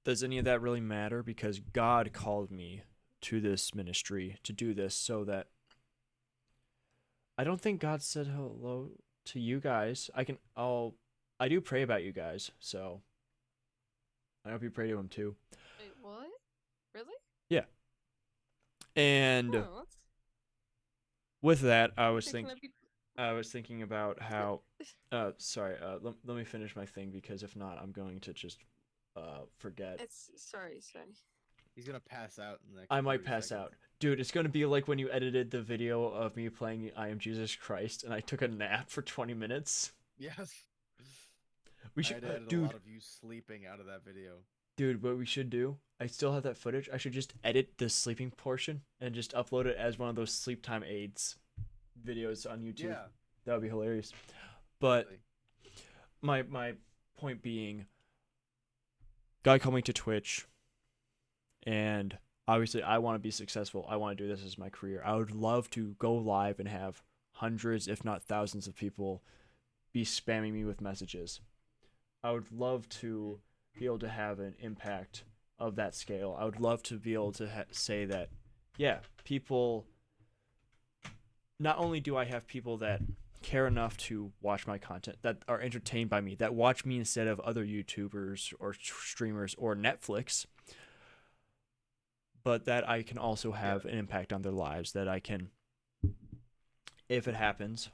A: does any of that really matter? Because God called me to this ministry to do this, so that I don't think God said hello to you guys. I do pray about you guys, so I hope you pray to him too.
D: Wait, what? Really?
A: Yeah. And
D: Oh, that's...
A: with that, I was
D: Can I be-
A: thinking about how sorry, let me finish my thing, because if not, I'm going to just forget.
D: It's sorry.
B: He's gonna pass out in the next
A: I might
B: 30
A: pass
B: seconds.
A: out. Dude, it's going to be like when you edited the video of me playing I Am Jesus Christ and I took a nap for 20 minutes.
B: Yes.
A: We
B: I
A: should
B: had to edit a
A: dude,
B: lot of you sleeping out of that video.
A: dude, what we should do, I still have that footage. I should just edit the sleeping portion and just upload it as one of those sleep time aids videos on YouTube.
B: Yeah.
A: That would be hilarious. But
B: Really.
A: my point being, God called me to Twitch, and obviously I want to be successful. I want to do this as my career. I would love to go live and have hundreds, if not thousands, of people be spamming me with messages. I would love to be able to have an impact of that scale. I would love to be able to say that, yeah, people, not only do I have people that care enough to watch my content, that are entertained by me, that watch me instead of other YouTubers or streamers or Netflix, but that I can also have an impact on their lives, that I can, if it happens,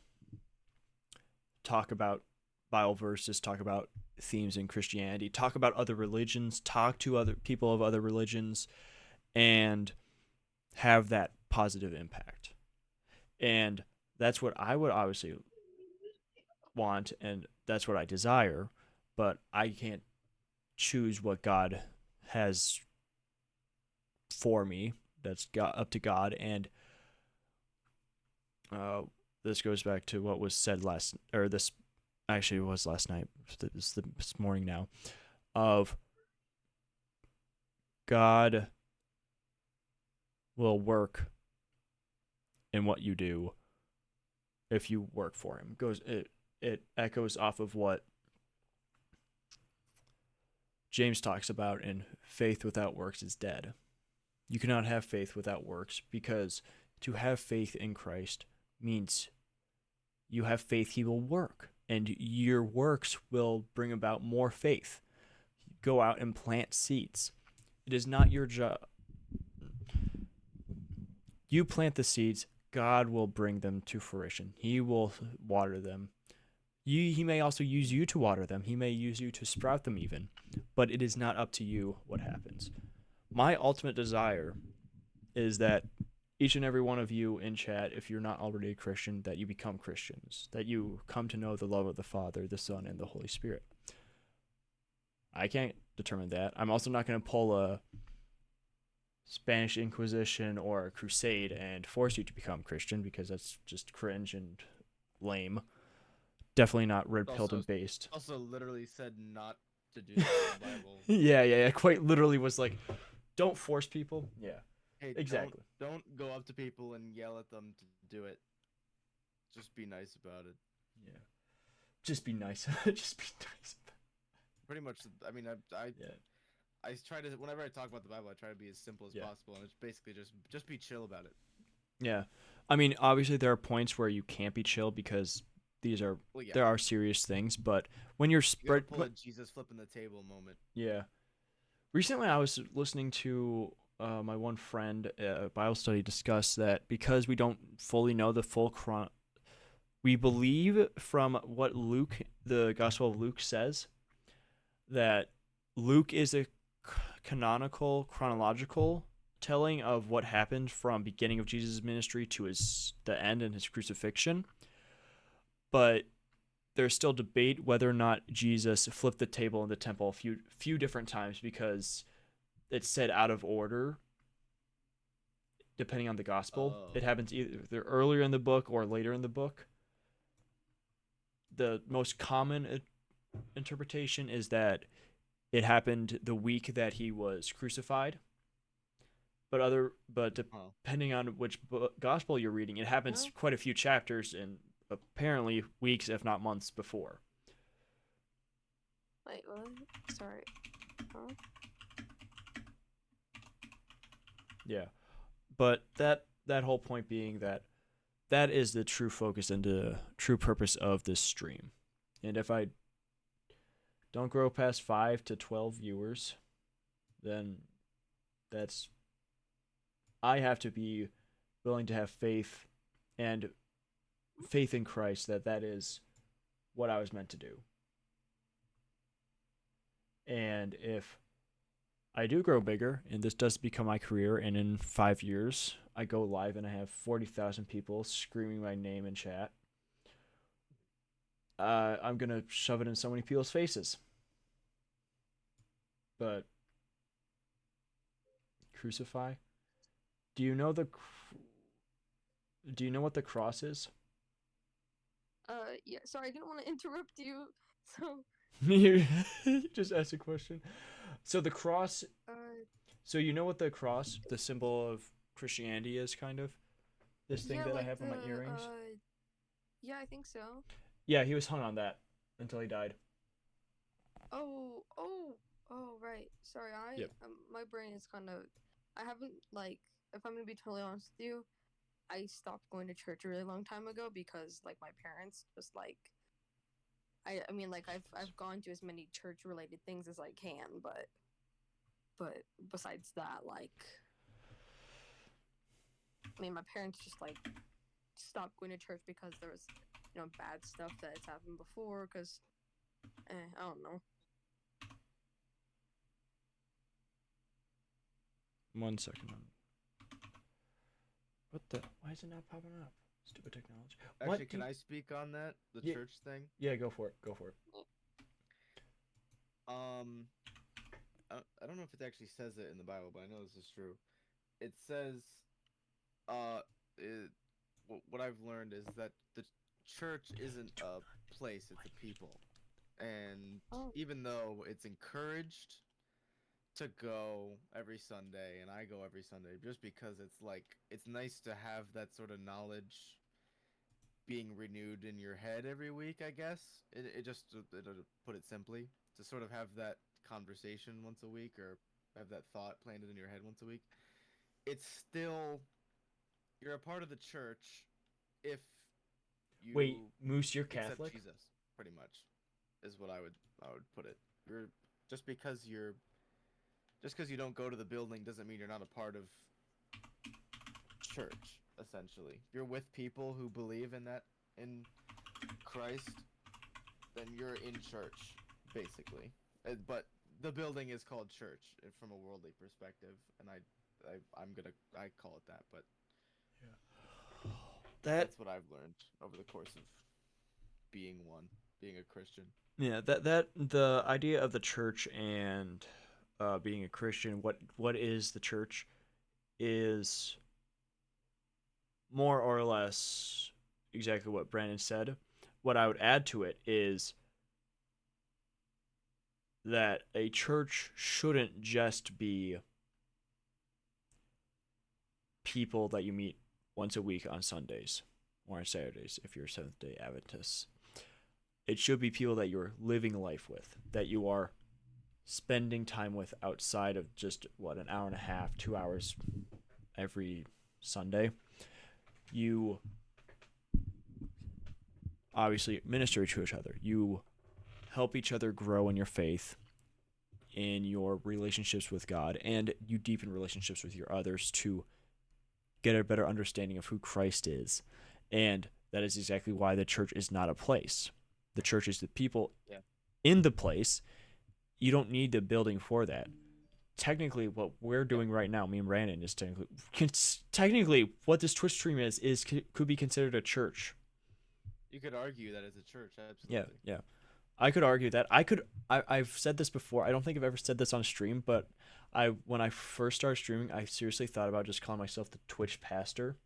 A: talk about Bible verses, talk about themes in Christianity, talk about other religions, talk to other people of other religions, and have that positive impact. And that's what I would obviously want, and that's what I desire, but I can't choose what God has for me. That's up to God. And this goes back to what was said last night, this morning now, of God will work in what you do if you work for him. It echoes off of what James talks about in faith without works is dead. You cannot have faith without works, because to have faith in Christ means you have faith he will work, and your works will bring about more faith. Go out and plant seeds. It is not your job. You plant the seeds, God will bring them to fruition. He will water them. He may also use you to water them. He may use you to sprout them even. But it is not up to you what happens. My ultimate desire is that each and every one of you in chat, if you're not already a Christian, that you become Christians, that you come to know the love of the Father, the Son, and the Holy Spirit. I can't determine that. I'm also not going to pull a Spanish Inquisition or a crusade and force you to become Christian because that's just cringe and lame. Definitely not red pilled and based.
B: Also, literally said not to do that in the Bible.
A: Yeah. Quite literally was like, don't force people. Yeah,
B: Hey,
A: exactly.
B: don't go up to people and yell at them to do it. Just be nice about it.
A: Yeah, just be nice. Just be nice.
B: Pretty much. I mean,
A: Yeah.
B: I try to, whenever I talk about the Bible, I try to be as simple as
A: Yeah.
B: possible, and it's basically just be chill about it.
A: Yeah, I mean, obviously there are points where you can't be chill because these are
B: Well, yeah,
A: there are serious things, but when you're
B: you gotta
A: spread,
B: pull a Jesus flipping the table moment.
A: yeah. Recently, I was listening to my one friend Bible study discuss that because we don't fully know the full we believe from what Luke, the Gospel of Luke says, that Luke is a canonical, chronological telling of what happened from beginning of Jesus' ministry to the end and his crucifixion. But there's still debate whether or not Jesus flipped the table in the temple a few different times because it's said out of order depending on the gospel.
B: Oh.
A: It happens either earlier in the book or later in the book. The most common interpretation is that it happened the week that he was crucified. But depending on which gospel you're reading, it happens quite a few chapters and apparently weeks, if not months, before.
D: Wait, what? Sorry. Huh?
A: Yeah, but that whole point being that is the true focus and the true purpose of this stream. And if I don't grow past 5 to 12 viewers, then that's I have to be willing to have faith and faith in Christ that is what I was meant to do. And if I do grow bigger and this does become my career and in 5 years I go live and I have 40,000 people screaming my name in chat, I'm going to shove it in so many people's faces. But crucify? Do you know what the cross is?
D: Yeah, sorry, I didn't want to interrupt you. So,
A: You just asked a question. So the cross.
D: uh,
A: So you know what the cross, the symbol of Christianity, is kind of this thing
D: yeah,
A: that I
D: like
A: have on my earrings.
D: Yeah, I think so.
A: Yeah, he was hung on that until he died.
D: Oh, right. Sorry,
A: Yep.
D: my brain is kind of, I haven't, like, if I'm gonna be totally honest with you, I stopped going to church a really long time ago because, like, my parents just, like, I mean, like, I've gone to as many church related things as I can, but besides that, like, I mean, my parents just, like, stopped going to church because there was, bad stuff that has happened before, because, I don't know.
A: 1 second. What the? Why is it not popping up? Stupid technology.
B: Actually, can I speak on that? The church thing?
A: Yeah, go for it. Go for it.
B: I don't know if it actually says it in the Bible, but I know this is true. It says, what I've learned is that the church isn't a place, it's a people. And even though it's encouraged to go every Sunday, and I go every Sunday, just because it's like, it's nice to have that sort of knowledge being renewed in your head every week, I guess. It just, to put it simply, to sort of have that conversation once a week, or have that thought planted in your head once a week. It's still, you're a part of the church if you
A: Wait, Moose, you're
B: accept
A: Catholic?
B: Jesus, pretty much, is what I would put it. You're just because you don't go to the building doesn't mean you're not a part of church. Essentially, if you're with people who believe in Christ, then you're in church, basically. But the building is called church from a worldly perspective, and I call it that. But That's what I've learned over the course of being being a Christian.
A: Yeah, that the idea of the church and being a Christian, what is the church, is more or less exactly what Brandon said. What I would add to it is that a church shouldn't just be people that you meet once a week on Sundays or on Saturdays if you're Seventh Day Adventists. It should be people that you're living life with, that you are spending time with outside of just an hour and a half, 2 hours every Sunday. You obviously minister to each other. You help each other grow in your faith, in your relationships with God, and you deepen relationships with your others to get a better understanding of who Christ is. And that is exactly why the church is not a place. The church is the people in the place. You don't need the building for that. Technically, what we're doing right now, me and Brandon, is technically what this Twitch stream is could be considered a church.
B: You could argue that as a church, absolutely.
A: Yeah. I could argue that. I've said this before. I don't think I've ever said this on stream, but when I first started streaming, I seriously thought about just calling myself the Twitch pastor.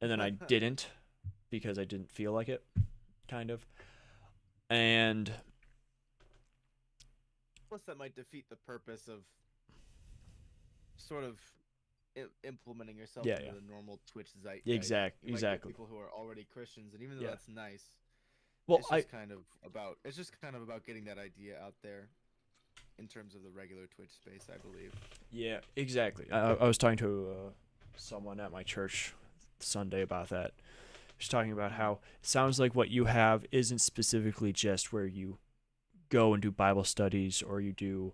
A: And then I didn't because I didn't feel like it, kind of. And
B: plus that might defeat the purpose of sort of implementing yourself into the normal Twitch zeitgeist.
A: Exactly.
B: People who are already Christians, and even though that's nice,
A: well,
B: it's just kind of about getting that idea out there in terms of the regular Twitch space, I believe.
A: Yeah, exactly. I was talking to someone at my church Sunday about that. Just talking about how it sounds like what you have isn't specifically just where you go and do Bible studies or you do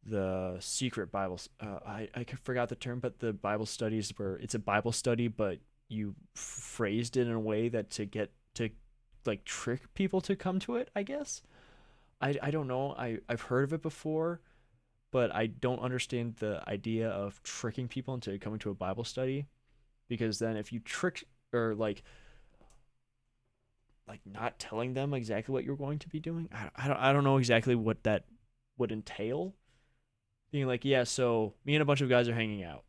A: the secret Bibles. I forgot the term, but the Bible studies where it's a Bible study, but you phrased it in a way that to get to like trick people to come to it, I guess. I don't know. I've heard of it before, but I don't understand the idea of tricking people into coming to a Bible study, because then if you trick or like not telling them exactly what you're going to be doing, I don't know exactly what that would entail. Being like, yeah, so me and a bunch of guys are hanging out,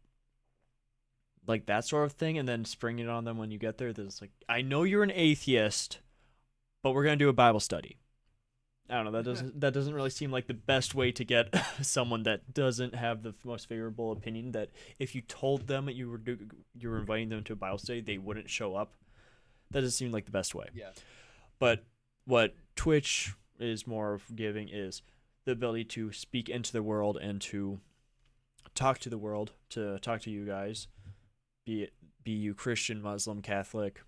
A: like that sort of thing, and then springing it on them when you get there. That's like, I know you're an atheist, but we're gonna do a Bible study. I don't know. That doesn't really seem like the best way to get someone that doesn't have the most favorable opinion. That if you told them that you were inviting them to a Bible study, they wouldn't show up. That doesn't seem like the best way.
B: Yeah.
A: But what Twitch is more of giving is the ability to speak into the world and to talk to the world, to talk to you guys, be you Christian, Muslim, Catholic,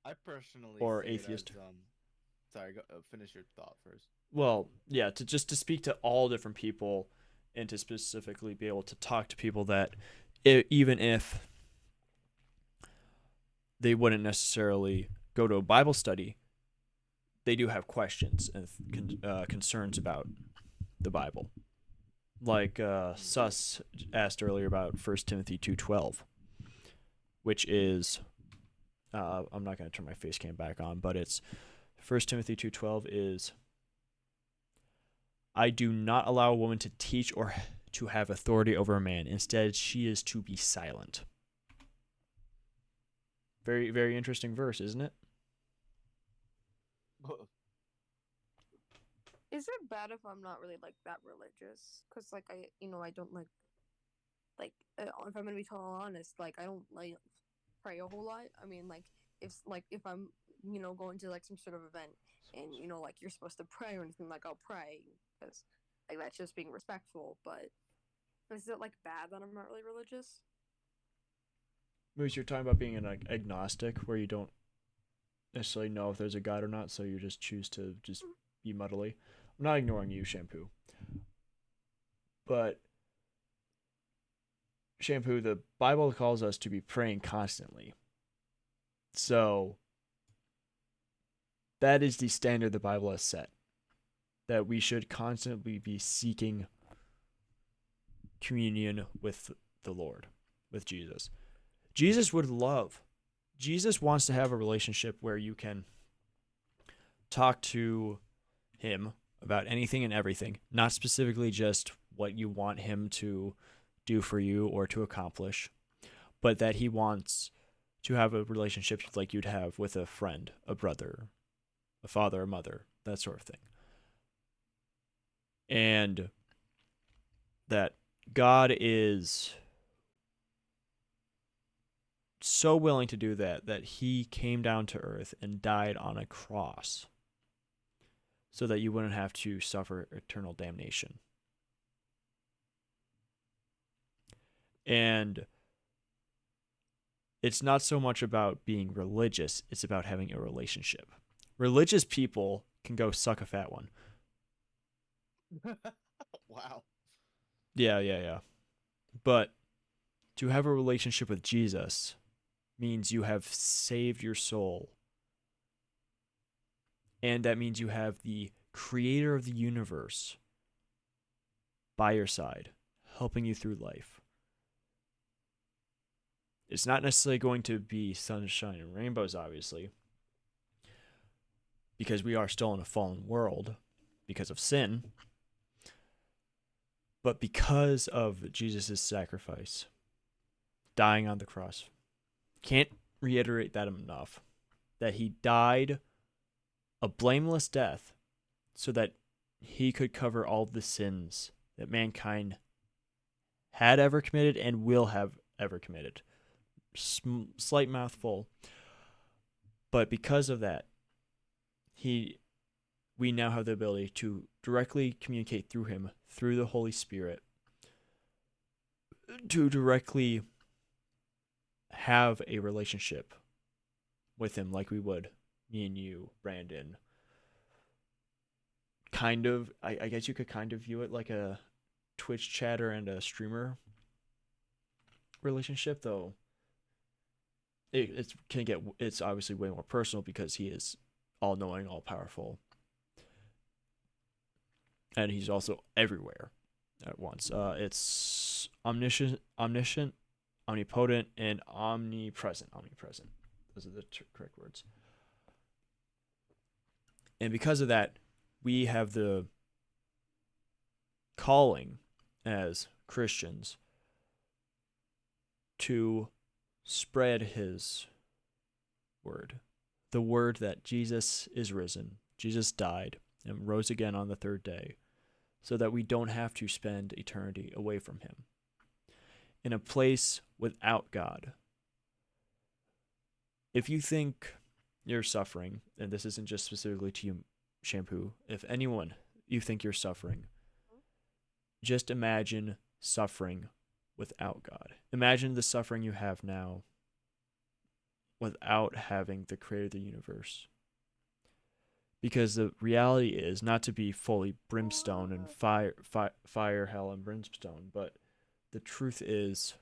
B: I personally
A: or
B: see
A: atheist.
B: It as, sorry, finish your thought first.
A: Well, yeah, to speak to all different people and to specifically be able to talk to people that even if they wouldn't necessarily go to a Bible study, they do have questions and concerns about the Bible. Like Sus asked earlier about 1 Timothy 2:12, which is, I'm not going to turn my face cam back on, but it's 1 Timothy 2:12 is, I do not allow a woman to teach or to have authority over a man. Instead, she is to be silent. Very, very interesting verse, isn't it?
E: Is it bad if I'm not really like that religious? Cause like I don't like if I'm gonna be totally honest, like I don't like pray a whole lot. I mean, like if I'm going to like some sort of event and like you're supposed to pray or anything, like I'll pray because like that's just being respectful. But is it like bad that I'm not really religious?
A: Moose, you're talking about being an agnostic, where you don't necessarily know if there's a God or not, so you just choose to just be muddly. I'm not ignoring you, Shampoo. But Shampoo, the Bible calls us to be praying constantly. So that is the standard the Bible has set. That we should constantly be seeking communion with the Lord, with Jesus. Jesus would love Jesus wants to have a relationship where you can talk to him about anything and everything, not specifically just what you want him to do for you or to accomplish, but that he wants to have a relationship like you'd have with a friend, a brother, a father, a mother, that sort of thing. And that God is so willing to do that that he came down to earth and died on a cross so that you wouldn't have to suffer eternal damnation. And it's not so much about being religious, it's about having a relationship. Religious people can go suck a fat one.
B: Wow.
A: Yeah. But to have a relationship with Jesus means you have saved your soul. And that means you have the creator of the universe by your side, helping you through life. It's not necessarily going to be sunshine and rainbows, obviously, because we are still in a fallen world because of sin. But because of Jesus' sacrifice, dying on the cross, can't reiterate that enough, that he died a blameless death so that he could cover all the sins that mankind had ever committed and will have ever committed. Slight mouthful. But because of that, we now have the ability to directly communicate through him, through the Holy Spirit, to directly have a relationship with him like we would, me and you, Brandon. Kind of, I guess you could kind of view it like a Twitch chatter and a streamer relationship, though it's obviously way more personal because he is all knowing, all powerful, and he's also everywhere at once. It's omniscient, omnipotent, and omnipresent. Those are the correct words. And because of that, we have the calling as Christians to spread his word. The word that Jesus is risen, Jesus died, and rose again on the third day, so that we don't have to spend eternity away from him in a place without God. If you think you're suffering, and this isn't just specifically to you, Shampoo, if anyone you think you're suffering, just imagine suffering without God. Imagine the suffering you have now without having the creator of the universe. Because the reality is not to be fully brimstone and fire, hell, and brimstone, but the truth is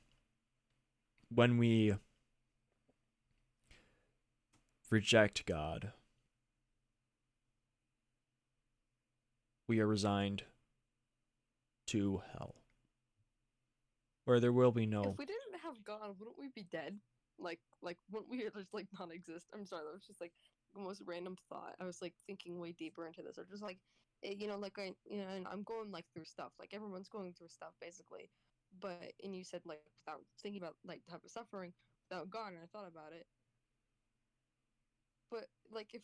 A: when we reject God, we are resigned to hell, where there will be no.
D: If we didn't have God, wouldn't we be dead? Like, wouldn't we just like not exist? I'm sorry, that was just like the most random thought. I was like thinking way deeper into this, or just like, like and I'm going like through stuff. Like everyone's going through stuff basically, but and you said like without thinking about like type of suffering without God, and I thought about it. But like if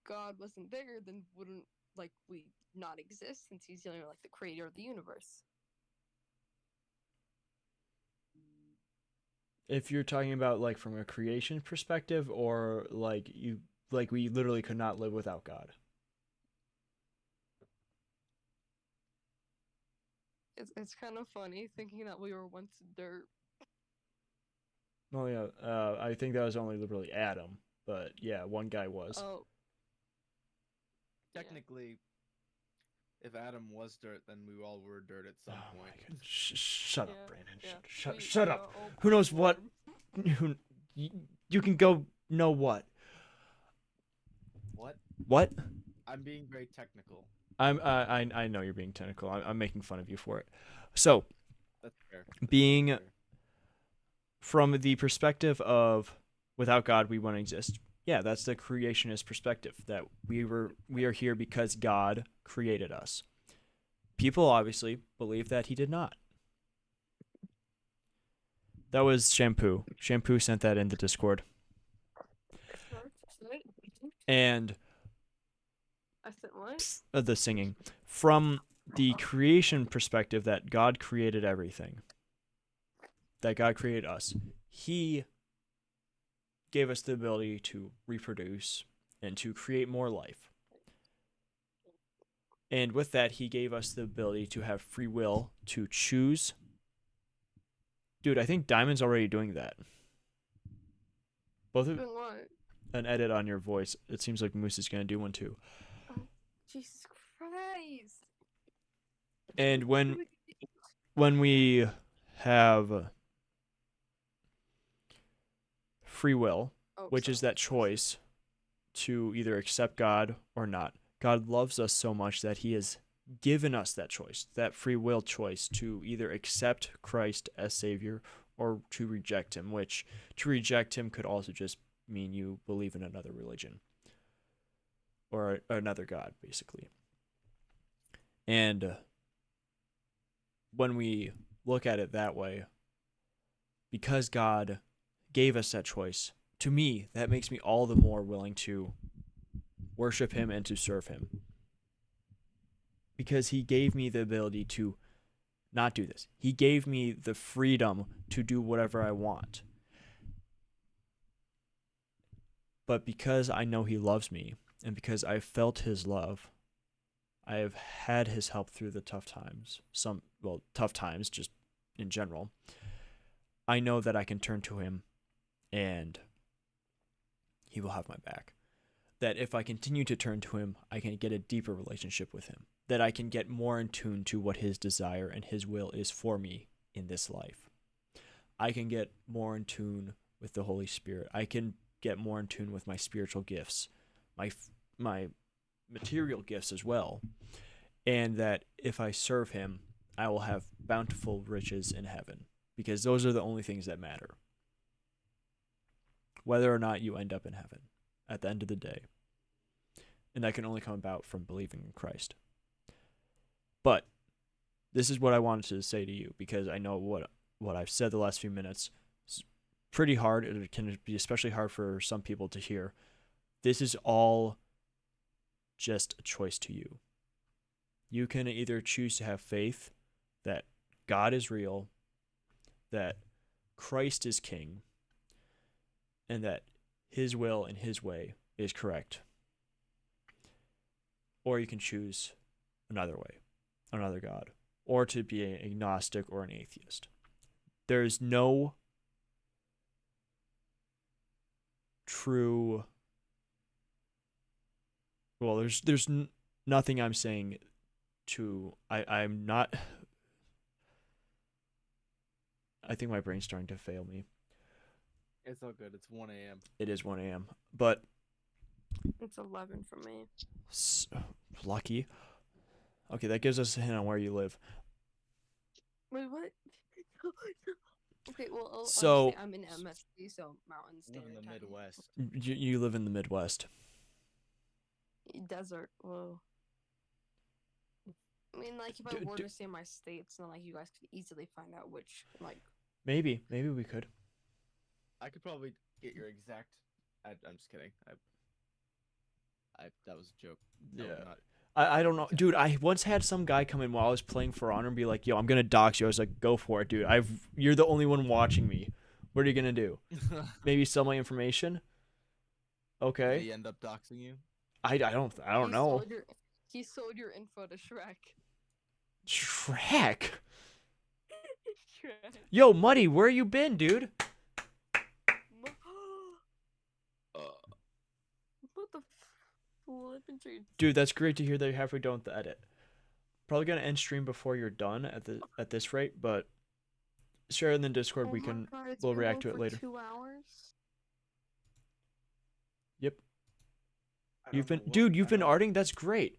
D: God wasn't there, then wouldn't like we not exist since he's like the creator of the universe?
A: If you're talking about like from a creation perspective, or like we literally could not live without God.
D: It's kind of funny thinking that we were once dirt.
A: Well, yeah, I think that was only literally Adam, but yeah, one guy was.
D: Oh,
B: Technically, if Adam was dirt, then we all were dirt at some
A: Oh my
B: point.
A: God. Shut up,
D: yeah,
A: Brandon.
D: yeah.
A: Shut
D: We
A: up.
D: are all
A: Who knows what?
D: platforms.
A: You can go know what?
B: What?
A: What?
B: I'm being very technical.
A: I know you're being technical. I'm making fun of you for it. So,
B: That's fair. That's
A: being
B: fair.
A: from the perspective of Without God, we wouldn't exist. Yeah, that's the creationist perspective that we are here because God created us. People obviously believe that he did not. That was Shampoo. Shampoo sent that in the Discord. And
D: I said what?
A: the singing from the creation perspective that God created everything. That God created us. He gave us the ability to reproduce and to create more life. And with that, he gave us the ability to have free will to choose. Dude, I think Diamond's already doing that. Both of
D: Doing what?
A: an edit on your voice. It seems like Moose is gonna do one too.
D: Oh, Jesus Christ!
A: And when we have free will,
D: Oh,
A: which is
D: sorry.
A: that choice to either accept God or not. God loves us so much that he has given us that choice, that free will choice to either accept Christ as Savior or to reject him, which to reject him could also just mean you believe in another religion or another God, basically. And when we look at it that way, because God gave us that choice, to me, that makes me all the more willing to worship him and to serve him. Because he gave me the ability to not do this. He gave me the freedom to do whatever I want. But because I know he loves me, and because I felt his love, I have had his help through the tough times. Tough times just in general. I know that I can turn to him and he will have my back. That if I continue to turn to him, I can get a deeper relationship with him. That I can get more in tune to what his desire and his will is for me in this life. I can get more in tune with the Holy Spirit. I can get more in tune with my spiritual gifts, my material gifts as well. And that if I serve him, I will have bountiful riches in heaven. Because those are the only things that matter. Whether or not you end up in heaven at the end of the day. And that can only come about from believing in Christ. But this is what I wanted to say to you, because I know what I've said the last few minutes is pretty hard. It can be especially hard for some people to hear. This is all just a choice to you. You can either choose to have faith that God is real, that Christ is king, and that his will and his way is correct. Or you can choose another way, another God, or to be an agnostic or an atheist. There's no true. Well, there's nothing I'm saying to. I'm not. I think my brain's starting to fail me.
B: It's all good. It's 1 a.m.
A: It is 1 a.m. But
D: It's 11 for me.
A: lucky. Okay, that gives us a hint on where you live.
D: Wait, what? Okay, well,
A: So-
D: honestly, I'm in MSC, so Mountain
B: We're in
D: Standard
B: the
D: Time.
B: Midwest.
A: You live in the Midwest.
D: Desert. Whoa. I mean, like, if I
A: D-
D: were
A: d-
D: to say my states, then, like, you guys could easily find out which, like...
A: Maybe we could.
B: I could probably get your exact. I'm just kidding. That was a joke. No,
A: Yeah.
B: not-
A: I don't know, dude. I once had some guy come in while I was playing For Honor and be like, "Yo, I'm gonna dox you." I was like, "Go for it, dude. You're the only one watching me. What are you gonna do? Maybe sell my information?"
B: Did
A: Okay.
B: he end up doxing you?
A: I don't
D: He
A: know.
D: sold your info to Shrek.
A: Shrek.
D: Shrek.
A: Yo, Muddy, where you been, dude?
D: What the flippin'
A: Dude, that's great to hear that you're halfway done with the edit. Probably gonna end stream before you're done at this rate, but share it in the Discord. We'll react to it later.
D: 2 hours?
A: Yep.
B: I
A: You've
B: don't
A: been,
B: know
A: dude.
B: what-
A: You've
B: I
A: been
B: don't-
A: arting. That's great.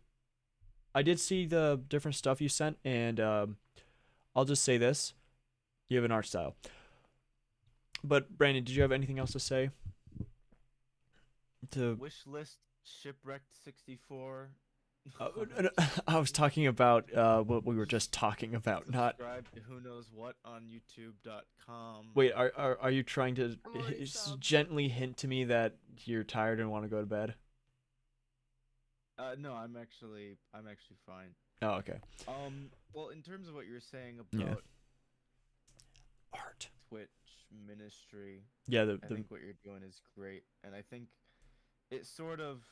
A: I did see the different stuff you sent, and I'll just say this: you have an art style. But Brandon, did you have anything else to say? To
B: Wish list shipwrecked 64.
A: I was talking about what we were just talking about, not.
B: Subscribe to Who Knows What on YouTube.com.
A: Wait, are you trying to
D: I'm already subbed.
A: gently hint to me that you're tired and want to go to bed?
B: No, I'm actually fine.
A: Oh, okay.
B: Well, in terms of what you're saying
A: Yeah.
B: about
A: Art.
B: Twitch ministry,
A: Yeah,
B: I think what you're doing is great, and I think it sort of.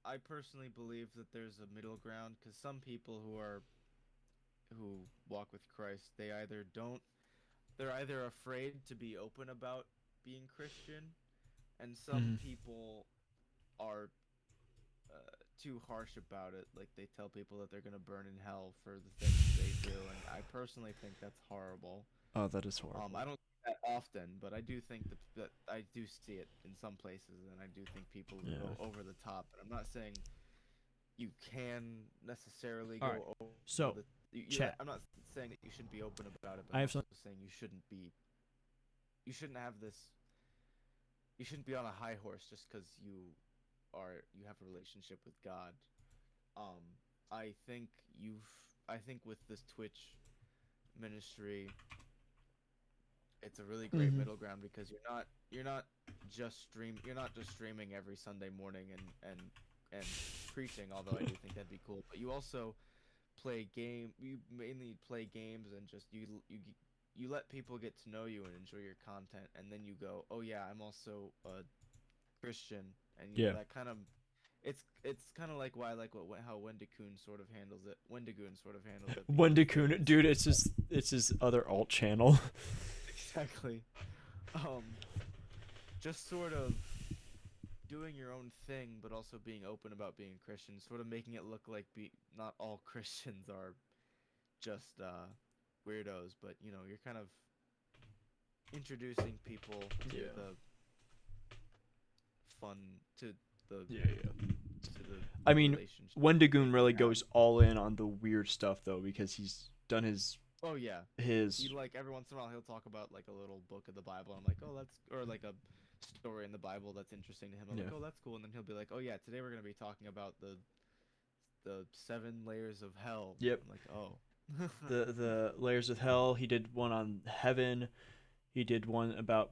B: I personally believe that there's a middle ground because some people who walk with Christ, they're either afraid to be open about being Christian, and some
A: Mhm.
B: people are too harsh about it. Like they tell people that they're gonna burn in hell for the things they do, and I personally think that's horrible.
A: Oh, that is horrible.
B: I don't see that often, but I do think that I do see it in some places, and I do think people
A: Yeah.
B: go over the top. And I'm not saying you can necessarily
C: All right,
B: go over
C: so,
B: the.
C: chat.
B: I'm not saying that you shouldn't be open about it, but
C: I
B: I'm
C: have
B: also
C: some.
B: saying you shouldn't be. You shouldn't have this. You shouldn't be on a high horse just because you have a relationship with God. Um, I think you've. I think with this Twitch ministry, it's a really great
A: Mhm.
B: middle ground because you're not just streaming every Sunday morning and preaching, although I do think that'd be cool, but you also you mainly play games and just you let people get to know you and enjoy your content, and then you go, oh yeah, I'm also a Christian, and
A: Yeah.
B: that kind of it's kind of like why I like how Wendigoon sort of handles it. Wendigoon sort of handles it because
A: Wendigoon, dude, it's his other alt channel.
B: exactly. Um, just sort of doing your own thing, but also being open about being Christian, sort of making it look like not all Christians are just weirdos, but you're kind of introducing people to
A: Yeah.
B: the fun to the
A: Yeah, yeah.
B: to the
A: I mean,
B: relationship
A: Wendigoon
B: they
A: really
B: can have.
A: goes all in on the weird stuff though, because he's done
B: Oh yeah, he
A: his
B: like every once in a while he'll talk about like a little book of the Bible. I'm like, oh that's or like a story in the Bible that's interesting to him. I'm
A: yeah.
B: like, oh that's cool, and then he'll be like, oh yeah, today we're gonna be talking about the 7 layers of hell.
A: Yep.
B: I'm like, oh.
A: The layers of hell. He did one on heaven. He did one about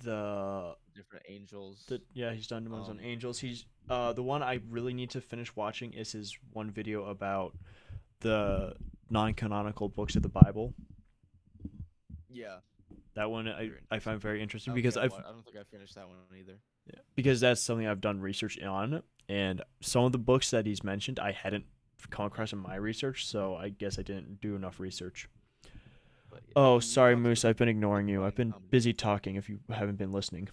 A: the
B: Different angels.
A: yeah, he's done ones on
B: Um,
A: angels. He's the one I really need to finish watching is his one video about the non-canonical books of the Bible.
B: yeah,
A: That one
B: very
A: I find
B: interesting.
A: very interesting because
B: I don't think I finished that one either.
A: yeah, because that's something I've done research on, and some of the books that he's mentioned I hadn't come across in my research, so I guess I didn't do enough research.
B: But yeah,
A: Oh,
B: he
A: sorry,
B: talks
A: Moose.
B: about
A: I've been ignoring you. I've
B: like
A: been busy talking. If you haven't been listening.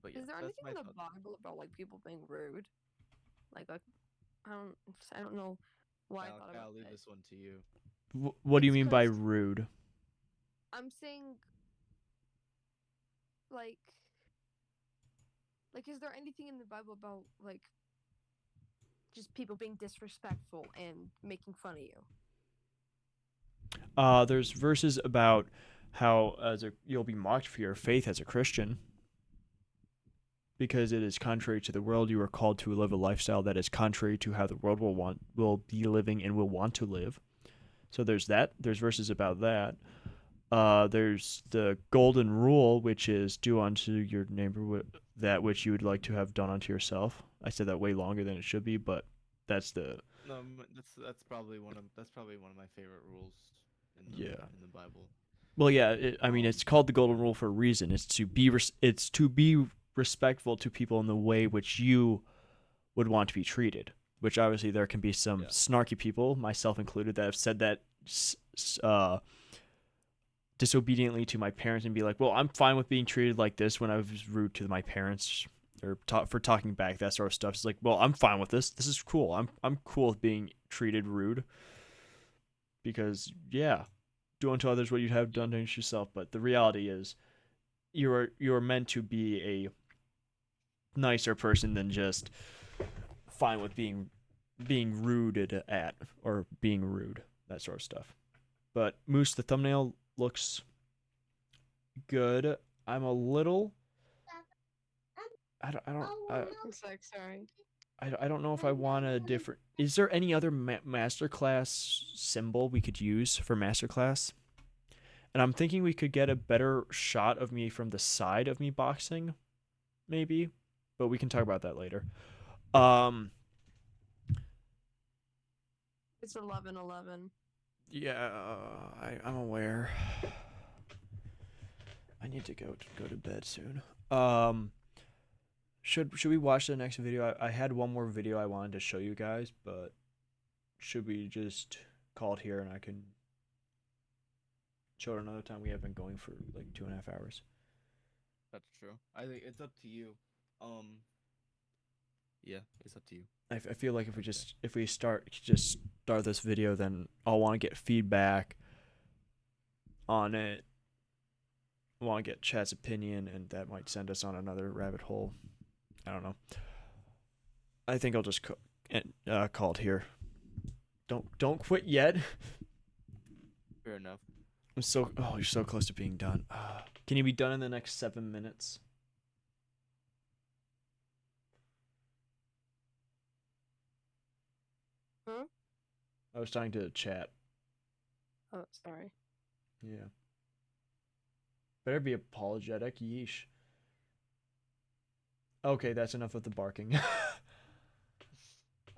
B: but yeah,
E: Is there
B: that's
E: anything
B: my
E: in the
B: thought.
E: Bible about like people being rude? Like I don't know why I thought about
B: I'll leave
E: that.
B: this one to you.
A: What do you
E: It's
A: mean by
E: because
A: rude?
E: I'm saying like is there anything in the Bible about like just people being disrespectful and making fun of you?
A: There's verses about how you'll be mocked for your faith as a Christian because it is contrary to the world. You are called to live a lifestyle that is contrary to how the world will be living and will want to live. So there's that. There's verses about that. There's the golden rule, which is do unto your neighbor that which you would like to have done unto yourself. I said that way longer than it should be, but that's the
B: No, that's probably one of my favorite rules
A: yeah.
B: in the Bible.
A: Well, yeah. I mean,
B: Um,
A: it's called the golden rule for a reason. It's to be respectful to people in the way which you would want to be treated. Which obviously there can be some
B: yeah,
A: snarky people, myself included, that have said that disobediently to my parents and be like, "Well, I'm fine with being treated like this," when I was rude to my parents or for talking back, that sort of stuff. It's like, "Well, I'm fine with this. This is cool. I'm cool with being treated rude because yeah, do unto others what you'd have done to yourself." But the reality is, you are meant to be a nicer person than just fine with being rooted at or being rude, that sort of stuff. But Moose, the thumbnail looks good.
C: I'm a little. I don't.
D: It's like, sorry.
C: I don't know if I want a different. Is there any other masterclass symbol we could use for masterclass? And I'm thinking we could get a better shot of me from the side of me boxing, maybe, but we can talk about that later.
D: It's 11:11.
C: Yeah, I'm aware. I need to go to bed soon. Should we watch the next video? I had one more video I wanted to show you guys, but should we just call it here and I can show it another time? We have been going for like 2.5 hours.
B: That's true. I think it's up to you. Yeah, it's up to you.
C: I feel like if we start this video, then I'll want to get feedback on it. I want to get chat's opinion, and that might send us on another rabbit hole. I don't know. I think I'll just call it here. Don't quit yet.
B: Fair enough.
C: You're so close to being done. Can you be done in the next 7 minutes?
D: Huh?
C: I was talking to chat.
D: Oh, sorry.
C: Yeah. Better be apologetic. Yeesh. Okay, that's enough of the barking.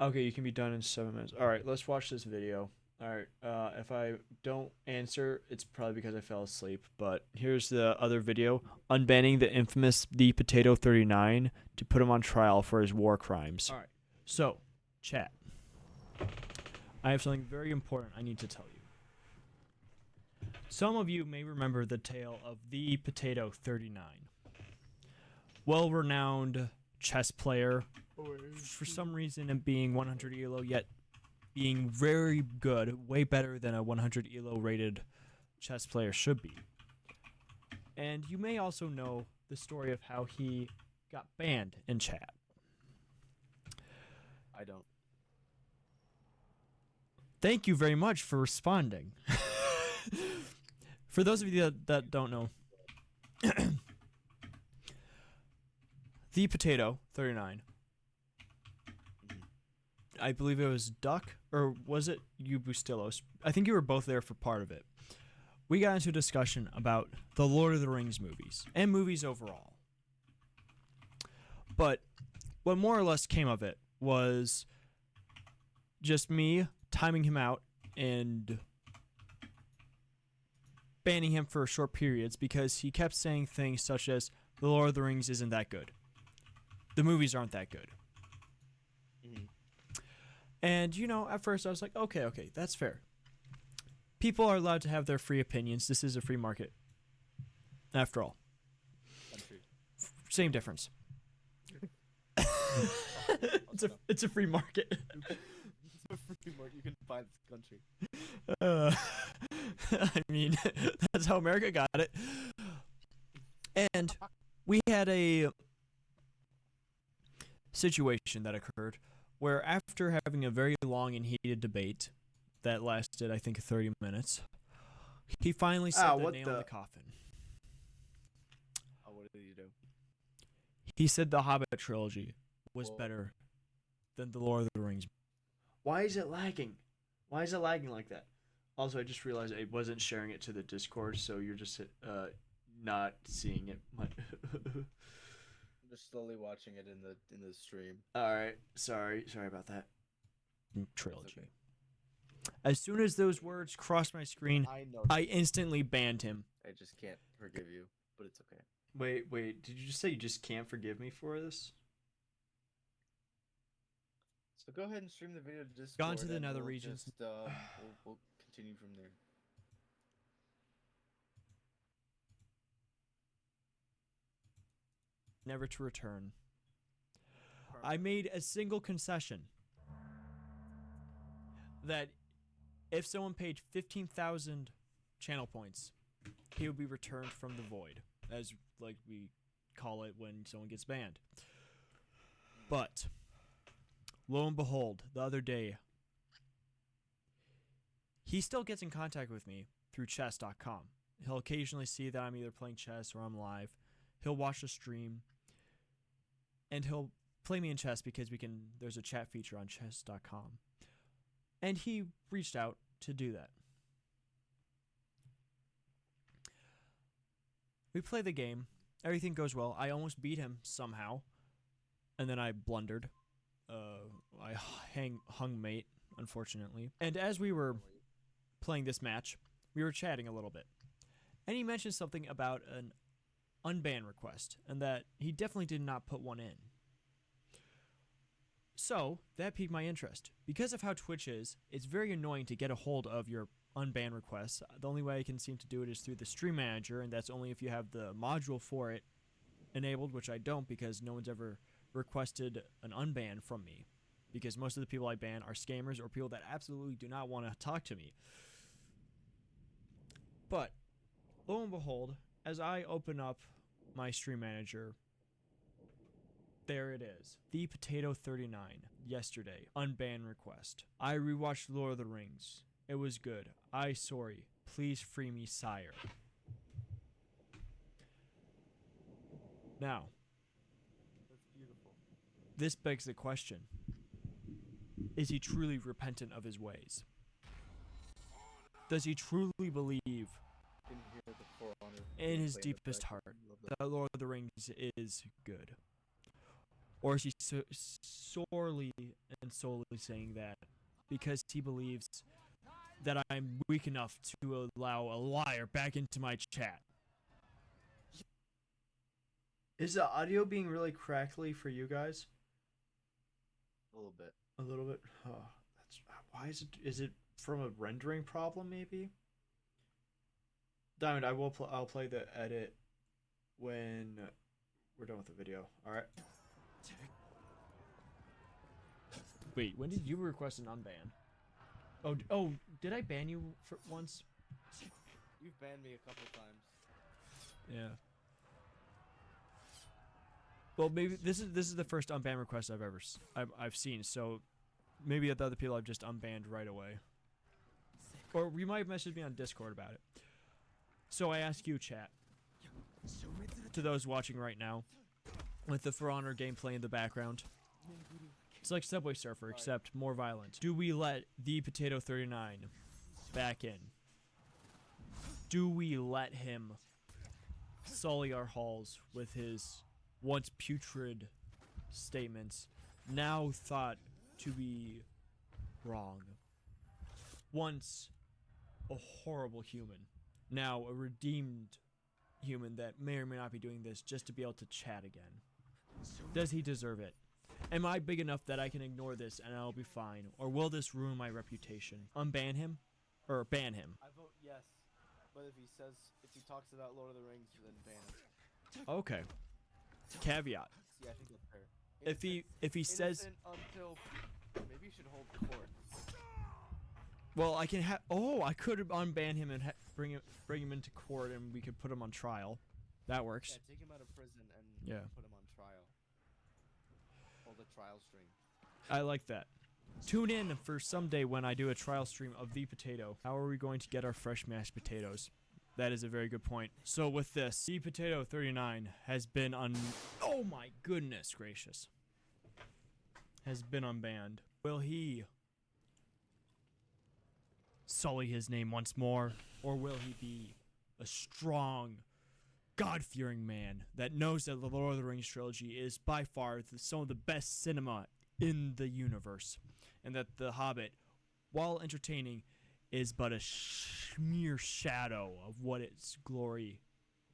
C: Okay, you can be done in 7 minutes. All right, let's watch this video. All right, if I don't answer, it's probably because I fell asleep. But here's the other video: unbanning the infamous The Potato 39 to put him on trial for his war crimes. All right, so chat. I have something very important I need to tell you. Some of you may remember the tale of The Potato 39. Well-renowned chess player, for some reason, and being 100 ELO, yet being very good, way better than a 100 ELO rated chess player should be. And you may also know the story of how he got banned in chat.
B: I don't.
C: Thank you very much for responding. For those of you that don't know, The Potato 39. I believe it was Duck, or was it you, Bustillos? I think you were both there for part of it. We got into a discussion about the Lord of the Rings movies, and movies overall. But what more or less came of it was just me timing him out and banning him for short periods because he kept saying things such as, the Lord of the Rings isn't that good. The movies aren't that good.
B: Mhm.
C: And, at first I was like, okay, that's fair. People are allowed to have their free opinions. This is a free market. After all.
B: Country.
C: Same difference. It's a free market.
B: It's a free market. You can buy this country.
C: I mean, that's how America got it. And we had a situation that occurred where after having a very long and heated debate that lasted, I think, 30 minutes, he finally said the nail in the coffin.
B: Oh, what did you do?
C: He said the Hobbit trilogy was better than the Lord of the Rings. Why is it lagging? Why is it lagging like that? Also, I just realized I wasn't sharing it to the Discord, so you're just not seeing it.
B: I'm just slowly watching it in the stream.
C: All right, sorry about that. Trilogy. Okay. As soon as those words crossed my screen, I instantly banned him.
B: I just can't forgive you, but it's okay.
C: Wait, did you just say you just can't forgive me for this?
B: So go ahead and stream the video to Discord.
C: Gone to the nether regions.
B: We'll continue from there.
C: Never to return. I made a single concession that if someone paid 15,000 channel points, he would be returned from the void, as like we call it when someone gets banned. But lo and behold, the other day, he still gets in contact with me through chess.com. He'll occasionally see that I'm either playing chess or I'm live. He'll watch the stream, and he'll play me in chess because there's a chat feature on chess.com. And he reached out to do that. We play the game. Everything goes well. I almost beat him somehow, and then I blundered. I hung mate, unfortunately. And as we were playing this match, we were chatting a little bit. And he mentioned something about an unban request, and that he definitely did not put one in. So, that piqued my interest. Because of how Twitch is, it's very annoying to get a hold of your unban requests. The only way I can seem to do it is through the stream manager, and that's only if you have the module for it enabled, which I don't because no one's ever requested an unban from me. Because most of the people I ban are scammers or people that absolutely do not want to talk to me. But, lo and behold, as I open up my stream manager, there it is. The Potato 39 yesterday. Unban request. I rewatched Lord of the Rings. It was good. I sorry. Please free me, sire. Now,
B: That's beautiful.
C: this begs the question. Is he truly repentant of his ways? Does he truly believe
B: Can hear the For Honor
C: in his
B: gameplay
C: deepest
B: the
C: heart
B: background. Love that.
C: that Lord of the Rings is good? Or is he sorely and solely saying that because he believes that I'm weak enough to allow a liar back into my chat?
A: Is the audio being really crackly for you guys?
B: A little bit.
A: A little bit. Oh, that's why is it? Is it from a rendering problem? Maybe. Diamond, I'll play the edit when we're done with the video. All right.
C: Wait, when did you request an unban? Oh, did I ban you for once?
B: You've banned me a couple times.
C: Yeah. Well, maybe this is the first unban request I've seen. So maybe the other people I've just unbanned right away. Or you might have messaged me on Discord about it. So I ask you, chat, to those watching right now, with the For Honor gameplay in the background. It's like Subway Surfer, except more violent. Do we let the Potato 39 back in? Do we let him sully our halls with his once putrid statements, now thought to be wrong? Once a horrible human, now a redeemed human that may or may not be doing this just to be able to chat again. Does he deserve it? Am I big enough that I can ignore this and I'll be fine? Or will this ruin my reputation? Unban him? Or ban him?
B: I vote yes. But if he talks about Lord of the Rings, then ban him.
C: Okay. Caveat.
B: See, I think that's fair.
C: If he says,
B: Innocent until maybe you should hold court.
C: well, I can have. Oh, I could unban him and bring him into court, and we could put him on trial. That works.
B: Yeah, take him out of prison and
C: Yeah.
B: put him on trial. Hold a trial stream.
C: I like that. Tune in for someday when I do a trial stream of the potato. How are we going to get our fresh mashed potatoes? That is a very good point. So with this, the Potato 39 has been oh my goodness gracious. Has been unbanned. Will he sully his name once more? Or will he be a strong, God-fearing man that knows that the Lord of the Rings trilogy is by far some of the best cinema in the universe? And that The Hobbit, while entertaining, is but a mere shadow of what its glory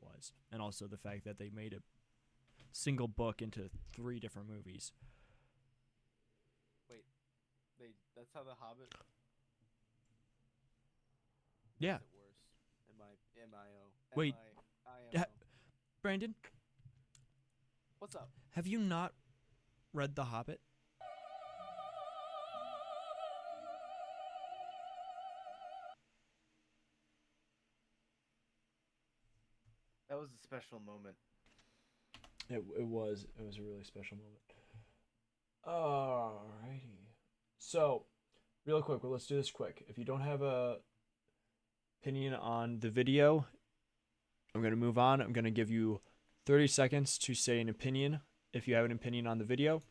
C: was. And also the fact that they made a single book into 3 different movies.
B: That's how The Hobbit
C: Yeah.
B: makes it worse. M-I-O.
C: Wait.
B: M-I-I-M-O.
C: Brandon,
B: What's up?
C: have you not read The Hobbit?
B: That was a special moment.
A: It was a really special moment. Alrighty. So, real quick, let's do this quick. If you don't have a opinion on the video, I'm going to move on. I'm going to give you 30 seconds to say an opinion if you have an opinion on the video.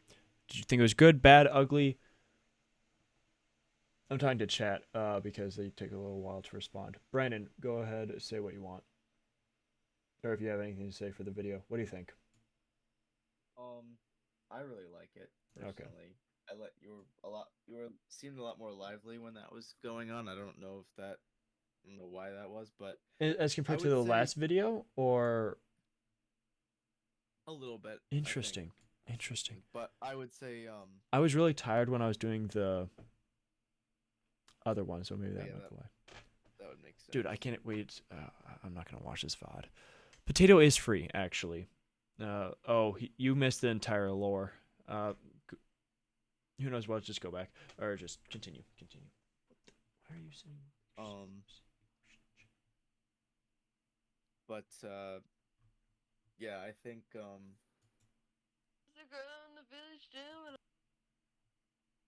A: Did you think it was good, bad, ugly? I'm talking to chat because they take a little while to respond. Brandon, go ahead, say what you want. Or if you have anything to say for the video. What do you think?
B: I really like it
A: Okay.
B: personally. I let you were seemed a lot more lively when that was going on. I don't know why that was, but
A: As
B: I
A: compared to
B: would
A: the
B: say
A: last video, or
B: a little bit. I think
A: interesting? Interesting.
B: but I would say
A: I was really tired when I was doing the other one, so maybe
B: but
A: that
B: yeah,
A: went away.
B: that would make sense.
A: Dude, I can't wait. I'm not gonna watch this VOD. Potato is free, actually. You missed the entire lore. Who knows what? Just go back or just continue. Continue. Why are you saying?
B: Um, but yeah, I think
G: The girl in the village gym.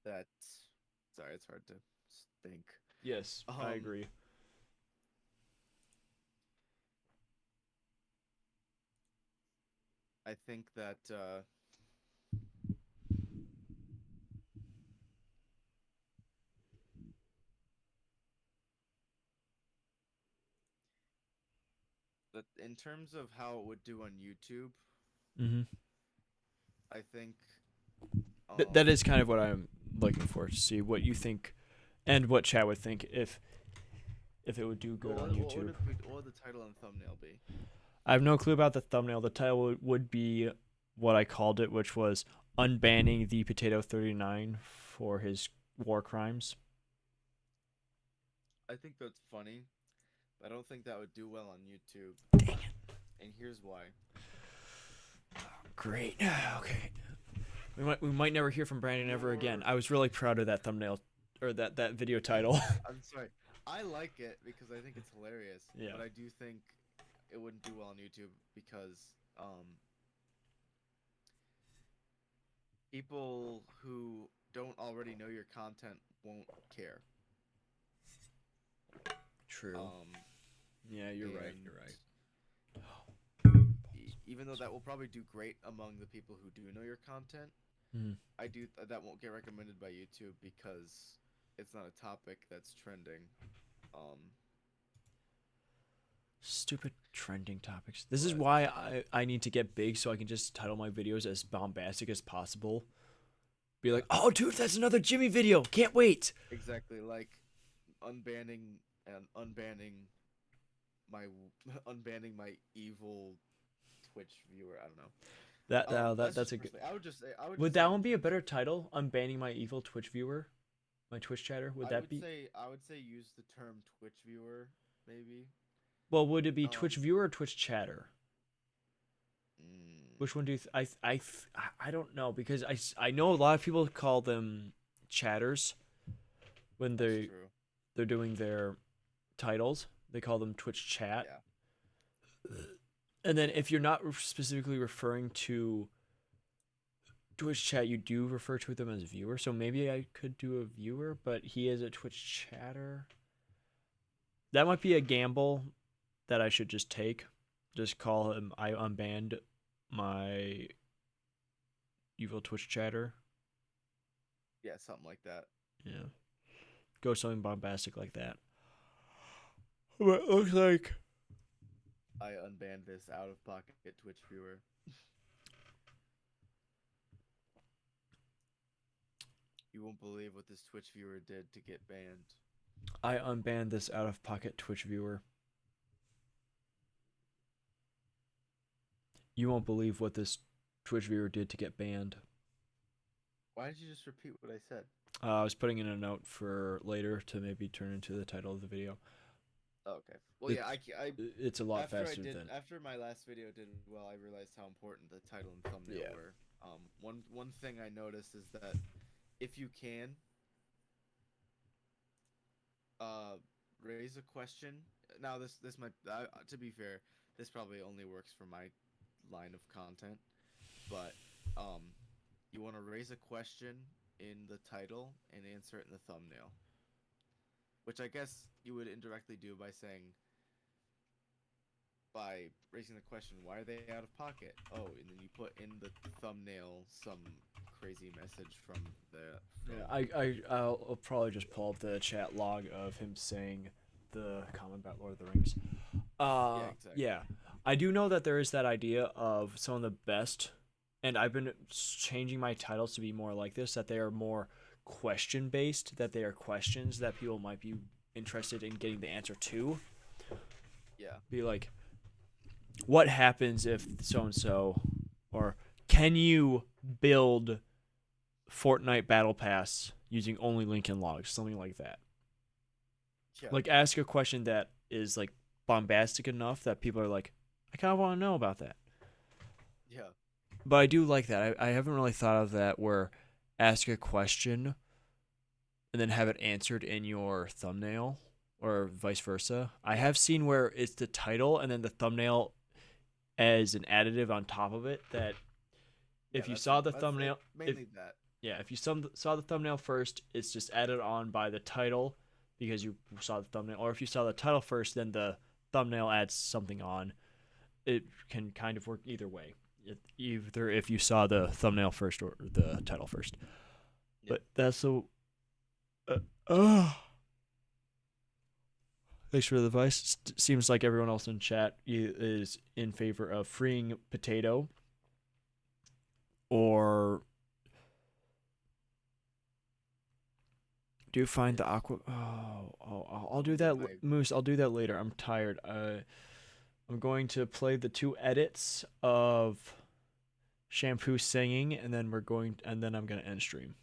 B: that sorry, it's hard to think.
A: Yes, I
B: Um,
A: agree.
B: I think that in terms of how it would do on YouTube,
A: Mm-hmm.
B: I think
A: That is kind of what I'm looking for to see what you think, and what chat would think if it would do good on YouTube.
B: what would the title and thumbnail be?
A: I have no clue about the thumbnail. The title would be what I called it, which was unbanning the Potato 39 for his war crimes.
B: I think that's funny. I don't think that would do well on YouTube.
A: Dang it.
B: And here's why.
A: Great. Okay. We might never hear from Brandon ever again. I was really proud of that thumbnail or that video title.
B: I'm sorry. I like it because I think it's hilarious.
A: Yeah.
B: But I do think it wouldn't do well on YouTube because people who don't already know your content won't care.
A: True. Yeah, you're right. You're right.
B: Even though that will probably do great among the people who do know your content,
A: Mhm.
B: that won't get recommended by YouTube because it's not a topic that's trending.
A: Stupid trending topics. This is why I need to get big so I can just title my videos as bombastic as possible. Be like, oh, dude, that's another Jimmy video. Can't wait.
B: Exactly, like unbanning my unbanning my evil Twitch viewer. I don't know.
A: That's a good.
B: I would
A: Would
B: just
A: that
B: say,
A: one be a better title? Unbanning my evil Twitch viewer, my Twitch chatter. Would that be?
B: I would say use the term Twitch viewer maybe.
A: Well, would it be Twitch
B: Um,
A: viewer or Twitch chatter?
B: mm,
A: Which one do you? I don't know because I know a lot of people call them chatters when
B: that's
A: they
B: true.
A: they're doing their titles. They call them Twitch chat.
B: Yeah.
A: And then if you're not specifically referring to Twitch chat, you do refer to them as viewer. So maybe I could do a viewer, but he is a Twitch chatter. That might be a gamble that I should just take. Just call him. I unbanned my evil Twitch chatter.
B: Yeah, something like that.
A: Yeah. Go something bombastic like that. But it looks like
B: I unbanned this out of pocket Twitch viewer. You won't believe what this Twitch viewer did to get banned.
A: I unbanned this out of pocket Twitch viewer. You won't believe what this Twitch viewer did to get banned.
B: Why did you just repeat what I said?
A: I was putting in a note for later to maybe turn into the title of the video.
B: Oh, okay. Well, yeah,
A: It's a lot faster than.
B: after my last video did well, I realized how important the title and thumbnail
A: Yeah.
B: were. One thing I noticed is that if you can raise a question. Now this might to be fair, this probably only works for my line of content, but you want to raise a question in the title and answer it in the thumbnail, which I guess you would indirectly do by saying by raising the question, why are they out of pocket? Oh, and then you put in the thumbnail some crazy message from the
A: Yeah,
B: from
A: I'll probably just pull up the chat log of him saying the comment about Lord of the Rings.
B: yeah, exactly.
A: Yeah, I do know that there is that idea of some of the best, and I've been changing my titles to be more like this. That they are more question based. That they are questions that people might be interested in getting the answer to.
B: Yeah.
A: Be like, what happens if so and so, or can you build Fortnite Battle Pass using only Lincoln Logs, something like that.
B: Yeah.
A: Like ask a question that is like bombastic enough that people are like, I kind of want to know about that.
B: Yeah.
A: But I do like that. I haven't really thought of that where ask a question and then have it answered in your thumbnail or vice versa. I have seen where it's the title and then the thumbnail as an additive on top of it that if you saw the thumbnail,
B: mainly that.
A: yeah, if you saw the thumbnail first, it's just added on by the title because you saw the thumbnail. Or if you saw the title first, then the thumbnail adds something on. It can kind of work either way. Either if you saw the thumbnail first or the title first.
B: Yeah.
A: But that's so. Uh, Thanks for the advice. Seems like everyone else in chat is in favor of freeing Potato or do find the aqua. I'll do that, Moose. I'll do that later. I'm tired. I'm going to play the 2 edits of Shampoo singing, and then I'm gonna end stream.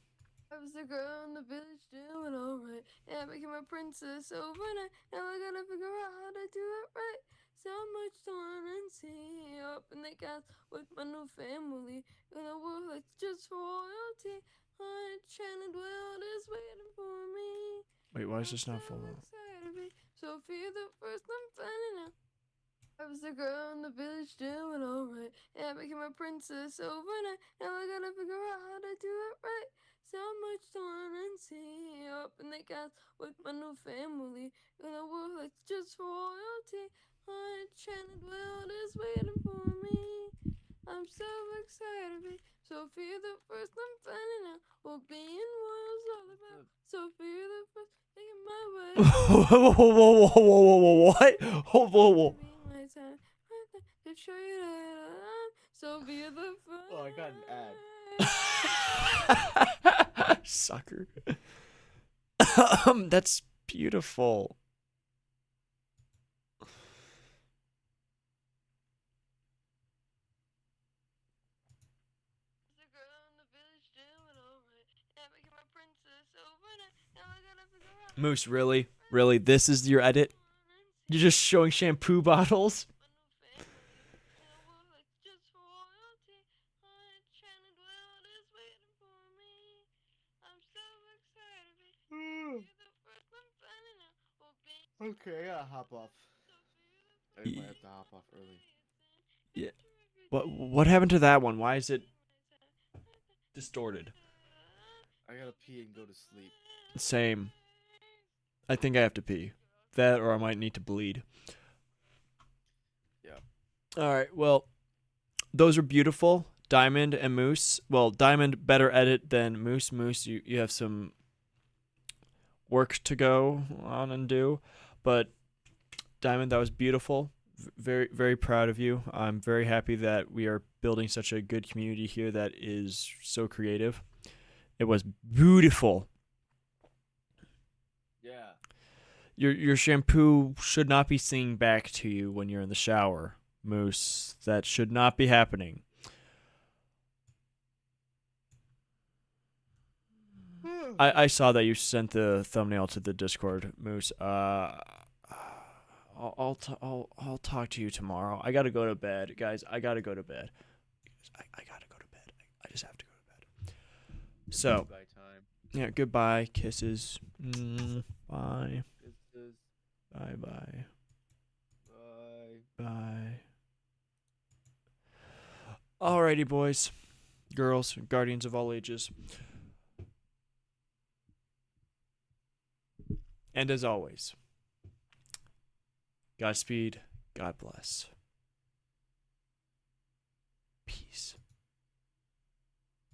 G: I was the girl in the village doing alright. Yeah, became a princess overnight. Now I gotta figure out how to do it right. So much to learn and see. Up in the cast with my new family. In a world that's just royalty. Enchanted world is waiting for me.
A: Wait, why is this not
G: so
A: full?
G: excited to be Sophia the first I'm finding out. I was the girl in the village doing alright. Yeah, I became a princess overnight. Now I gotta figure out how to do it right. So much to learn and see. Up in the cast with my new family. In a world that's just royalty. Enchanted world is waiting for me. I'm so excited to be Sophia the first I'm finding out what being royal's all about. Sophia the first making my way.
A: Whoa, what? Whoa.
G: To show you that I'm Sophia the first.
B: Oh, I got an ad.
A: Sucker. That's beautiful.
G: The girl in the village doing alright. Yeah, became a princess overnight. Now I gotta figure out.
A: Moose, really? Really? This is your edit? You're just showing shampoo bottles?
B: Okay, I gotta hop off. I might have to hop off early.
A: Yeah. What happened to that one? Why is it distorted?
B: I gotta pee and go to sleep.
A: Same. I think I have to pee. That or I might need to bleed.
B: Yeah.
A: All right. Well, those are beautiful. Diamond and Moose. Well, Diamond better edit than Moose. Moose, you have some work to go on and do, but Diamond, that was beautiful. Very, very proud of you. I'm very happy that we are building such a good community here that is so creative. It was beautiful.
B: Yeah.
A: Your shampoo should not be singing back to you when you're in the shower, Moose. That should not be happening. I saw that you sent the thumbnail to the Discord, Moose. I'll talk to you tomorrow. I gotta go to bed, guys. I gotta go to bed. I gotta go to bed. I just have to go to bed. So,
B: Goodbye time.
A: yeah, goodbye, kisses. Bye.
B: Kisses.
A: Bye.
B: Bye.
A: Bye. Alrighty, boys, girls, guardians of all ages. And as always, Godspeed, God bless.